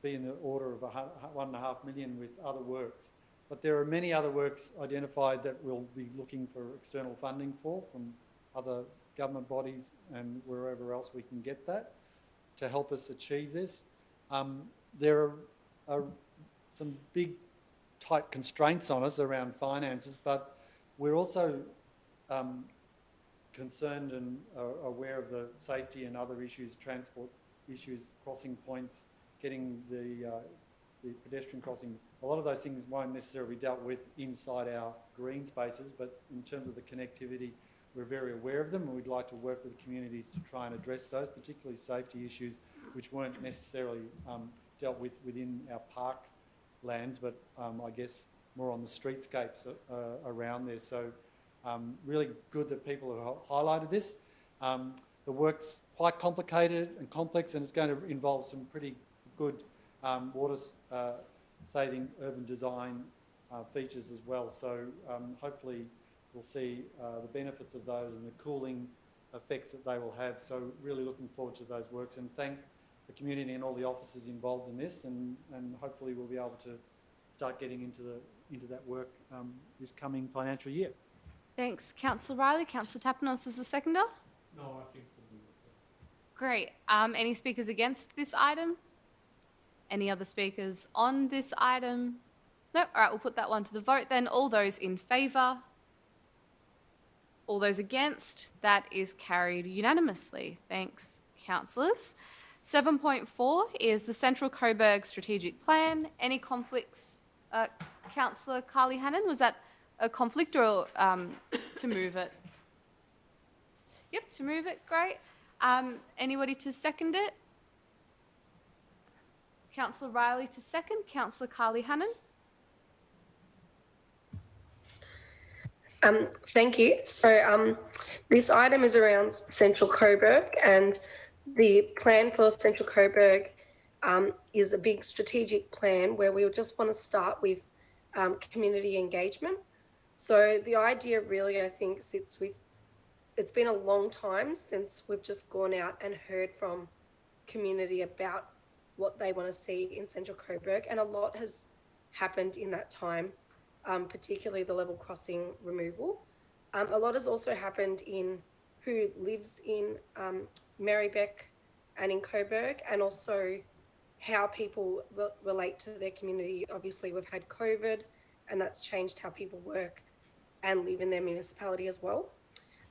be in the order of 1.5 million with other works. But there are many other works identified that we'll be looking for external funding for from other government bodies and wherever else we can get that to help us achieve this. There are some big tight constraints on us around finances, but we're also concerned and aware of the safety and other issues, transport issues, crossing points, getting the pedestrian crossing. A lot of those things won't necessarily be dealt with inside our green spaces, but in terms of the connectivity, we're very aware of them, and we'd like to work with the communities to try and address those, particularly safety issues, which weren't necessarily dealt with within our park lands, but I guess more on the streetscapes around there. So really good that people have highlighted this. The work's quite complicated and complex, and it's going to involve some pretty good water saving urban design features as well. So hopefully we'll see the benefits of those and the cooling effects that they will have. So really looking forward to those works, and thank the community and all the officers involved in this, and hopefully we'll be able to start getting into that work this coming financial year. Thanks, Councillor Riley. Councillor Tapanos is the seconder. No, I think. Great. Any speakers against this item? Any other speakers on this item? No. All right, we'll put that one to the vote then. All those in favour? All those against? That is carried unanimously. Thanks, councillors. 7.4 is the Central Coburg Strategic Plan. Any conflicts? Councillor Carly Hannon, was that a conflict or to move it? Yep, to move it, great. Anybody to second it? Councillor Riley to second. Councillor Carly Hannon. Thank you. So this item is around Central Coburg, and the plan for Central Coburg is a big strategic plan where we just want to start with community engagement. So the idea really, I think, sits with, it's been a long time since we've just gone out and heard from community about what they want to see in Central Coburg, and a lot has happened in that time, particularly the level crossing removal. A lot has also happened in who lives in Merri-bek and in Coburg, and also how people relate to their community. Obviously, we've had COVID, and that's changed how people work and live in their municipality as well.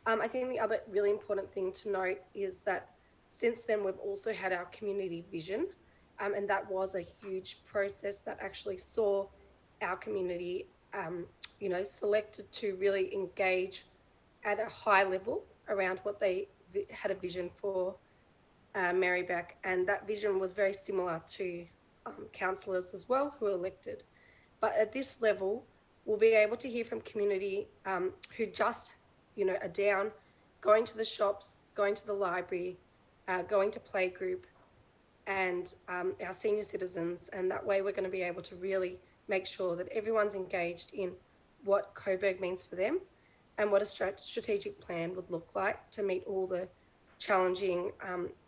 I think the other really important thing to note is that since then, we've also had our community vision, and that was a huge process that actually saw our community, selected to really engage at a high level around what they had a vision for Merri-bek, and that vision was very similar to councillors as well who were elected. But at this level, we'll be able to hear from community who just, are down, going to the shops, going to the library, going to playgroup, and our senior citizens. And that way we're going to be able to really make sure that everyone's engaged in what Coburg means for them and what a strategic plan would look like to meet all the challenging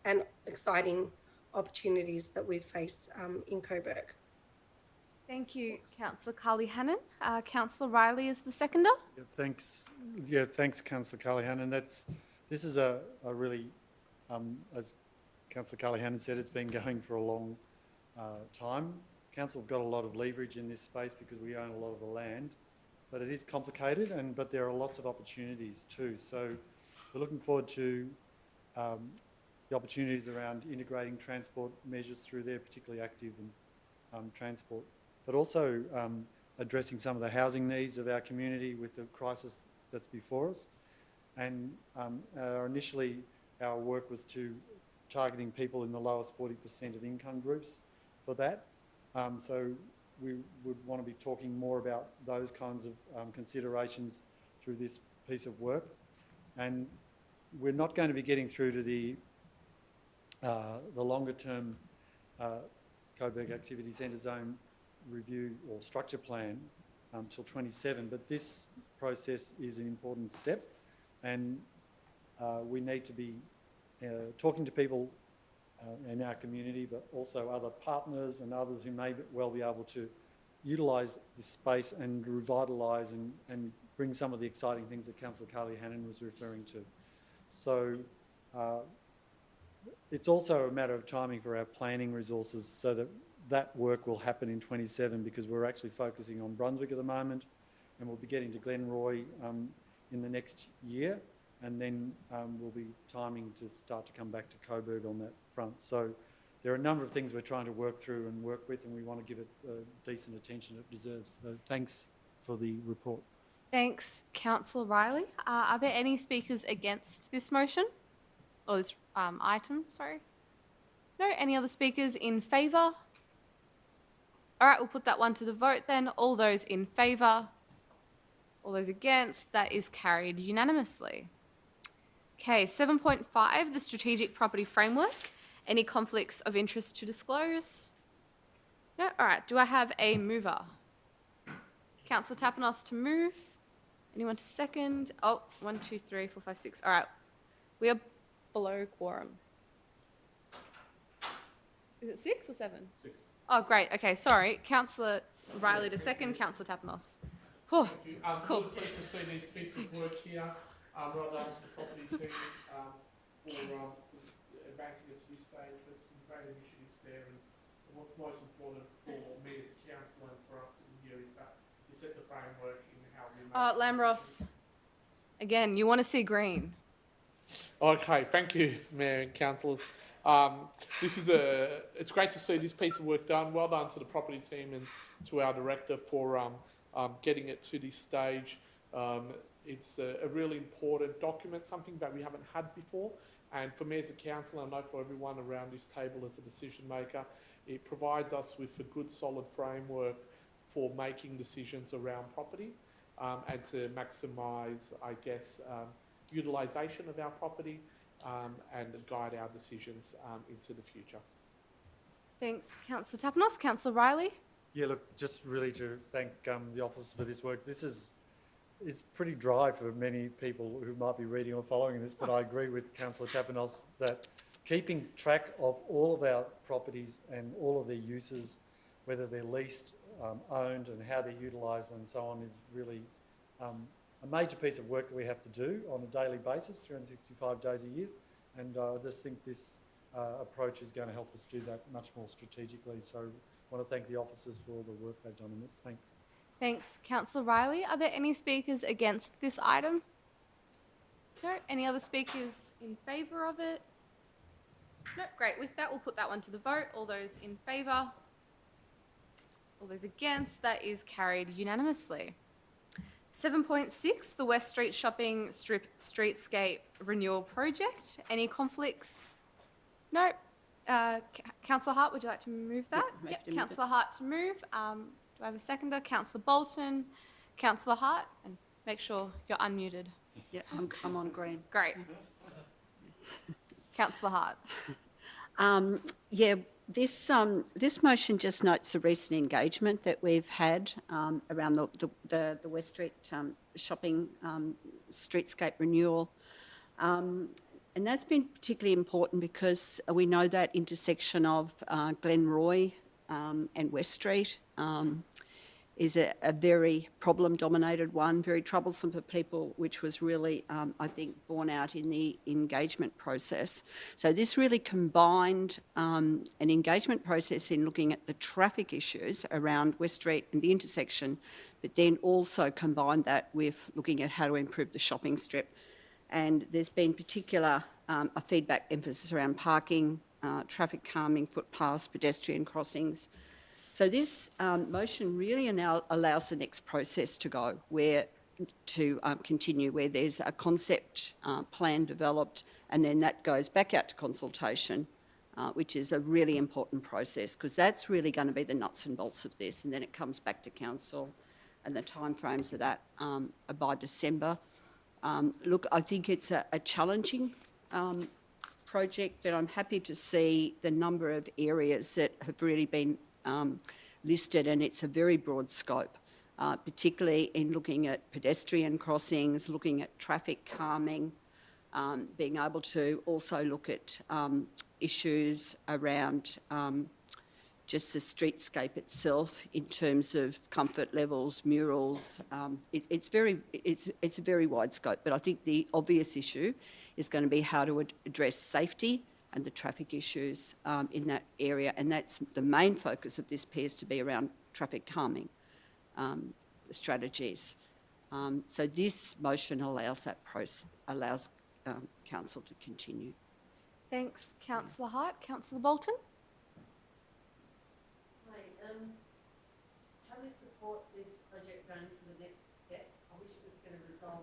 and exciting opportunities that we face in Coburg. Thank you, Councillor Carly Hannon. Councillor Riley is the seconder. Yeah, thanks. Yeah, thanks, Councillor Carly Hannon. This is a really as Councillor Callaghan said, it's been going for a long time. Council have got a lot of leverage in this space because we own a lot of the land, but it is complicated, but there are lots of opportunities too. So we're looking forward to the opportunities around integrating transport measures through there, particularly active and transport, but also addressing some of the housing needs of our community with the crisis that's before us. And initially, our work was to targeting people in the lowest 40% of income groups for that. So we would want to be talking more about those kinds of considerations through this piece of work. And we're not going to be getting through to the longer term Coburg Activity Centre Zone review or structure plan till 27, but this process is an important step, and we need to be talking to people in our community, but also other partners and others who may well be able to utilise this space and revitalise and bring some of the exciting things that Councillor Carly Hannon was referring to. So it's also a matter of timing for our planning resources so that that work will happen in 27, because we're actually focusing on Brunswick at the moment, and we'll be getting to Glenroy in the next year, and then we'll be timing to start to come back to Coburg on that front. So there are a number of things we're trying to work through and work with, and we want to give it decent attention it deserves. So thanks for the report. Thanks, Councillor Riley. Are there any speakers against this motion? Or this item, sorry? No? Any other speakers in favour? All right, we'll put that one to the vote then. All those in favour? All those against? That is carried unanimously. Okay, 7.5, the Strategic Property Framework. Any conflicts of interest to disclose? No? All right, do I have a mover? Councillor Tapanos to move. Anyone to second? Oh, 1, 2, 3, 4, 5, 6. All right, we are below quorum. Is it 6 or 7? 6. Oh, great. Okay, sorry. Councillor Riley to second, Councillor Tapanos. Oh, Thank you. cool. Really pleased to see these pieces of work here. Well done to the property team for advancing it to this stage. There's some great initiatives there, and what's most important for me as a councillor and for us in here is that it sets a framework in how we make Lambros, again, you want to see green. Okay, thank you, Mayor and councillors. It's great to see this piece of work done. Well done to the property team and to our director for getting it to this stage. It's a really important document, something that we haven't had before. And for me as a councillor, I know for everyone around this table as a decision maker, it provides us with a good solid framework for making decisions around property and to maximise, I guess, utilisation of our property and guide our decisions into the future. Thanks, Councillor Tapanos. Councillor Riley? Yeah, look, just really to thank the officers for this work. It's pretty dry for many people who might be reading or following this, but I agree with Councillor Tapanos that keeping track of all of our properties and all of their uses, whether they're leased, owned, and how they're utilised and so on, is really a major piece of work that we have to do on a daily basis, 365 days a year. And I just think this approach is going to help us do that much more strategically. So I want to thank the officers for all the work they've done on this. Thanks. Thanks, Councillor Riley. Are there any speakers against this item? No? Any other speakers in favour of it? No? Great. With that, we'll put that one to the vote. All those in favour? All those against? That is carried unanimously. 7.6, the West Street Shopping Strip Streetscape Renewal Project. Any conflicts? No. Councillor Hart, would you like to move that? Yep. Councillor Hart to move. Do I have a seconder? Councillor Bolton, Councillor Hart, and make sure you're unmuted. Yeah, I'm on green. Great. Councillor Hart. Yeah, this motion just notes the recent engagement that we've had around the West Street shopping streetscape renewal. And that's been particularly important because we know that intersection of Glenroy and West Street is a very problem-dominated one, very troublesome for people, which was really, I think, borne out in the engagement process. So this really combined an engagement process in looking at the traffic issues around West Street and the intersection, but then also combined that with looking at how to improve the shopping strip. And there's been particular a feedback emphasis around parking, traffic calming, footpaths, pedestrian crossings. So this motion really now allows the next process to go, where to continue, where there's a concept plan developed, and then that goes back out to consultation, which is a really important process, because that's really going to be the nuts and bolts of this, and then it comes back to council, and the timeframes of that are by December. Look, I think it's a challenging project, but I'm happy to see the number of areas that have really been listed, and it's a very broad scope, particularly in looking at pedestrian crossings, looking at traffic calming, being able to also look at issues around just the streetscape itself in terms of comfort levels, murals. It's a very wide scope, but I think the obvious issue is going to be how to address safety and the traffic issues in that area, and that's the main focus of this appears to be around traffic calming strategies. So this motion allows that process, allows council to continue. Thanks, Councillor Hart. Councillor Bolton? Hi, totally support this project going to the next step. I wish it was going to resolve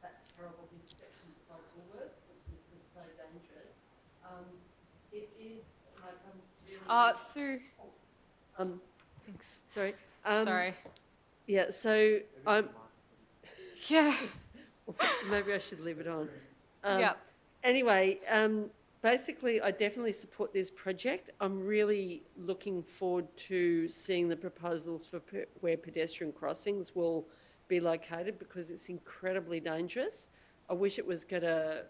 that terrible intersection beside Woolworths, which is just so dangerous. It is like I'm really. Sue. Thanks. Sorry. Sorry. Yeah. So I'm. Yeah. Maybe I should leave it on. Yep. Anyway, basically, I definitely support this project. I'm really looking forward to seeing the proposals for where pedestrian crossings will be located, because it's incredibly dangerous. I wish it was going to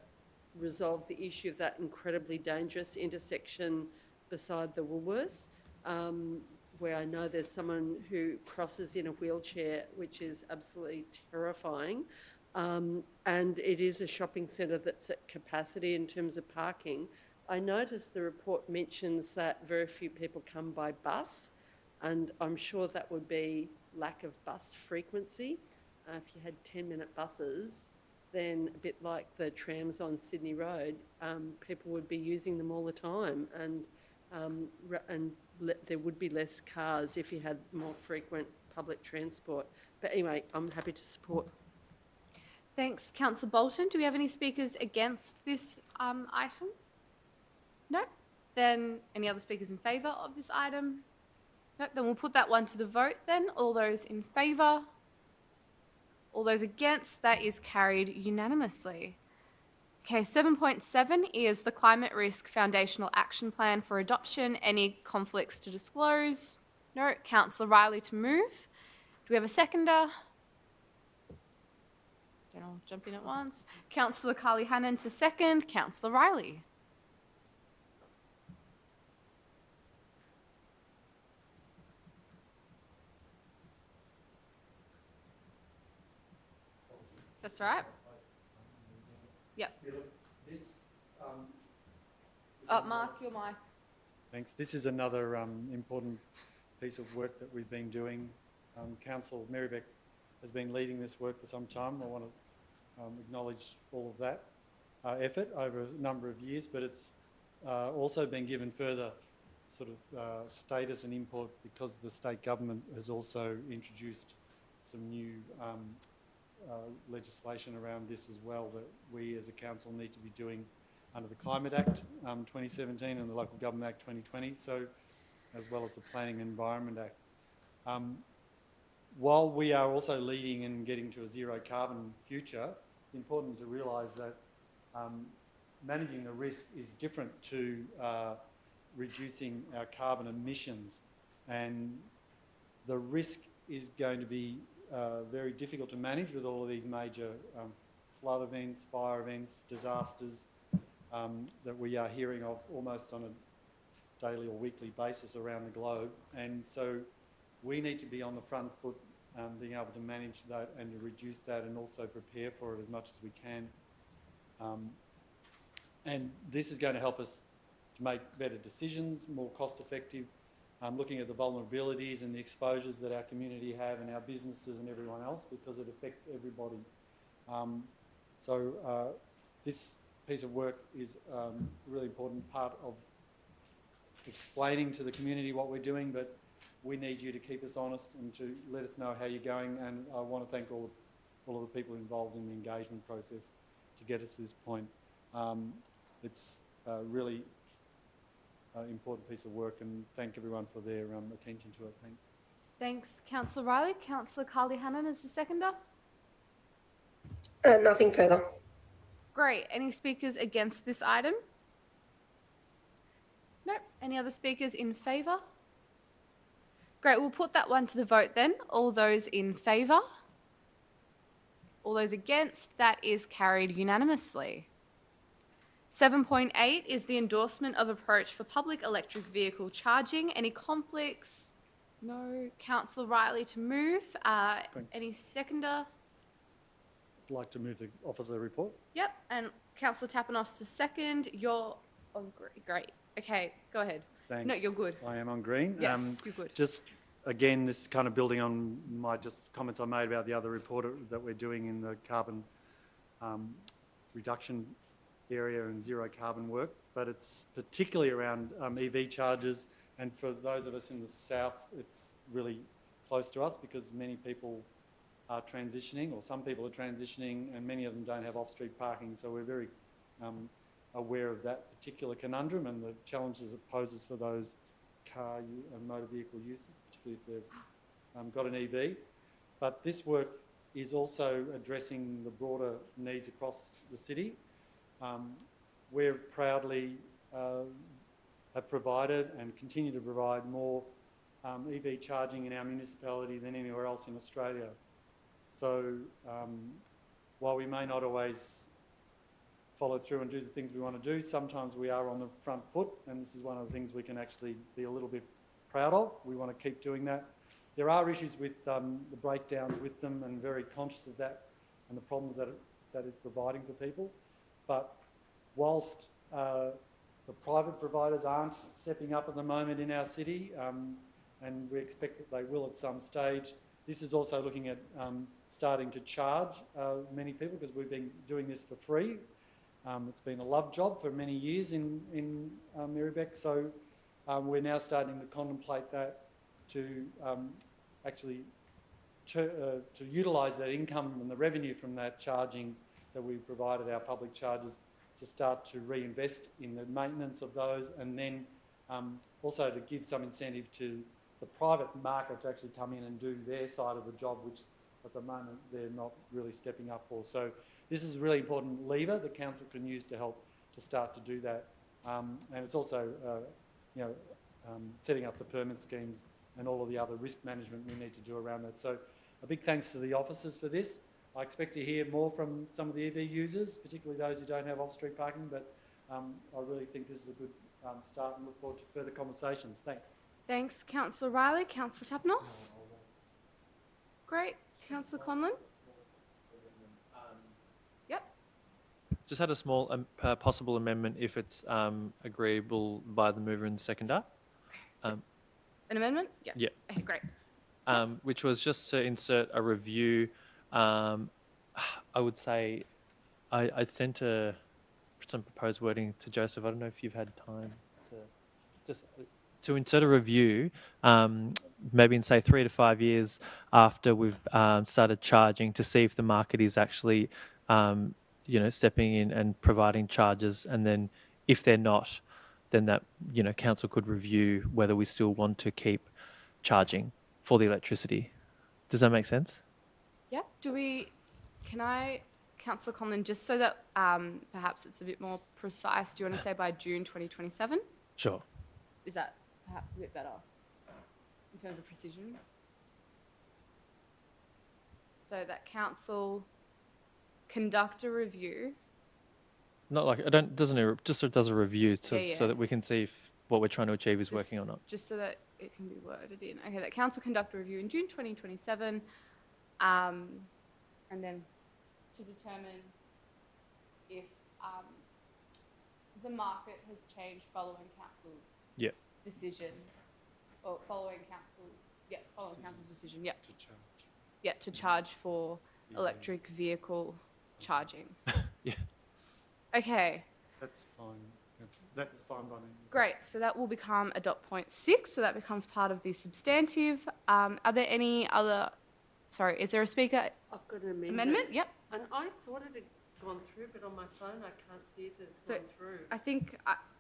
resolve the issue of that incredibly dangerous intersection beside the Woolworths, where I know there's someone who crosses in a wheelchair, which is absolutely terrifying. And it is a shopping centre that's at capacity in terms of parking. I noticed the report mentions that very few people come by bus, and I'm sure that would be lack of bus frequency. If you had 10-minute buses, then a bit like the trams on Sydney Road, people would be using them all the time, and there would be less cars if you had more frequent public transport. But anyway, I'm happy to support. Thanks, Councillor Bolton. Do we have any speakers against this item? No? Then any other speakers in favour of this item? No? Then we'll put that one to the vote then. All those in favour? All those against? That is carried unanimously. Okay, 7.7 is the Climate Risk Foundational Action Plan for adoption. Any conflicts to disclose? No. Councillor Riley to move. Do we have a seconder? Then I'll jump in at once. Councillor Carly Hannon to second. Councillor Riley. That's all right. Yep. Mark, your mic. Thanks. This is another important piece of work that we've been doing. Council Merri-bek has been leading this work for some time. I want to acknowledge all of that effort over a number of years, but it's also been given further sort of status and import because the state government has also introduced some new legislation around this as well that we as a council need to be doing under the Climate Act 2017 and the Local Government Act 2020, so as well as the Planning and Environment Act. While we are also leading and getting to a zero carbon future, it's important to realise that managing the risk is different to reducing our carbon emissions, and the risk is going to be very difficult to manage with all of these major flood events, fire events, disasters that we are hearing of almost on a daily or weekly basis around the globe. And so we need to be on the front foot, being able to manage that and to reduce that and also prepare for it as much as we can. And this is going to help us to make better decisions, more cost effective, looking at the vulnerabilities and the exposures that our community have and our businesses and everyone else, because it affects everybody. This piece of work is a really important part of explaining to the community what we're doing, but we need you to keep us honest and to let us know how you're going. And I want to thank all of the people involved in the engagement process to get us to this point. It's a really important piece of work, and thank everyone for their attention to it. Thanks. Thanks, Councillor Riley. Councillor Carly Hannon is the seconder. Nothing further. Great. Any speakers against this item? No. Any other speakers in favour? Great. We'll put that one to the vote then. All those in favour? All those against? That is carried unanimously. 7.8 is the endorsement of approach for public electric vehicle charging. Any conflicts? No. Councillor Riley to move. Any seconder? I'd like to move the officer report. Yep. And Councillor Tapanos to second. You're on great. Okay, go ahead. Thanks. No, you're good. I am on green. Yes, you're good. Just again, this is kind of building on my comments I made about the other report that we're doing in the carbon reduction area and zero carbon work, but it's particularly around EV chargers. And for those of us in the south, it's really close to us because many people are transitioning, or some people are transitioning, and many of them don't have off-street parking. So we're very aware of that particular conundrum and the challenges it poses for those car and motor vehicle users, particularly if they've got an EV. But this work is also addressing the broader needs across the city. We're proudly have provided and continue to provide more EV charging in our municipality than anywhere else in Australia. So while we may not always follow through and do the things we want to do, sometimes we are on the front foot, and this is one of the things we can actually be a little bit proud of. We want to keep doing that. There are issues with the breakdowns with them, and very conscious of that and the problems that is providing for people. But whilst the private providers aren't stepping up at the moment in our city, and we expect that they will at some stage, this is also looking at starting to charge many people, because we've been doing this for free. It's been a love job for many years in Merri-bek, so we're now starting to contemplate that to actually to utilise that income and the revenue from that charging that we provided our public chargers to start to reinvest in the maintenance of those, and then also to give some incentive to the private market to actually come in and do their side of the job, which at the moment they're not really stepping up for. So this is a really important lever the council can use to help to start to do that. And it's also setting up the permit schemes and all of the other risk management we need to do around that. So a big thanks to the officers for this. I expect to hear more from some of the EV users, particularly those who don't have off-street parking, but I really think this is a good start and look forward to further conversations. Thanks. Thanks, Councillor Riley. Councillor Tapanos? Great. Councillor Conlon? Yep. Just had a small possible amendment if it's agreeable by the mover and the seconder. An amendment? Yeah. Yeah. Okay, great. Which was just to insert a review. I would say I sent some proposed wording to Joseph. I don't know if you've had time to just to insert a review, maybe in say 3 to 5 years after we've started charging, to see if the market is actually stepping in and providing charges, and then if they're not, then that council could review whether we still want to keep charging for the electricity. Does that make sense? Yeah. Councillor Conlon, just so that perhaps it's a bit more precise, do you want to say by June 2027? Sure. Is that perhaps a bit better in terms of precision? So that council conduct a review. Not like just so it does a review so that we can see if what we're trying to achieve is working or not. Just so that it can be worded in. Okay, that council conduct a review in June 2027, and then to determine if the market has changed following council's Yeah. decision, or following council's decision. Yeah. To charge. Yeah, to charge for electric vehicle charging. Yeah. Okay. That's fine. That's fine by me. Great, so that will become adopt point 6, so that becomes part of the substantive. Are there any other, sorry, is there a speaker? I've got an amendment. Amendment, yep. And I thought it had gone through, but on my phone I can't see it has gone through. I think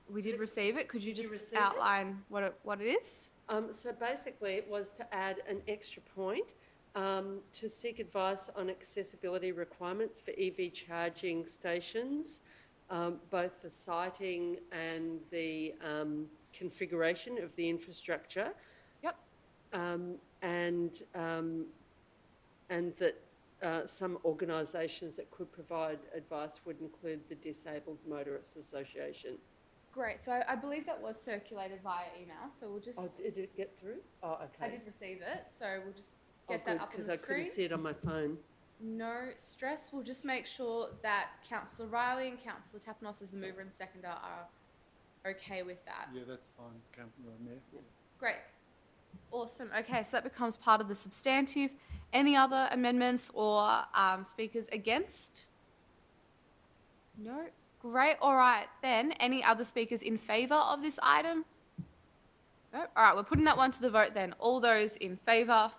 we did receive it. Could you Did you just receive it? outline what it is? So basically it was to add an extra point to seek advice on accessibility requirements for EV charging stations, both the siting and the configuration of the infrastructure. Yep. And that some organisations that could provide advice would include the Disabled Motorists Association. Great, so I believe that was circulated via email, so we'll just... Oh, did it get through? Oh, okay. I did receive it, so we'll just get good, that up on the because I screen. couldn't see it on my phone. No stress. We'll just make sure that Councillor Riley and Councillor Tapanos as the mover and seconder are okay with that. Yeah, that's fine, Mayor. Yeah. Great. Awesome. Okay, so that becomes part of the substantive. Any other amendments or speakers against? No? Great. All right, then. Any other speakers in favour of this item? No? All right, we're putting that one to the vote then. All those in favour?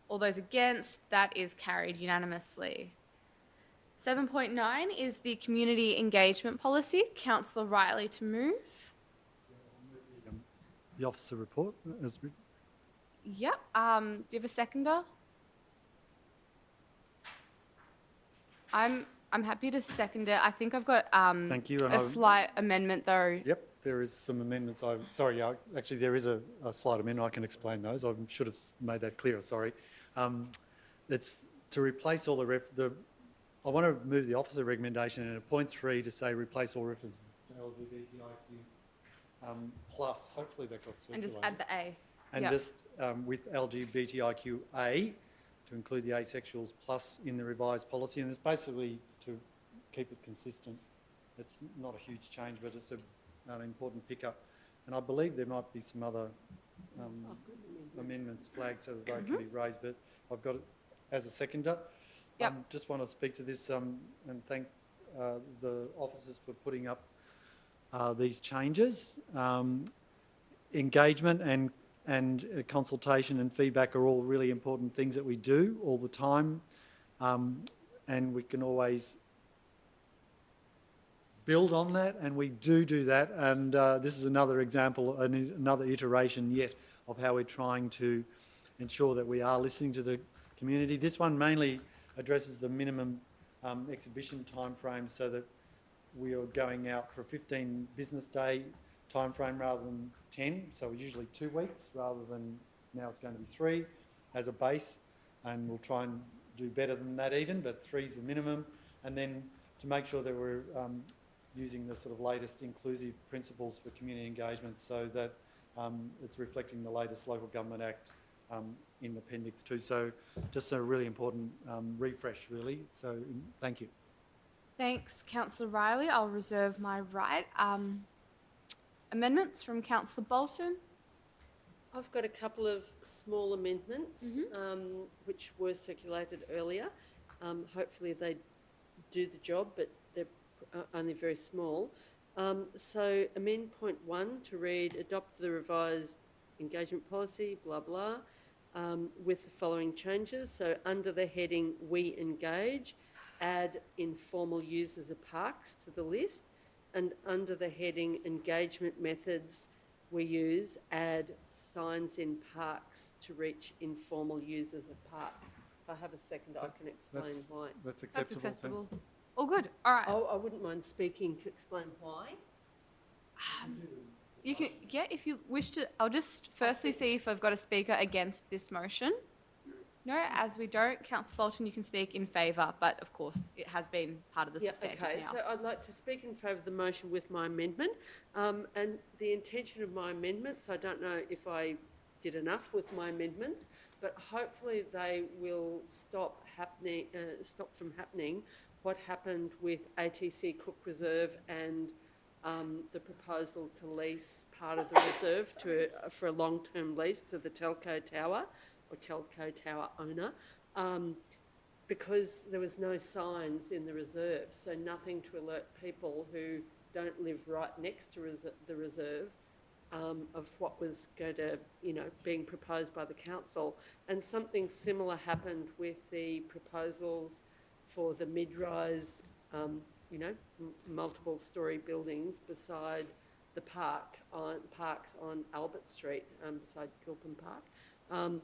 All those against? That is carried unanimously. 7.9 is the community engagement policy. Councillor Riley to move. The officer report as written. Yep. Do you have a seconder? I'm happy to second it. I think I've got Thank you, and a slight amendment though. Yep, there is some amendments. Actually, there is a slight amendment. I can explain those. I should have made that clearer, sorry. It's to replace all I want to move the officer recommendation in at point 3 to say replace all references to LGBTIQ plus. Hopefully that got circulated. And just add the A. And Yep. just with LGBTIQA to include the asexuals plus in the revised policy. And it's basically to keep it consistent. It's not a huge change, but it's an important pickup. And I believe there might be some other amendments flagged so that they can be raised, but I've got it as a seconder. Yep. Just want to speak to this and thank the officers for putting up these changes. Engagement and consultation and feedback are all really important things that we do all the time, and we can always build on that, and we do that, and this is another example, another iteration yet of how we're trying to ensure that we are listening to the community. This one mainly addresses the minimum exhibition timeframe so that we are going out for a 15 business day timeframe rather than 10, so it's usually 2 weeks rather than now it's going to be 3 as a base, and we'll try and do better than that even, but 3 is the minimum. And then to make sure that we're using the sort of latest inclusive principles for community engagement so that it's reflecting the latest Local Government Act in Appendix 2. So just a really important refresh really, so thank you. Thanks, Councillor Riley. I'll reserve my right. Amendments from Councillor Bolton. I've got a couple of small amendments which were circulated earlier. Hopefully they do the job, but they're only very small. So amend point 1 to read adopt the revised engagement policy, blah, blah, with the following changes. So under the heading We Engage, add informal users of parks to the list, and under the heading engagement methods we use, add signs in parks to reach informal users of parks. If I have a second, I can explain why. That's acceptable. That's acceptable. Thanks. All good. All right. I wouldn't mind speaking to explain why. You can, yeah, if you wish to. I'll just firstly see if I've got a speaker against this motion. No, as we don't. Councillor Bolton, you can speak in favour, but of course it has been part of the substantive okay, now. so I'd like to speak in favour of the motion with my amendment. And the intention of my amendments, I don't know if I did enough with my amendments, but hopefully they will stop from happening what happened with ATC Cook Reserve and the proposal to lease part of the reserve for a long-term lease to the telco tower or telco tower owner. Because there was no signs in the reserve, so nothing to alert people who don't live right next to the reserve of what was going to, being proposed by the council. And something similar happened with the proposals for the mid-rise, multiple story buildings beside the parks on Albert Street, beside Kilpin Park.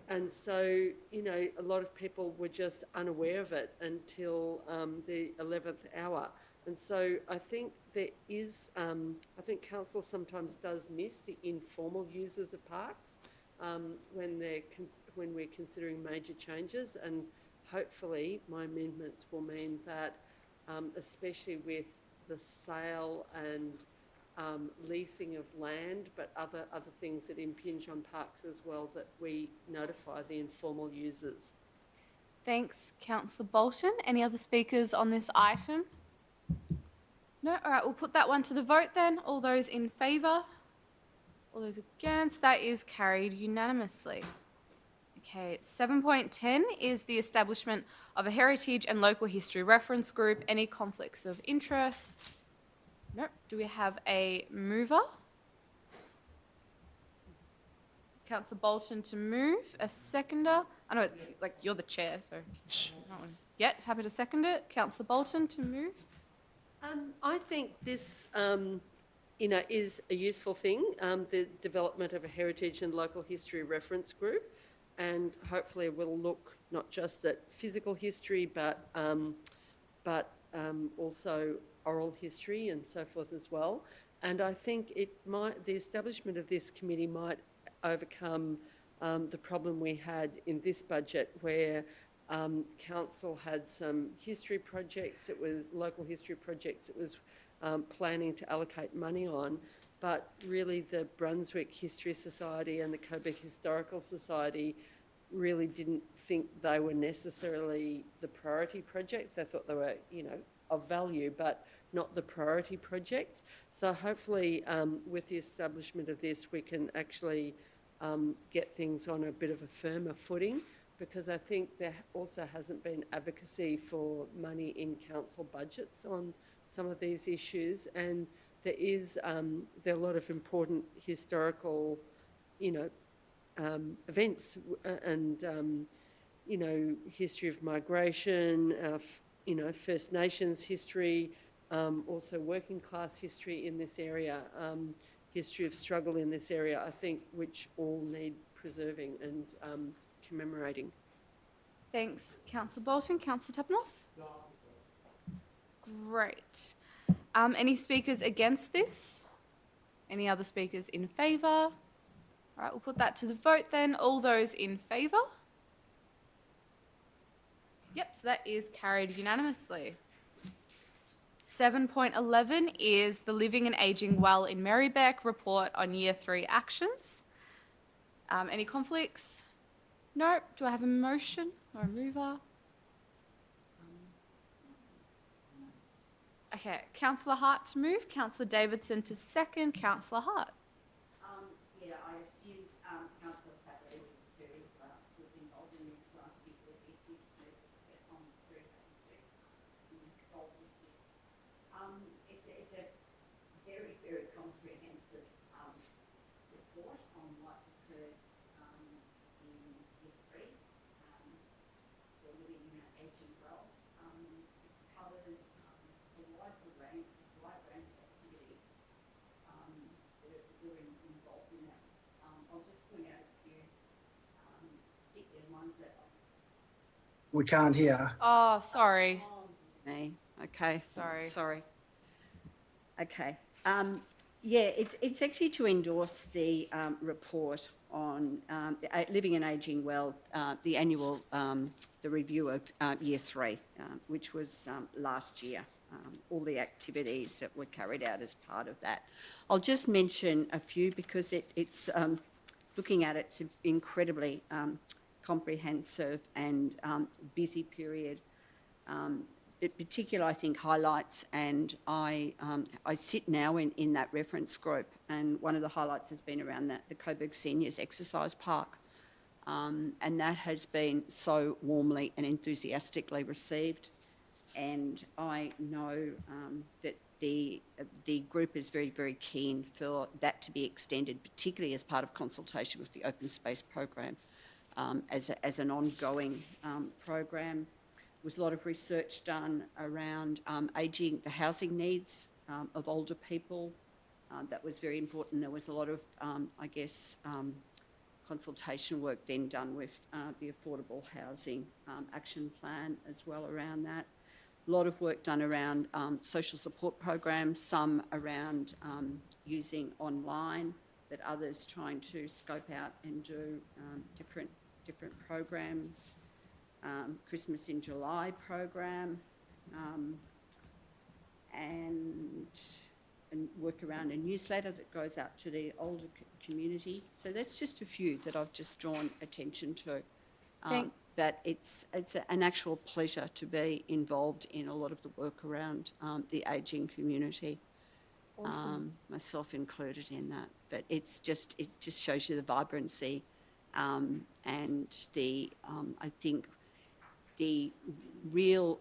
And so, a lot of people were just unaware of it until the 11th hour. And so I think there is, I think council sometimes does miss the informal users of parks when we're considering major changes. And hopefully my amendments will mean that, especially with the sale and leasing of land, but other things that impinge on parks as well, that we notify the informal users. Thanks, Councillor Bolton. Any other speakers on this item? No? All right, we'll put that one to the vote then. All those in favour? All those against? That is carried unanimously. Okay, 7.10 is the establishment of a heritage and local history reference group. Any conflicts of interest? Nope. Do we have a mover? Councillor Bolton to move. A seconder? I know it's like you're the chair, so. Yeah, it's happy to second it. Councillor Bolton to move. I think this, is a useful thing, the development of a heritage and local history reference group, and hopefully we'll look not just at physical history, but also oral history and so forth as well. And I think the establishment of this committee might overcome the problem we had in this budget, where council had some history projects, local history projects it was planning to allocate money on, but really the Brunswick History Society and the Coburg Historical Society really didn't think they were necessarily the priority projects. They thought they were, of value, but not the priority projects. So hopefully with the establishment of this, we can actually get things on a bit of a firmer footing, because I think there also hasn't been advocacy for money in council budgets on some of these issues, and there are a lot of important historical, events and history of migration, First Nations history, also working class history in this area, history of struggle in this area, I think, which all need preserving and commemorating. Thanks, Councillor Bolton. Councillor Tapanos? Great. Any speakers against this? Any other speakers in favour? All right, we'll put that to the vote then. All those in favour? Yep, so that is carried unanimously. 7.11 is the Living and Ageing Well in Merri-bek report on Year 3 actions. Any conflicts? No. Do I have a motion or a mover? Okay, Councillor Hart to move, Councillor Davidson to second, Councillor Hart. Yeah, I assumed Councillor Patley was involved in this because it did get on very it's a very, very comprehensive report on what occurred in Year 3, the Living in an Ageing Well. It covers a wide range of activities that were involved in that. I'll just point out a few particular ones that We can't hear. Oh, sorry. Me. Okay. Sorry. Okay. Yeah, it's actually to endorse the report on Living and Ageing Well, the annual, the review of Year 3, which was last year, all the activities that were carried out as part of that. I'll just mention a few because it's looking at it's an incredibly comprehensive and busy period. In particular, I think highlights, and I sit now in that reference group, and one of the highlights has been around the Coburg Seniors Exercise Park, and that has been so warmly and enthusiastically received, and I know that the group is very, very keen for that to be extended, particularly as part of consultation with the Open Space Program, as an ongoing program. There was a lot of research done around ageing, the housing needs of older people. That was very important. There was a lot of, consultation work then done with the Affordable Housing Action Plan as well around that. A lot of work done around social support programs, some around using online, but others trying to scope out and do different programs. Christmas in July program, and work around a newsletter that goes out to the older community. So that's just a few that I've just drawn attention to. But it's an actual pleasure to be involved in a lot of the work around the ageing community. Awesome. Myself included in that. But it just shows you the vibrancy and the I think the real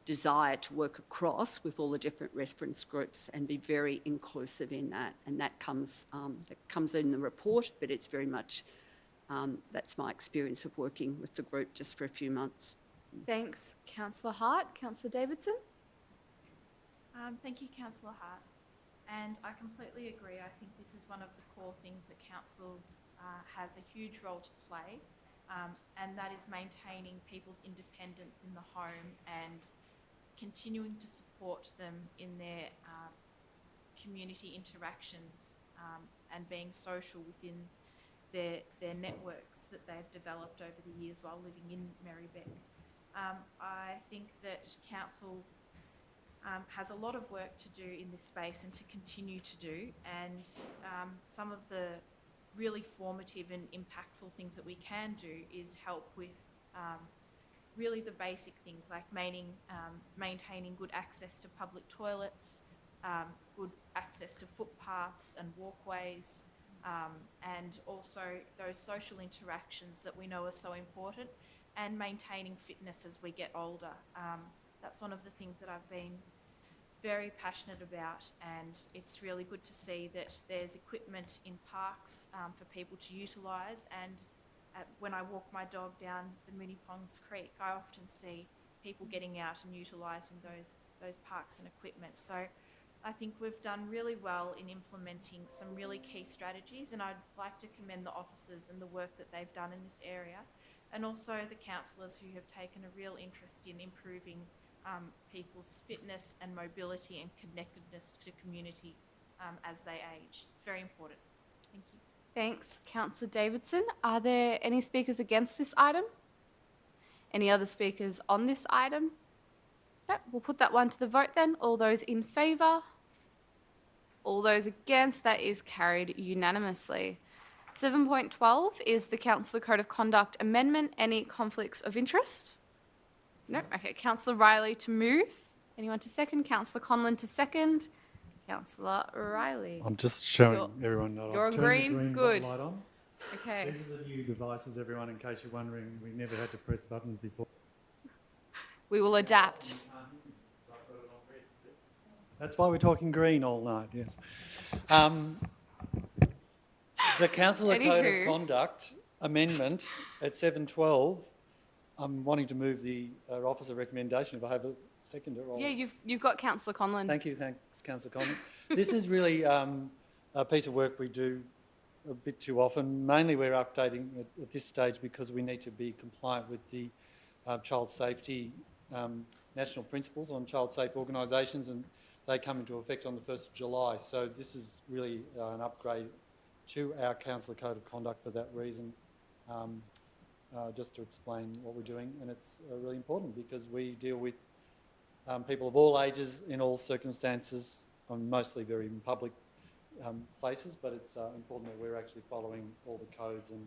desire to work across with all the different reference groups and be very inclusive in that, and that comes in the report, but it's very much that's my experience of working with the group just for a few months. Thanks, Councillor Hart. Councillor Davidson? Thank you, Councillor Hart. And I completely agree. I think this is one of the core things that Council has a huge role to play, and that is maintaining people's independence in the home and continuing to support them in their community interactions and being social within their networks that they've developed over the years while living in Merri-bek. I think that Council has a lot of work to do in this space and to continue to do, and some of the really formative and impactful things that we can do is help with really the basic things like maintaining good access to public toilets, good access to footpaths and walkways, and also those social interactions that we know are so important, and maintaining fitness as we get older. That's one of the things that I've been very passionate about, and it's really good to see that there's equipment in parks for people to utilise, and when I walk my dog down the Moonee Ponds Creek, I often see people getting out and utilising those parks and equipment. So I think we've done really well in implementing some really key strategies, and I'd like to commend the officers and the work that they've done in this area, and also the councillors who have taken a real interest in improving people's fitness and mobility and connectedness to community as they age. It's very important. Thank you. Thanks, Councillor Davidson. Are there any speakers against this item? Any other speakers on this item? No, we'll put that one to the vote then. All those in favour? All those against? That is carried unanimously. 7.12 is the Councillor Code of Conduct Amendment. Any conflicts of interest? No. Okay, Councillor Riley to move. Anyone to second? Councillor Conlon to second. Councillor Riley. I'm just showing everyone that you're I've on turned green? the green Good. light on. Okay. These are the new devices, everyone, in case you're wondering. We never had to press buttons before. We will adapt. That's why we're talking green all night, yes. The Councillor Code Anywho. of Conduct Amendment at 7.12, I'm wanting to move the officer recommendation if I have a seconder. Or... Yeah, you've got Councillor Conlon. Thank you, thanks, Councillor Conlon. This is really a piece of work we do a bit too often. Mainly we're updating at this stage because we need to be compliant with the child safety national principles on child safe organisations, and they come into effect on the 1st of July. So this is really an upgrade to our councillor code of conduct for that reason, just to explain what we're doing. And it's really important because we deal with people of all ages in all circumstances, mostly very in public places, but it's important that we're actually following all the codes and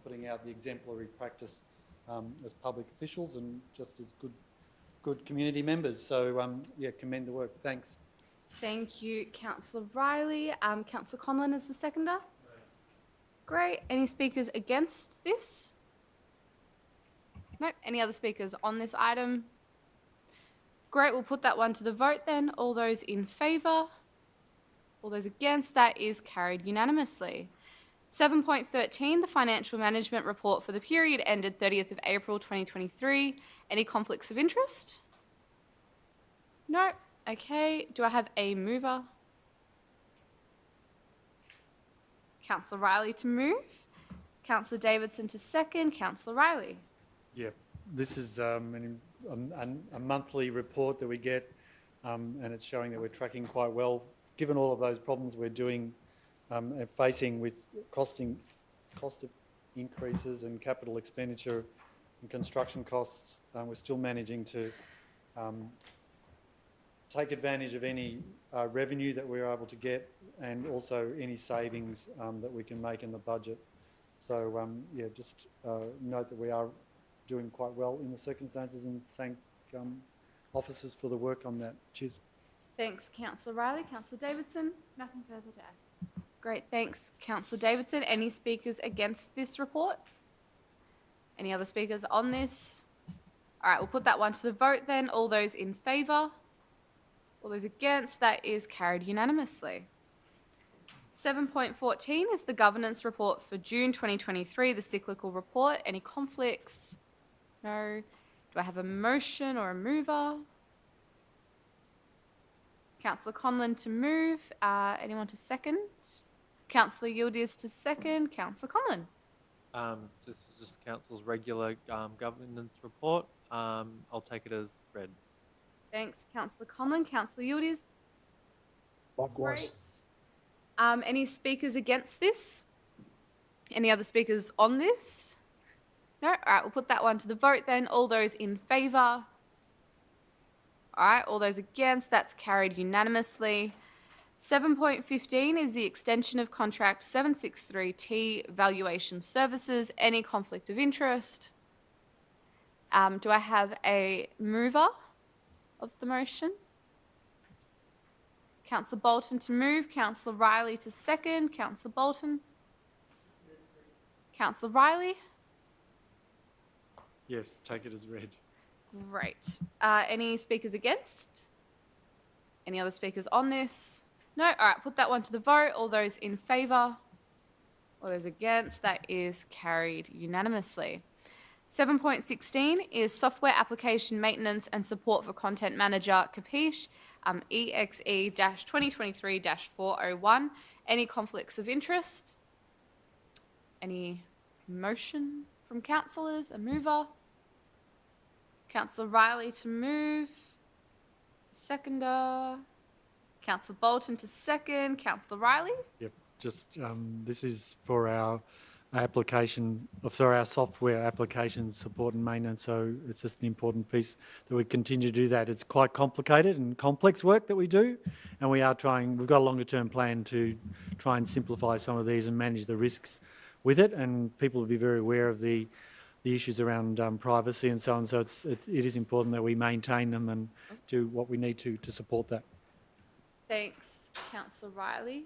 putting out the exemplary practice as public officials and just as good community members. So, yeah, commend the work. Thanks. Thank you, Councillor Riley. Councillor Conlon is the seconder. Great. Any speakers against this? No. Any other speakers on this item? Great. We'll put that one to the vote then. All those in favour? All those against? That is carried unanimously. 7.13, the Financial Management Report for the period ended 30th of April 2023. Any conflicts of interest? No. Okay. Do I have a mover? Councillor Riley to move. Councillor Davidson to second. Councillor Riley. Yeah, this is a monthly report that we get, and it's showing that we're tracking quite well. Given all of those problems we're doing and facing with cost of increases and capital expenditure and construction costs, we're still managing to take advantage of any revenue that we're able to get and also any savings that we can make in the budget. So, yeah, just note that we are doing quite well in the circumstances and thank officers for the work on that. Cheers. Thanks, Councillor Riley. Councillor Davidson. Nothing further to add. Great. Thanks, Councillor Davidson. Any speakers against this report? Any other speakers on this? All right, we'll put that one to the vote then. All those in favour? All those against? That is carried unanimously. 7.14 is the governance report for June 2023, the cyclical report. Any conflicts? No. Do I have a motion or a mover? Councillor Conlon to move. Anyone to second? Councillor Yildiz to second. Councillor Conlon. This is just Council's regular governance report. I'll take it as read. Thanks, Councillor Conlon. Councillor Yildiz. Likewise. Any speakers against this? Any other speakers on this? No? All right, we'll put that one to the vote then. All those in favour? All right, all those against? That's carried unanimously. 7.15 is the extension of contract 763T valuation services. Any conflict of interest? Do I have a mover of the motion? Councillor Bolton to move. Councillor Riley to second. Councillor Bolton. Councillor Riley. Yes, take it as read. Great. Any speakers against? Any other speakers on this? No? All right, put that one to the vote. All those in favour? All those against? That is carried unanimously. 7.16 is software application maintenance and support for content manager Capiche, EXE-2023-401. Any conflicts of interest? Any motion from councillors? A mover? Councillor Riley to move. Seconder. Councillor Bolton to second. Councillor Riley. Yep, just this is for our application, for our software application support and maintenance, so it's just an important piece that we continue to do that. It's quite complicated and complex work that we do, and we are trying, we've got a longer term plan to try and simplify some of these and manage the risks with it, and people will be very aware of the issues around privacy and so on, so it is important that we maintain them and do what we need to support that. Thanks, Councillor Riley.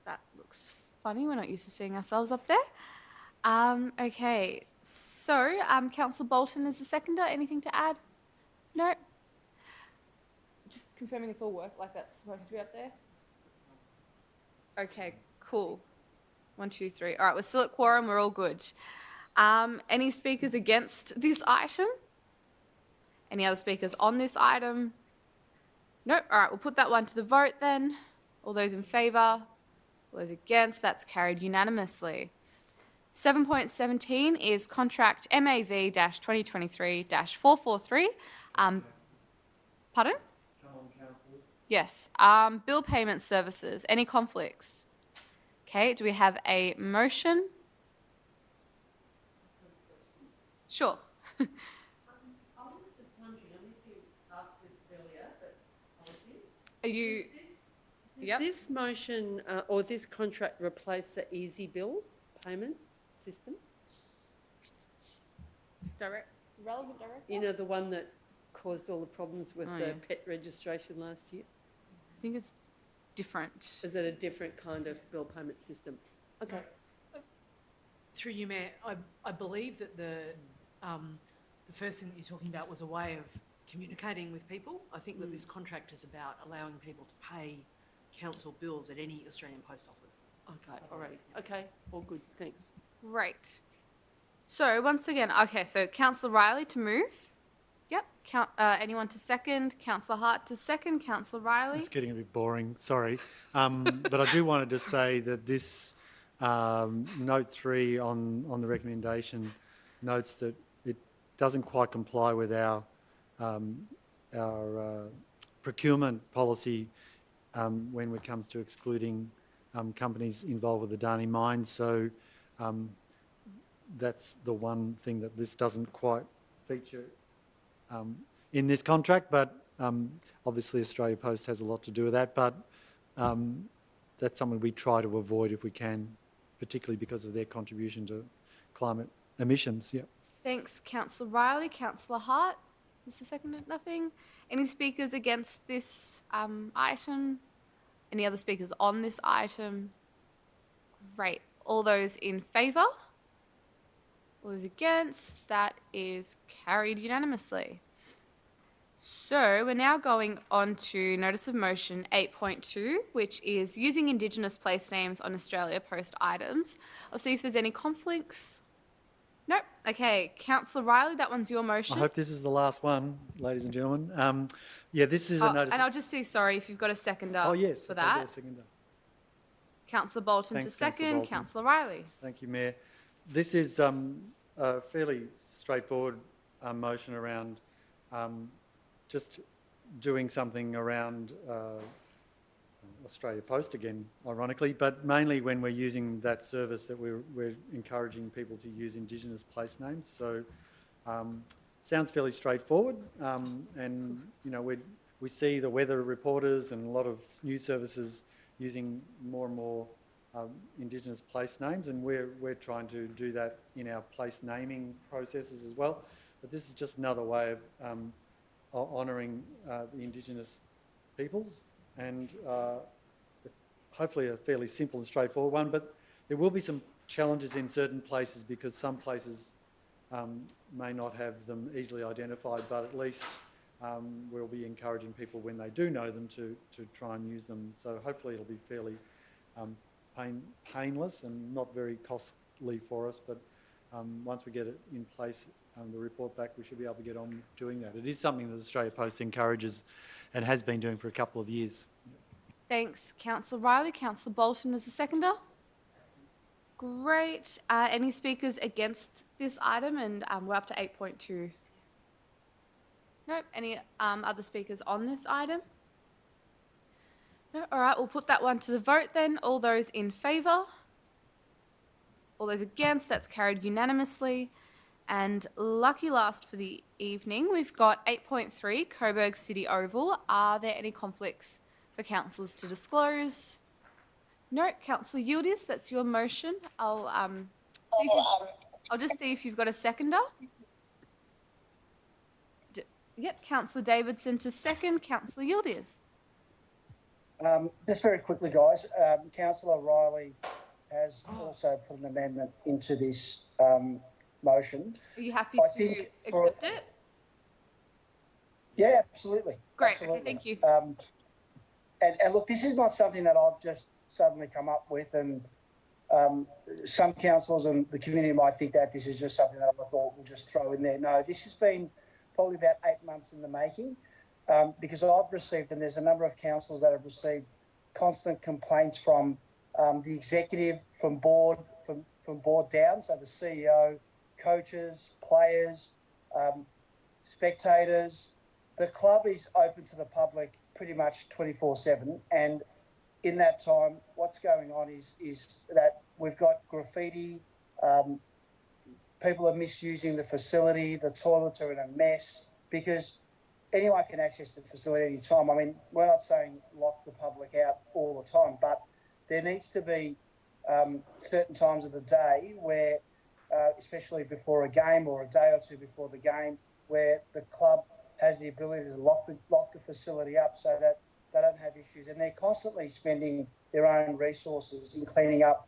That looks funny. We're not used to seeing ourselves up there. Okay, so Councillor Bolton is the seconder. Anything to add? No? Just confirming it's all work like that's supposed to be up there? Okay, cool. 1, 2, 3. All right, we're still at quorum. We're all good. Any speakers against this item? Any other speakers on this item? No? All right, we'll put that one to the vote then. All those in favour? All those against? That's carried unanimously. 7.17 is contract MAV-2023-443. Pardon? Come on, Councillor. Yes. Bill payment services. Any conflicts? Okay, do we have a motion? Sure. I was just wondering, I think you asked this earlier, but apologies. Are you? Does this motion or this contract replace the easy bill payment system? Relevant director? You know, the one that caused all the problems with Oh, the yeah. pet registration last year? I think it's different. Is it a different kind of bill payment system? Okay. Through you, Mayor, I believe that the first thing that you're talking about was a way of communicating with people. I think that this contract is about allowing people to pay council bills at any Australian post office. Okay, alrighty. Okay, all good, thanks. Great. So once again, okay, so Councillor Riley to move. Yep. Anyone to second? Councillor Hart to second. Councillor Riley. It's getting a bit boring, sorry. But I do want to just say that this note 3 on the recommendation notes that it doesn't quite comply with our procurement policy when it comes to excluding companies involved with the Darney mine. So that's the one thing that this doesn't quite feature in this contract, but obviously Australia Post has a lot to do with that, but that's something we try to avoid if we can, particularly because of their contribution to climate emissions. Yeah. Thanks, Councillor Riley. Councillor Hart. Is the second? Nothing. Any speakers against this item? Any other speakers on this item? Great. All those in favour? All those against? That is carried unanimously. So we're now going on to Notice of Motion 8.2, which is using Indigenous place names on Australia Post items. I'll see if there's any conflicts. Nope. Okay, Councillor Riley, that one's your motion. I hope this is the last one, ladies and gentlemen. Yeah, this is a notice. And I'll just see, sorry, if you've got a seconder yes, for if I get that. a seconder. Councillor Bolton Thanks, to Councillor second. Bolton. Councillor Riley. Thank you, Mayor. This is a fairly straightforward motion around just doing something around Australia Post again, ironically, but mainly when we're using that service that we're encouraging people to use Indigenous place names. So sounds fairly straightforward, and you know we see the weather reporters and a lot of news services using more and more Indigenous place names, and we're trying to do that in our place naming processes as well. But this is just another way of honouring the Indigenous peoples, and hopefully a fairly simple and straightforward one. But there will be some challenges in certain places because some places may not have them easily identified, but at least we'll be encouraging people when they do know them to try and use them. So hopefully it'll be fairly painless and not very costly for us, but once we get it in place, the report back, we should be able to get on doing that. It is something that Australia Post encourages and has been doing for a couple of years. Thanks, Councillor Riley. Councillor Bolton as the seconder. Great. Any speakers against this item? And we're up to 8.2. Nope. Any other speakers on this item? No. All right, we'll put that one to the vote then. All those in favour? All those against? That's carried unanimously. And lucky last for the evening, we've got 8.3, Coburg City Oval. Are there any conflicts for councillors to disclose? No. Councillor Yildiz, that's your motion. I'll just see if you've got a seconder. Yep, Councillor Davidson to second. Councillor Yildiz. Just very quickly, guys. Councillor Riley has also put an amendment into this motion. Are you happy I to think accept it? Yeah, absolutely. Great, Absolutely. okay, thank you. And look, this is not something that I've just suddenly come up with, and some councillors and the community might think that this is just something that I thought we'll just throw in there. No, this has been probably about 8 months in the making, because I've received, and there's a number of councillors that have received constant complaints from the executive, from board down, so the CEO, coaches, players, spectators. The club is open to the public pretty much 24/7, and in that time, what's going on is that we've got graffiti, people are misusing the facility, the toilets are in a mess because anyone can access the facility any time. I mean, we're not saying lock the public out all the time, but there needs to be certain times of the day where, especially before a game or a day or two before the game, where the club has the ability to lock the facility up so that they don't have issues. And they're constantly spending their own resources in cleaning up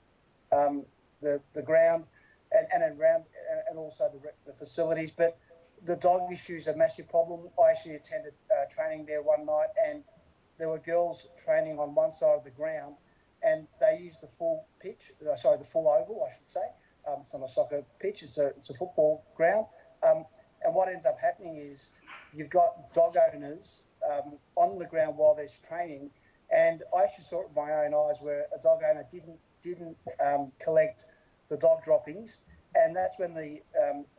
the ground and also the facilities. But the dog issue is a massive problem. I actually attended training there one night, and there were girls training on one side of the ground, and they used the full pitch. The full oval, I should say. It's not a soccer pitch; it's a football ground. And what ends up happening is you've got dog owners on the ground while there's training, and I actually saw it with my own eyes where a dog owner didn't collect the dog droppings, and that's when the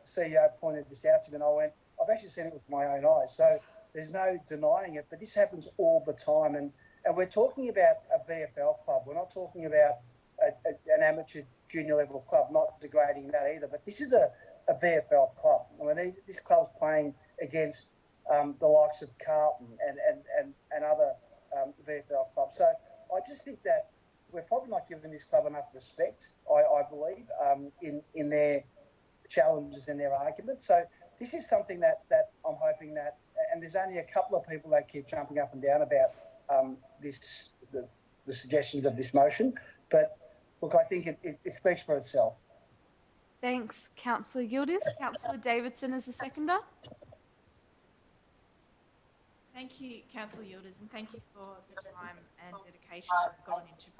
CEO pointed this out to me, and I went, I've actually seen it with my own eyes. So there's no denying it, but this happens all the time, and we're talking about a VFL club. We're not talking about an amateur junior level club, not degrading that either, but this is a VFL club. I mean, this club's playing against the likes of Carlton and other VFL clubs. So I just think that we're probably not giving this club enough respect, I believe, in their challenges and their arguments. So this is something that I'm hoping that, and there's only a couple of people that keep jumping up and down about the suggestions of this motion. But look, I think it speaks for itself. Thanks, Councillor Gilders. Councillor Davidson as the seconder. Thank you, Councillor Yilders, and thank you for the time and dedication that's gone into.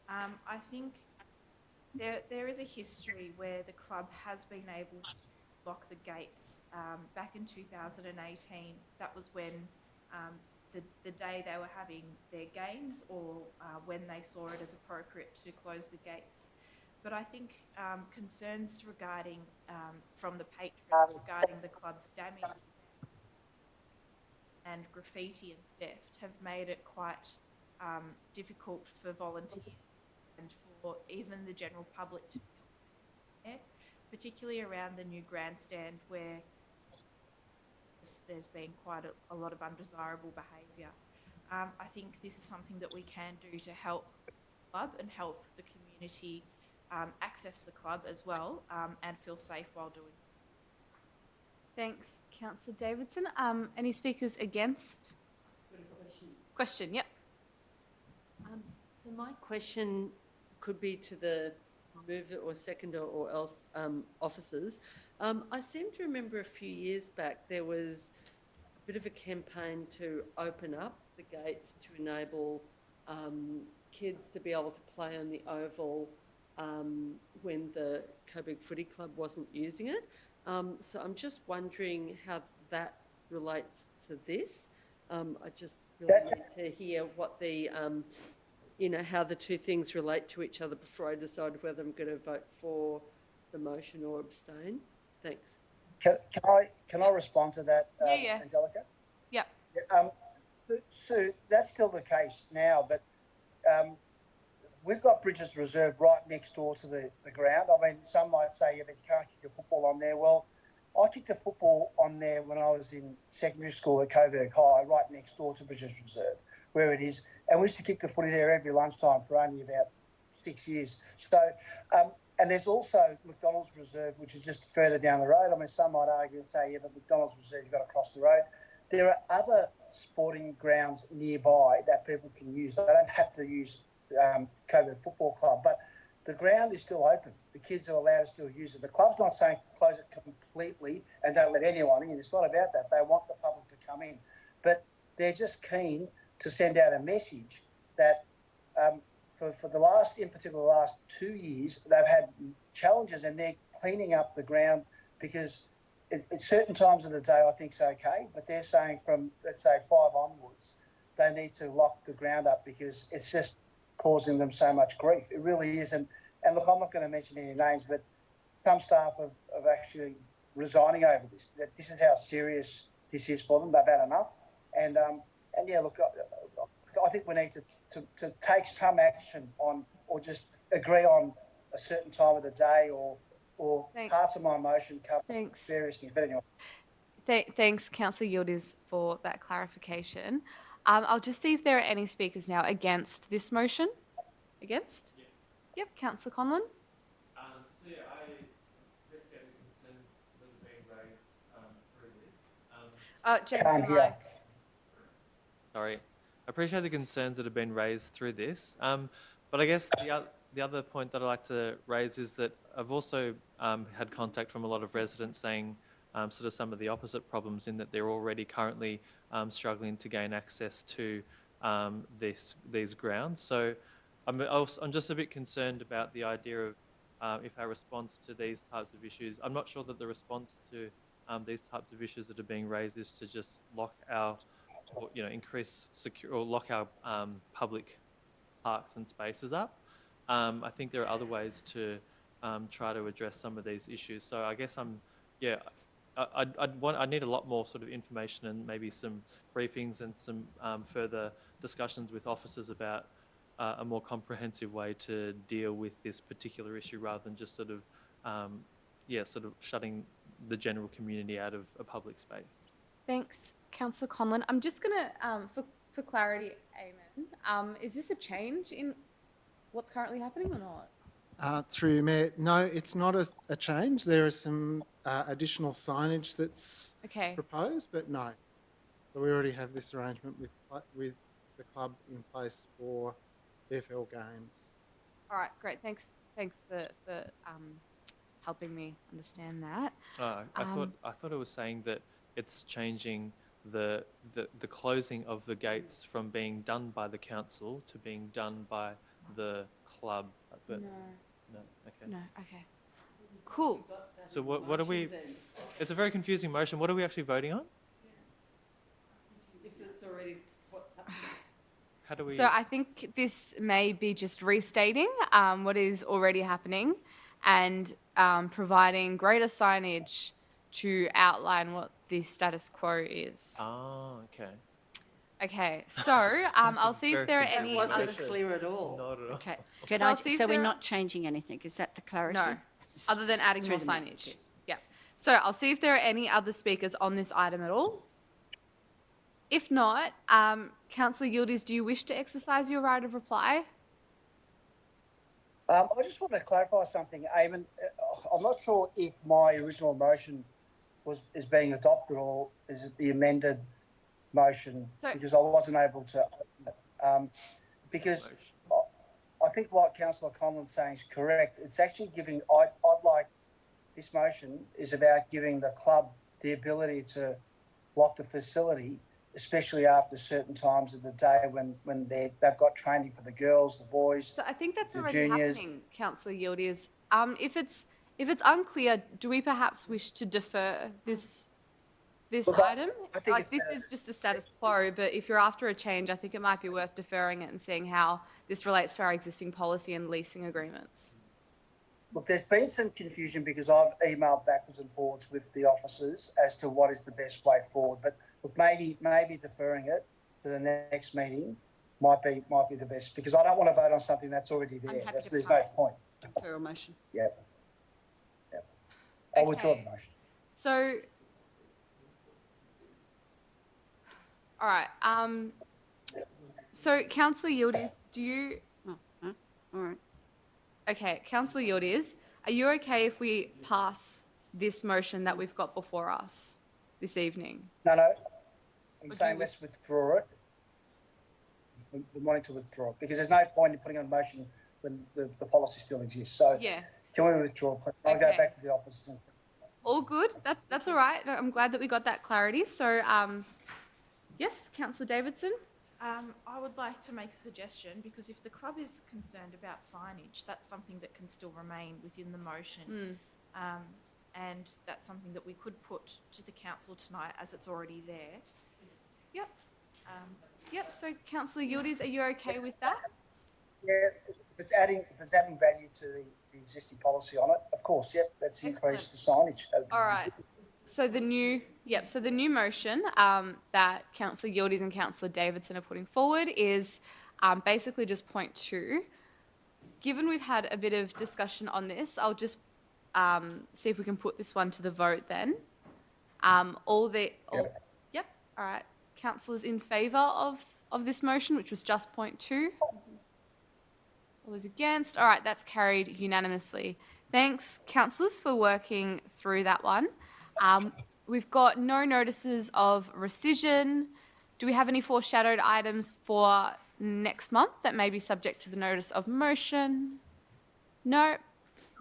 I think there is a history where the club has been able to lock the gates. Back in 2018, that was when the day they were having their games, or when they saw it as appropriate to close the gates. But I think concerns regarding from the patrons regarding the club's damage and graffiti and theft have made it quite difficult for volunteers and for even the general public to feel safe there, particularly around the new grandstand where there's been quite a lot of undesirable behaviour. I think this is something that we can do to help the club and help the community access the club as well and feel safe while doing so. Thanks, Councillor Davidson. Any speakers against? Question, yep. So my question could be to the mover or seconder or else officers. I seem to remember a few years back there was a bit of a campaign to open up the gates to enable kids to be able to play on the oval when the Coburg Footy Club wasn't using it. So I'm just wondering how that relates to this. I just really need to hear what the, how the two things relate to each other before I decide whether I'm going to vote for the motion or abstain. Thanks. Can I respond to that, Yeah. Angelica? Yeah. Sue, that's still the case now, but we've got Bridges Reserve right next door to the ground. I mean, some might say, yeah, but you can't kick a football on there. Well, I kicked a football on there when I was in secondary school at Coburg High, right next door to Bridges Reserve, where it is. And we used to kick the footy there every lunchtime for only about 6 years. So, and there's also McDonald's Reserve, which is just further down the road. I mean, some might argue and say, yeah, but McDonald's Reserve, you've got to cross the road. There are other sporting grounds nearby that people can use. They don't have to use Coburg Football Club, but the ground is still open. The kids are allowed to still use it. The club's not saying close it completely and don't let anyone in. It's not about that. They want the public to come in, but they're just keen to send out a message that for the last, in particular, the last 2 years, they've had challenges and they're cleaning up the ground because at certain times of the day I think it's okay, but they're saying from, let's say, 5 onwards, they need to lock the ground up because it's just causing them so much grief. It really is. And look, I'm not going to mention any names, but some staff have actually resigning over this. That this is how serious this is for them. They've had enough. And yeah, look, I think we need to take some action on, or just agree on a certain time of the day, or parts of my motion cover various things. But anyway. Thanks, Councillor Yildiz, for that clarification. I'll just see if there are any speakers now against this motion. Against? Yep, Councillor Conlon. So yeah, I appreciate the concerns that have been raised through this. James, Mike. Sorry. I appreciate the concerns that have been raised through this. But I guess the other point that I'd like to raise is that I've also had contact from a lot of residents saying sort of some of the opposite problems, in that they're already currently struggling to gain access to these grounds. So I'm just a bit concerned about the idea of if our response to these types of issues, I'm not sure that the response to these types of issues that are being raised is to just lock our, or, increase secure, or lock our public parks and spaces up. I think there are other ways to try to address some of these issues. So I guess I need a lot more sort of information, and maybe some briefings and some further discussions with officers about a more comprehensive way to deal with this particular issue, rather than just sort of shutting the general community out of a public space. Thanks, Councillor Conlon. I'm just going to, for clarity, Eamon, is this a change in what's currently happening or not? Through you, Mayor, no, it's not a change. There is some additional signage that's proposed, but no. So we already have this arrangement with the club in place for VFL games. All right, great. Thanks for helping me understand that. I thought it was saying that it's changing the closing of the gates from being done by the council to being done by the club. But no. Okay. No. Okay. Cool. So what are we? It's a very confusing motion. What are we actually voting on? If it's already what's happening. How do we? So I think this may be just restating what is already happening, and providing greater signage to outline what the status quo is. Oh, okay. Okay, so I'll see if there are any. That wasn't clear at all. Not at all. Okay. So we're not changing anything. Is that the clarity? No, other than adding more signage. Yeah. So I'll see if there are any other speakers on this item at all. If not, Councillor Yildiz, do you wish to exercise your right of reply? I just want to clarify something, Eamon. I'm not sure if my original motion is being adopted, or is it the amended motion, because I wasn't able to because I think what Councillor Conlon's saying is correct. It's actually giving, I'd like, this motion is about giving the club the ability to lock the facility, especially after certain times of the day when they've got training for the girls, the boys. So I think that's the already juniors. happening, Councillor Yildiz. If it's unclear, do we perhaps wish to defer this item? I think like, this is just a status quo, but if you're after a change, I think it might be worth deferring it and seeing how this relates to our existing policy and leasing agreements. Look, there's been some confusion because I've emailed backwards and forwards with the officers as to what is the best way forward. But look, maybe deferring it to the next meeting might be the best, because I don't want to vote on something that's already there. There's no point. Defer a motion. Yeah. I'll withdraw the motion. So, all right. So, Councillor Yildiz, do you? All right. Okay, Councillor Yildiz, are you okay if we pass this motion that we've got before us this evening? No. I'm saying let's withdraw it. I'm wanting to withdraw it because there's no point in putting on a motion when the policy still exists. So yeah. Can we withdraw, please? I'll go back to the office. All good. That's all right. No, I'm glad that we got that clarity. So, yes, Councillor Davidson. I would like to make a suggestion, because if the club is concerned about signage, that's something that can still remain within the motion. And that's something that we could put to the council tonight, as it's already there. Yep. Yep. So, Councillor Yildiz, are you okay with that? Yeah, if it's adding value to the existing policy on it, of course. Yep, let's increase the signage. All right. So the new motion that Councillor Yildiz and Councillor Davidson are putting forward is basically just point 2. Given we've had a bit of discussion on this, I'll just see if we can put this one to the vote then. Yep, all right. Councillors in favour of this motion, which was just point 2. All those against? All right, that's carried unanimously. Thanks, councillors, for working through that one. We've got no notices of rescission. Do we have any foreshadowed items for next month that may be subject to the notice of motion? No.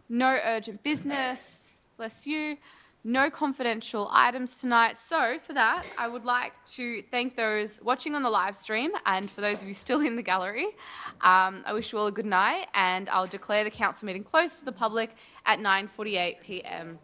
No urgent business. Bless you. No confidential items tonight. So for that, I would like to thank those watching on the live stream, and for those of you still in the gallery, I wish you all a good night, and I'll declare the council meeting closed to the public at 9:48 p.m.